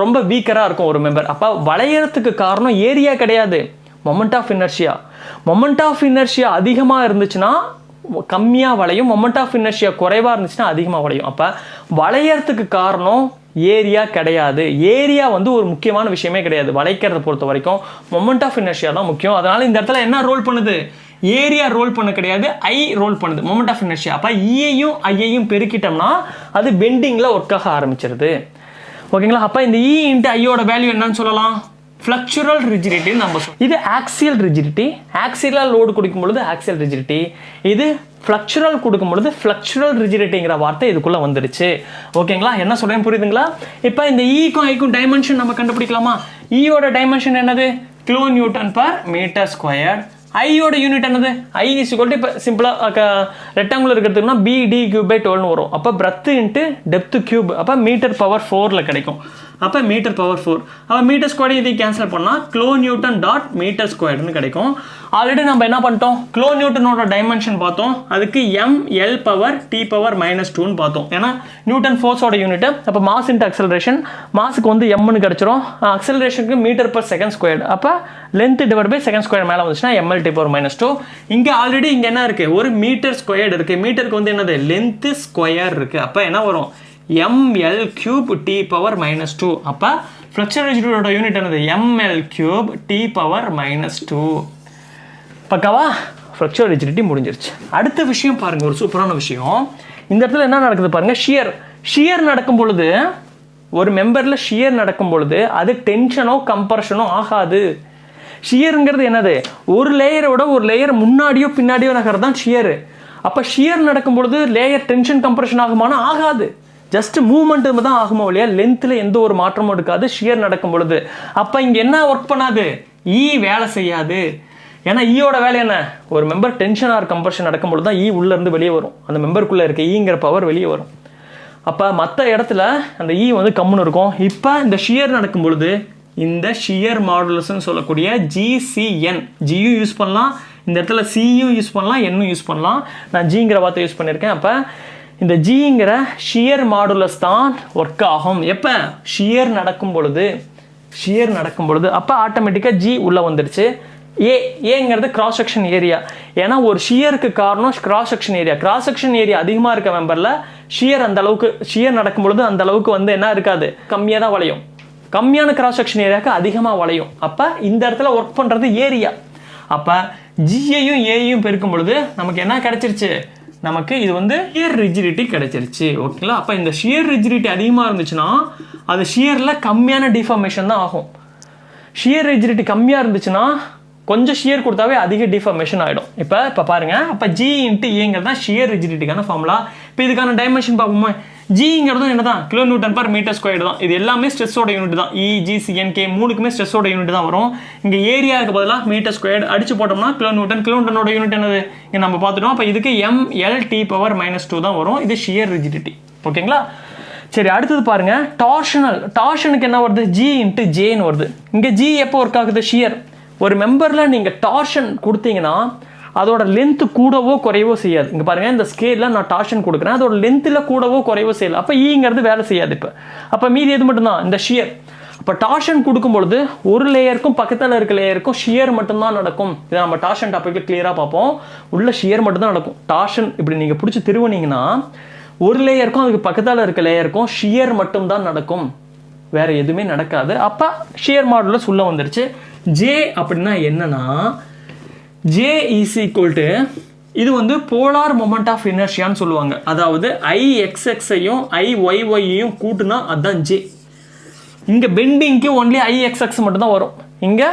ரொம்ப வீக்கராக இருக்கும் ஒரு மெம்பர். அப்போ வளையறதுக்கு காரணம் ஏரியா கிடையாது, moment of inertia. Moment of inertia அதிகமாக இருந்துச்சுன்னா கம்மியாக வளையும், மொமெண்ட் ஆஃப் இனர்ஷியா குறைவாக இருந்துச்சுன்னா அதிகமாக வளையும். அப்போ வளையறதுக்கு காரணம் ஏரியா கிடையாது. ஏரியா வந்து ஒரு முக்கியமான விஷயமே கிடையாது வளைக்கிறத பொறுத்த வரைக்கும். மொமெண்ட் ஆஃப் இனர்ஷியா தான் முக்கியம். அதனால இந்த இடத்துல என்ன ரோல் பண்ணுது? ஏரியா ரோல் பண்ண கிடையாது, ஐ ரோல் பண்ணுது, மொமெண்ட் ஆஃப் இனர்ஷியா. அப்போ ஈயையும் ஐயையும் பெருக்கிட்டோம்னா அது பெண்டிங்கில் ஒர்க் ஆக ஆரம்பிச்சிருது. ஓகேங்களா? அப்போ இந்த இ இன்ட்டு ஐயோட வேல்யூ என்னன்னு சொல்லலாம்? ஃப்ளக்சுரல் ரிஜிடிட்டி நம்ம சொல்றோம். இது ஆக்சியல் ரிஜிடிட்டி. ஆக்சியலாக லோடு கொடுக்கும் பொழுது ஆக்சியல் ரிஜிடிட்டி. இது ஃப்ளக்சுரல் கொடுக்கும் பொழுது ஃப்ளக்சுரல் ரிஜிடிட்டிங்கிற வார்த்தை இதுக்குள்ளே வந்துடுச்சு. ஓகேங்களா? என்ன சொல்கிறேன் புரியுதுங்களா? இப்போ இந்த ஈக்கும் ஐக்கும் டைமென்ஷன் நம்ம கண்டுபிடிக்கலாமா? ஈயோட டைமென்ஷன் என்னது? Kilo newton per metre square. ஐயோட யூனிட் என்னது? ஐ இஸ் ஈக்குவல் டு இப்போ சிம்பிளாக ரெக்டாங்குலர் இருக்கிறதுக்குன்னா BD கியூப் பை 12 வரும். அப்போ பிரெத் இன்ட்டு டெப்த் கியூப், அப்போ மீட்டர் பவர் 4ல் கிடைக்கும். அப்போ மீட்டர் பவர் 4. அப்போ மீட்டர் ஸ்கொயர் இதை கேன்சல் பண்ணால் கிலோ நியூட்டன் டாட் மீட்டர் ஸ்கொயர்னு கிடைக்கும். ஆல்ரெடி நம்ம என்ன பண்ணிட்டோம்? கிலோ நியூட்டனோட டைமென்ஷன் பார்த்தோம். அதுக்கு ML பவர் T பவர் -2ன்னு பார்த்தோம். ஏன்னா நியூட்டன் ஃபோர்ஸோட யூனிட். அப்போ மாஸ் இன்ட்டு அக்சலரேஷன். மாஸுக்கு வந்து Mன்னு கிடச்சிரும். அக்சலரேஷனுக்கு மீட்டர் பர் செகண்ட் ஸ்கொயர். அப்போ length divide by second square மேலே வந்துச்சுன்னா ML T பவர் -2. இங்கே ஆல்ரெடி இங்கே என்ன இருக்குது? ஒரு மீட்டர் ஸ்கொயர்டு இருக்குது. மீட்டருக்கு வந்து என்னது? லென்த்து ஸ்கொயர் இருக்குது. அப்போ என்ன வரும்? ML cube T power -2. அப்போ ஃப்ளக்சுரல் ரிஜிடிட்டியோட யூனிட் என்னது? ML cube T power -2. பக்காவா? ஃப்ளக்சுரல் ரிஜிடிட்டி முடிஞ்சிருச்சு. அடுத்த விஷயம் பாருங்கள், ஒரு சூப்பரான விஷயம். இந்த இடத்துல என்ன நடக்குது பாருங்கள்? ஷியர் நடக்கும் பொழுது, ஒரு மெம்பரில் ஷியர் நடக்கும் பொழுது அது டென்ஷனோ கம்ப்ரஷனோ ஆகாது. ஷியருங்கிறது என்னது? ஒரு லேயரோட ஒரு லேயர் முன்னாடியோ பின்னாடியோ நகர்றது தான் ஷியரு. அப்போ ஷியர் நடக்கும் பொழுது லேயர் டென்ஷன் கம்ப்ரஷன் ஆகுமானா ஆகாது. ஜஸ்ட் மூவ்மெண்ட் தான் ஆகுமோ இல்லையா, லென்த்தில் எந்த ஒரு மாற்றமும் இருக்காது ஷியர் நடக்கும் பொழுது. அப்போ இங்கே என்ன ஒர்க் பண்ணாது? ஈ வேலை செய்யாது. ஏன்னா ஈயோட வேலை என்ன? ஒரு மெம்பர் டென்ஷன் ஆர் கம்ப்ரஷன் நடக்கும்பொழுது தான் ஈ உள்ளேருந்து வெளியே வரும். அந்த மெம்பருக்குள்ளே இருக்க ஈங்கிற பவர் வெளியே வரும். அப்போ மற்ற இடத்துல அந்த ஈ வந்து கம்முன்னு இருக்கும். இப்போ இந்த ஷியர் நடக்கும் பொழுது இந்த ஷியர் மாடுலஸ்ன்னு சொல்லக்கூடிய GCN, ஜியும் யூஸ் பண்ணலாம், இந்த இடத்துல சியும் யூஸ் பண்ணலாம், என்னும் யூஸ் பண்ணலாம். நான் ஜிங்கிற வார்த்தை யூஸ் பண்ணியிருக்கேன். அப்போ இந்த ஜிங்கிற ஷியர் மாடுலஸ் தான் ஒர்க் ஆகும். எப்போ? ஷியர் நடக்கும் பொழுது. அப்போ ஆட்டோமேட்டிக்காக ஜி உள்ளே வந்துடுச்சு. ஏங்கிறது கிராஸ் செக்ஷன் ஏரியா. ஏன்னா ஒரு ஷியருக்கு காரணம் cross section area. Cross section area அதிகமாக இருக்க மெம்பரில் ஷியர் அந்த அளவுக்கு ஷியர் நடக்கும் பொழுது அந்த அளவுக்கு வந்து என்ன இருக்காது? கம்மியாக தான் வளையும். கம்மியான கிராஸ் செக்ஷன் ஏரியாவுக்கு அதிகமாக வளையும். அப்போ இந்த இடத்துல ஒர்க் பண்ணுறது ஏரியா. அப்போ ஜியையும் ஏயையும் பெருக்கும் பொழுது நமக்கு என்ன கிடைச்சிருச்சு? நமக்கு இது வந்து ஷியர் ரிஜிடிட்டி கிடைச்சிருச்சு. ஓகேங்களா? அப்போ இந்த ஷியர் ரிஜிடிட்டி அதிகமாக இருந்துச்சுன்னா அது ஷியரில் கம்மியான டிஃபார்மேஷன் தான் ஆகும். ஷியர் ரிஜிடிட்டி கம்மியாக இருந்துச்சுன்னா கொஞ்சம் ஷியர் கொடுத்தாவே அதிக டிஃபார்மேஷன் ஆகிடும். இப்போ பாருங்கள், அப்போ ஜி இன்ட்டு ஏங்கிறது தான் ஷியர் ரிஜிடிட்டிக்கான ஃபார்முலா. இப்போ இதுக்கான டைமென்ஷன் பார்ப்போமா? ஜிங்கிறதும் என்ன தான்? Kilo newton per metre square தான். இது எல்லாமே ஸ்ட்ரெஸ்ஸோட யூனிட் தான். GCNK மூணுக்குமே ஸ்ட்ரெஸ்ஸோட யூனிட் தான் வரும். இங்கே ஏரியாவுக்கு பதிலாக மீட்டர் ஸ்கொயர் அடிச்சு போட்டோம்னா கிலோ நியூட்டனோட யூனிட் என்னது இங்கே நம்ம பார்த்துட்டோம். அப்போ இதுக்கு ML T பவர் -2 தான் வரும். இது ஷியர் ரிஜிடிட்டி. ஓகேங்களா? சரி, அடுத்தது பாருங்க, டார்ஷனுக்கு என்ன வருது? G இன்ட்டு Jன்னு வருது. இங்கே G எப்போ ஒர்க் ஆகுது? ஷியர். ஒரு மெம்பரில் நீங்கள் டார்ஷன் கொடுத்தீங்கன்னா அதோட லென்த்து கூடவோ குறைவோ செய்யாது. இங்கே பாருங்கள், இந்த ஸ்கேலில் நான் டார்ஷன் கொடுக்குறேன், அதோட லென்த்தில் கூடவோ குறைவோ செய்யலை. அப்போ ஈங்கிறது வேலை செய்யாது. அப்போ மீதி எது மட்டும்தான்? இந்த ஷியர். அப்போ டார்ஷன் கொடுக்கும்பொழுது ஒரு லேயருக்கும் பக்கத்தில் இருக்க லேயருக்கும் ஷியர் மட்டும்தான் நடக்கும். இதை நம்ம டார்ஷன் டாப்பிக்கில் கிளியராக பார்ப்போம். உள்ள ஷியர் மட்டும்தான் நடக்கும். டார்ஷன் இப்படி நீங்கள் பிடிச்சி திருவுனீங்கன்னா ஒரு லேயருக்கும் அதுக்கு பக்கத்தில் இருக்க லேயருக்கும் ஷியர் மட்டும்தான் நடக்கும், வேற எதுவுமே நடக்காது. அப்போ ஷியர் மாடுலஸ் உள்ள வந்துருச்சு. ஜே அப்படின்னா என்னன்னா, ஜே இஸ் ஈக்குவல் டு, இது வந்து போலார் மொமெண்ட் ஆஃப் இனர்ஷியான்னு சொல்லுவாங்க. அதாவது IXXையும் IYYையும் கூட்டுனா அதுதான் ஜே. இங்கே பெண்டிங்க்கு ஒன்லி IXX மட்டும்தான் வரும். இங்கே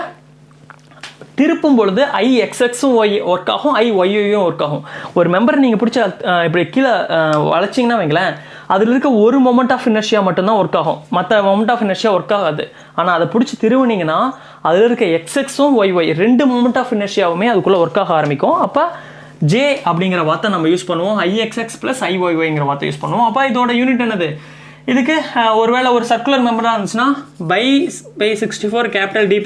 திருப்பும் பொழுது IXXும் ஒர்க் ஆகும், IYYயும் ஒர்க் ஆகும். ஒரு மெம்பரை நீங்கள் பிடிச்ச இப்படி கீழே வளைச்சிங்கன்னா வைங்களேன், அதில் இருக்க ஒரு மொமெண்ட் ஆஃப் இனர்ஷியா மட்டும்தான் ஒர்க் ஆகும், மற்ற மொமெண்ட் ஆஃப் இனர்ஷியா ஒர்க் ஆகாது. ஆனால் அதை பிடிச்சி திருவுனீங்கன்னா அதில் இருக்க XXும் YY ரெண்டு மொமெண்ட் ஆஃப் இனர்ஷியாவுமே அதுக்குள்ளே ஒர்க் ஆக ஆரம்பிக்கும். அப்போ ஜே அப்படிங்கிற வார்த்தை நம்ம யூஸ் பண்ணுவோம், IXX + IYYங்கிற வார்த்தை யூஸ் பண்ணுவோம். அப்போ இதோட யூனிட் என்னது? இதுக்கு ஒருவேளை ஒரு சர்க்குலர் மெம்பராக இருந்துச்சுன்னா by/64 D⁴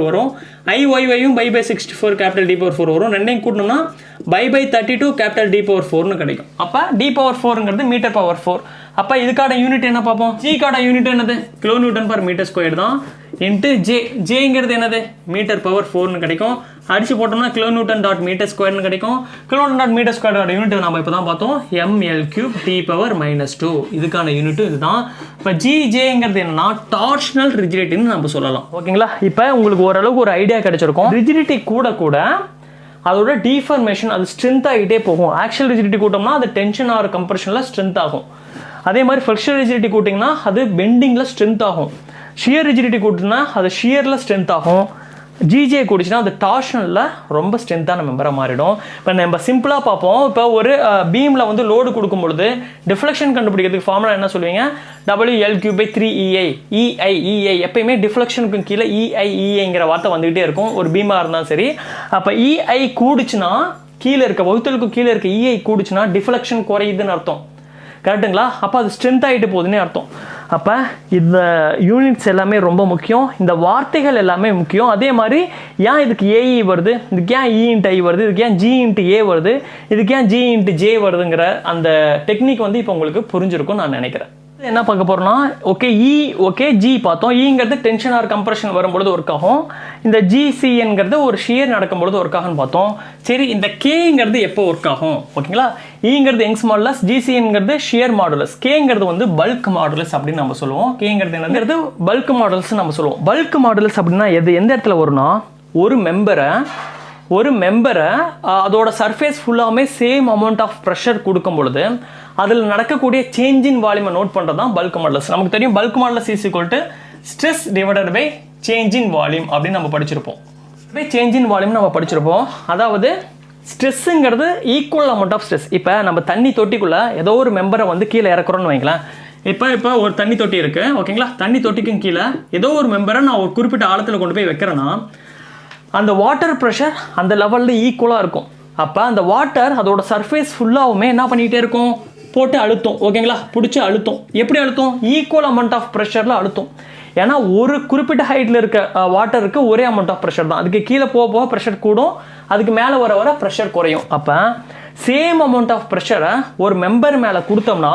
வரும். IYYயும் by/64 D⁴ வரும். ரெண்டையும் கூட்டணும்னா by/32 D⁴ கிடைக்கும். அப்போ D⁴ மீட்டர்/4. அப்போ இதுக்கான யூனிட் என்ன பார்ப்போம்? ஜிக்கான யூனிட் என்னது? kN/m² தான். இன்ட்டு ஜேங்கிறது என்னது? மீட்டர்/4 கிடைக்கும். அடிச்சு போட்டோம்னா kN/m² கிடைக்கும். kN/m² யூனிட் நம்ம இப்போ தான் பார்த்தோம், ml³ T⁻⁻². இதுக்கான யூனிட் இதுதான். இப்போ ஜேங்கிறது என்னன்னா டார்ஷனல் ரிஜிடிட்டின்னு நம்ம சொல்லலாம். ஓகேங்களா? இப்போ உங்களுக்கு ஓரளவுக்கு ஒரு ஐடியா கிடைச்சிருக்கும். ரிஜிடிட்டி கூட அதோட டிஃபார்மேஷன் அது ஸ்ட்ரென்த் ஆகிட்டே போகும். ஆக்சுவல் ரிஜிடிட்டி கூட்டம்னா அது டென்ஷன் ஆர் கம்ப்ரெஷனில் ஸ்ட்ரென்த் ஆகும். அதே மாதிரி ஃப்ளெக்ஷர் ரிஜிடிட்டி கூட்டிங்கன்னா அது பெண்டிங்கில் ஸ்ட்ரென்த் ஆகும். ஷியர் ரிஜிடிட்டி கூட்டினா அது ஷியரில் ஸ்ட்ரென்த் ஆகும். ஜிஜே கூடிச்சுன்னா அது டார்ஷனில் ரொம்ப ஸ்ட்ரென்த்தான மெம்பராக மாறிடும். இப்போ நம்ம சிம்பிளாக பார்ப்போம். இப்போ ஒரு பீமில் வந்து லோடு கொடுக்கும் பொழுது டிஃப்ளெக்ஷன் கண்டுபிடிக்கிறதுக்கு ஃபார்முலா என்ன சொல்லுவீங்க? WL³/3EI. EI எப்பயுமே டிஃப்ளெக்ஷனுக்கு கீழே EIங்கிற வார்த்தை வந்துகிட்டே இருக்கும் ஒரு பீமாக இருந்தாலும் சரி. அப்போ EI கூடிச்சுன்னா கீழே இருக்க வகுத்தலுக்கு கீழே இருக்க EI கூடிச்சுன்னா டிஃப்ளெக்ஷன் குறையுதுன்னு அர்த்தம். கரெக்டுங்களா? அப்போ அது ஸ்ட்ரென்த் ஆகிட்டு போகுதுன்னே அர்த்தம். அப்போ இந்த யூனிட்ஸ் எல்லாமே ரொம்ப முக்கியம், இந்த வார்த்தைகள் எல்லாமே முக்கியம். அதே மாதிரி ஏன் இதுக்கு ஏஇ வருது, இதுக்கு ஏன் E/I வருது, இதுக்கு ஏன் G/A வருது, இதுக்கு ஏன் G/J வருதுங்கிற அந்த டெக்னிக் வந்து இப்போ உங்களுக்கு புரிஞ்சிருக்கும் நான் நினைக்கிறேன். என்ன பார்க்க போறோம்னா, ஓகே ஜி பார்த்தோம். ஈங்கிறது டென்ஷன் ஆர் கம்ப்ரெஷன் வரும்பொழுது ஒர்க் ஆகும். இந்த GCங்கிறது ஒரு ஷியர் நடக்கும்பொழுது ஒர்க் ஆகும்னு பார்த்தோம். சரி, இந்த கேங்கிறது எப்போ ஒர்க் ஆகும்? ஓகேங்களா? ஈங்கிறது யங்ஸ் மாடுலஸ், GCங்கிறது ஷியர் மாடுலஸ், கேங்கிறது வந்து பல்க் மாடுலஸ் அப்படின்னு நம்ம சொல்லுவோம். கேங்கிறது என்னது? பல்க் மாடுலஸ் நம்ம சொல்லுவோம். பல்க் மாடுலஸ் அப்படின்னா எந்த இடத்துல வரும்னா, ஒரு மெம்பரை அதோட சர்ஃபேஸ் ஃபுல்லாமே சேம் அமௌண்ட் ஆஃப் ப்ரெஷர் கொடுக்கும் பொழுது அதில் நடக்கக்கூடிய சேஞ்ச் இன் வால்யூமை நோட் பண்ணுறது தான் பல்க் மாடுலஸ். நமக்கு தெரியும் bulk modulus is equal to stress divided by change in volume அப்படின்னு நம்ம படிச்சிருப்போம். சேஞ்ச் இன் வால்யூம் நம்ம படிச்சிருப்போம். அதாவது ஸ்ட்ரெஸ்ஸுங்கிறது ஈக்குவல் அமௌண்ட் ஆஃப் ஸ்ட்ரெஸ். இப்போ நம்ம தண்ணி தொட்டிக்குள்ளே ஏதோ ஒரு மெம்பரை வந்து கீழே இறக்குறோன்னு வைங்களேன். இப்போ ஒரு தண்ணி தொட்டி இருக்குது, ஓகேங்களா? தண்ணி தொட்டிக்கும் கீழே ஏதோ ஒரு மெம்பரை நான் ஒரு குறிப்பிட்ட ஆழத்தில் கொண்டு போய் வைக்கிறேன்னா அந்த வாட்டர் ப்ரெஷர் அந்த லெவலில் ஈக்குவலாக இருக்கும். அப்போ அந்த வாட்டர் அதோட சர்ஃபேஸ் ஃபுல்லாகவுமே என்ன பண்ணிகிட்டே இருக்கும்? போட்டு அழுத்தம். ஓகேங்களா? பிடிச்சி அழுத்தம். எப்படி அழுத்தம்? ஈக்குவல் அமௌண்ட் ஆஃப் ப்ரெஷரில் அழுத்தம். ஏன்னா ஒரு குறிப்பிட்ட ஹைட்டில் இருக்க வாட்டருக்கு ஒரே அமௌண்ட் ஆஃப் ப்ரெஷர் தான். அதுக்கு கீழே போக ப்ரெஷர் கூடும், அதுக்கு மேலே வர ப்ரெஷர் குறையும். அப்போ சேம் அமௌண்ட் ஆஃப் ப்ரெஷரை ஒரு மெம்பர் மேலே கொடுத்தோம்னா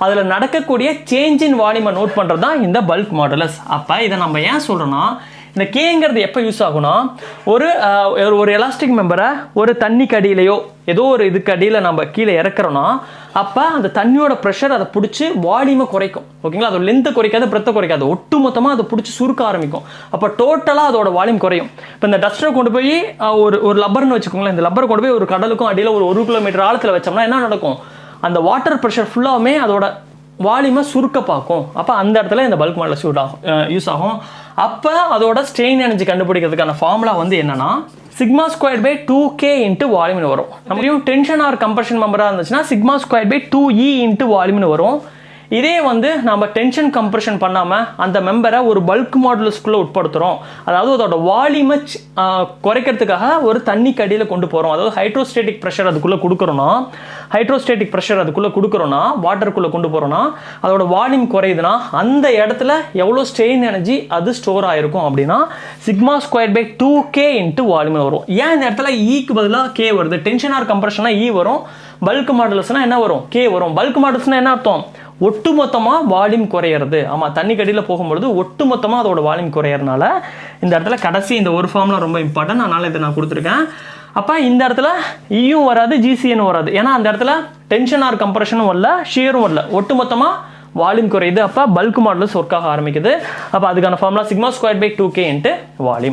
அதில் நடக்கக்கூடிய சேஞ்ச் இன் வால்யூமை நோட் பண்ணுறது தான் இந்த பல்க் மாடுலஸ். அப்போ இதை நம்ம ஏன் சொல்கிறோன்னா, இந்த கேங்கிறது எப்போ யூஸ் ஆகும்னா, ஒரு எலாஸ்டிக் மெம்பரை ஒரு தண்ணிக்கு அடியிலையோ ஏதோ ஒரு இதுக்கு அடியில் நம்ம கீழே இறக்குறோன்னா அப்போ அந்த தண்ணியோட ப்ரெஷர் அதை பிடிச்சி வால்யூமை குறைக்கும். ஓகேங்களா? அதோட லென்த்தை குறைக்காது, பிரெத்தை குறைக்காது, ஒட்டு மொத்தமாக அதை பிடிச்சி சுருக்க ஆரம்பிக்கும். அப்போ டோட்டலாக அதோட வால்யூம் குறையும். இப்போ இந்த டஸ்டரை கொண்டு போய் ஒரு லப்பர்னு வச்சுக்கோங்களேன். இந்த லப்பரை கொண்டு போய் ஒரு கடலுக்கும் அடியில் ஒரு கிலோமீட்டர் ஆழத்தில் வச்சோம்னா என்ன நடக்கும்? அந்த வாட்டர் ப்ரெஷர் ஃபுல்லாகவுமே அதோட வால்யூமை சுருக்க பார்க்கும். அப்போ அந்த இடத்துல இந்த பல்க் மாடுலஸ் யூஸ் ஆகும். அப்போ அதோட ஸ்ட்ரெயின் எனர்ஜி கண்டுபிடிக்கிறதுக்கான ஃபார்முலா வந்து என்னன்னா, σ²/2k × வால்யூம்னு வரும். நம்ம டென்ஷன் ஆர் கம்ப்ரெஷன் மெம்பராக இருந்துச்சுன்னா σ²/2e × வால்யூம்னு வரும். இதே வந்து நம்ம டென்ஷன் கம்ப்ரெஷன் பண்ணாமல் அந்த மெம்பரை ஒரு பல்க் மாடுலஸ்க்குள்ளே உட்படுத்துகிறோம், அதாவது அதோட வால்யூமை குறைக்கிறதுக்காக ஒரு தண்ணி கடியில் கொண்டு போகிறோம், அதாவது ஹைட்ரோஸ்டேட்டிக் ப்ரெஷர் அதுக்குள்ளே கொடுக்குறோன்னா வாட்டருக்குள்ளே கொண்டு போகிறோன்னா அதோட வால்யூம் குறையுதுன்னா அந்த இடத்துல எவ்வளோ ஸ்ட்ரெயின் எனர்ஜி அது ஸ்டோர் ஆகிருக்கும் அப்படின்னா σ²/2k × வால்யூம்னு வரும். ஏன் இந்த இடத்துல ஈக்கு பதிலாக கே வருது? டென்ஷன் ஆர் கம்ப்ரெஷனாக ஈ வரும், பல்க் மாடுலஸ்னால் என்ன வரும்? கே வரும். பல்க் மாடுலஸ்னால் என்ன அர்த்தம்? ஒட்டுமொத்தமாக வால்யூம் குறையிறது. ஆமாம், தண்ணி கடியில் போகும்பொழுது ஒட்டுமொத்தமாக அதோட வால்யூம் குறையிறதுனால இந்த இடத்துல கடைசி இந்த ஒரு ஃபார்முலா ரொம்ப இம்பார்ட்டன்ட். அதனால் இதை நான் கொடுத்துருக்கேன். அப்போ இந்த இடத்துல ஈயும் வராது, ஜிசிஎன் வராது. ஏன்னா அந்த இடத்துல டென்ஷன் ஆர் கம்ப்ரெஷனும் வரல, ஷியரும் வரல, ஒட்டுமொத்தமாக வால்யூம் குறையுது. அப்போ பல்க் மாடுலஸ் ஒர்க் ஆக ஆரம்பிக்குது. அப்போ அதுக்கான ஃபார்முலா σ² / 2k × வால்யூம்.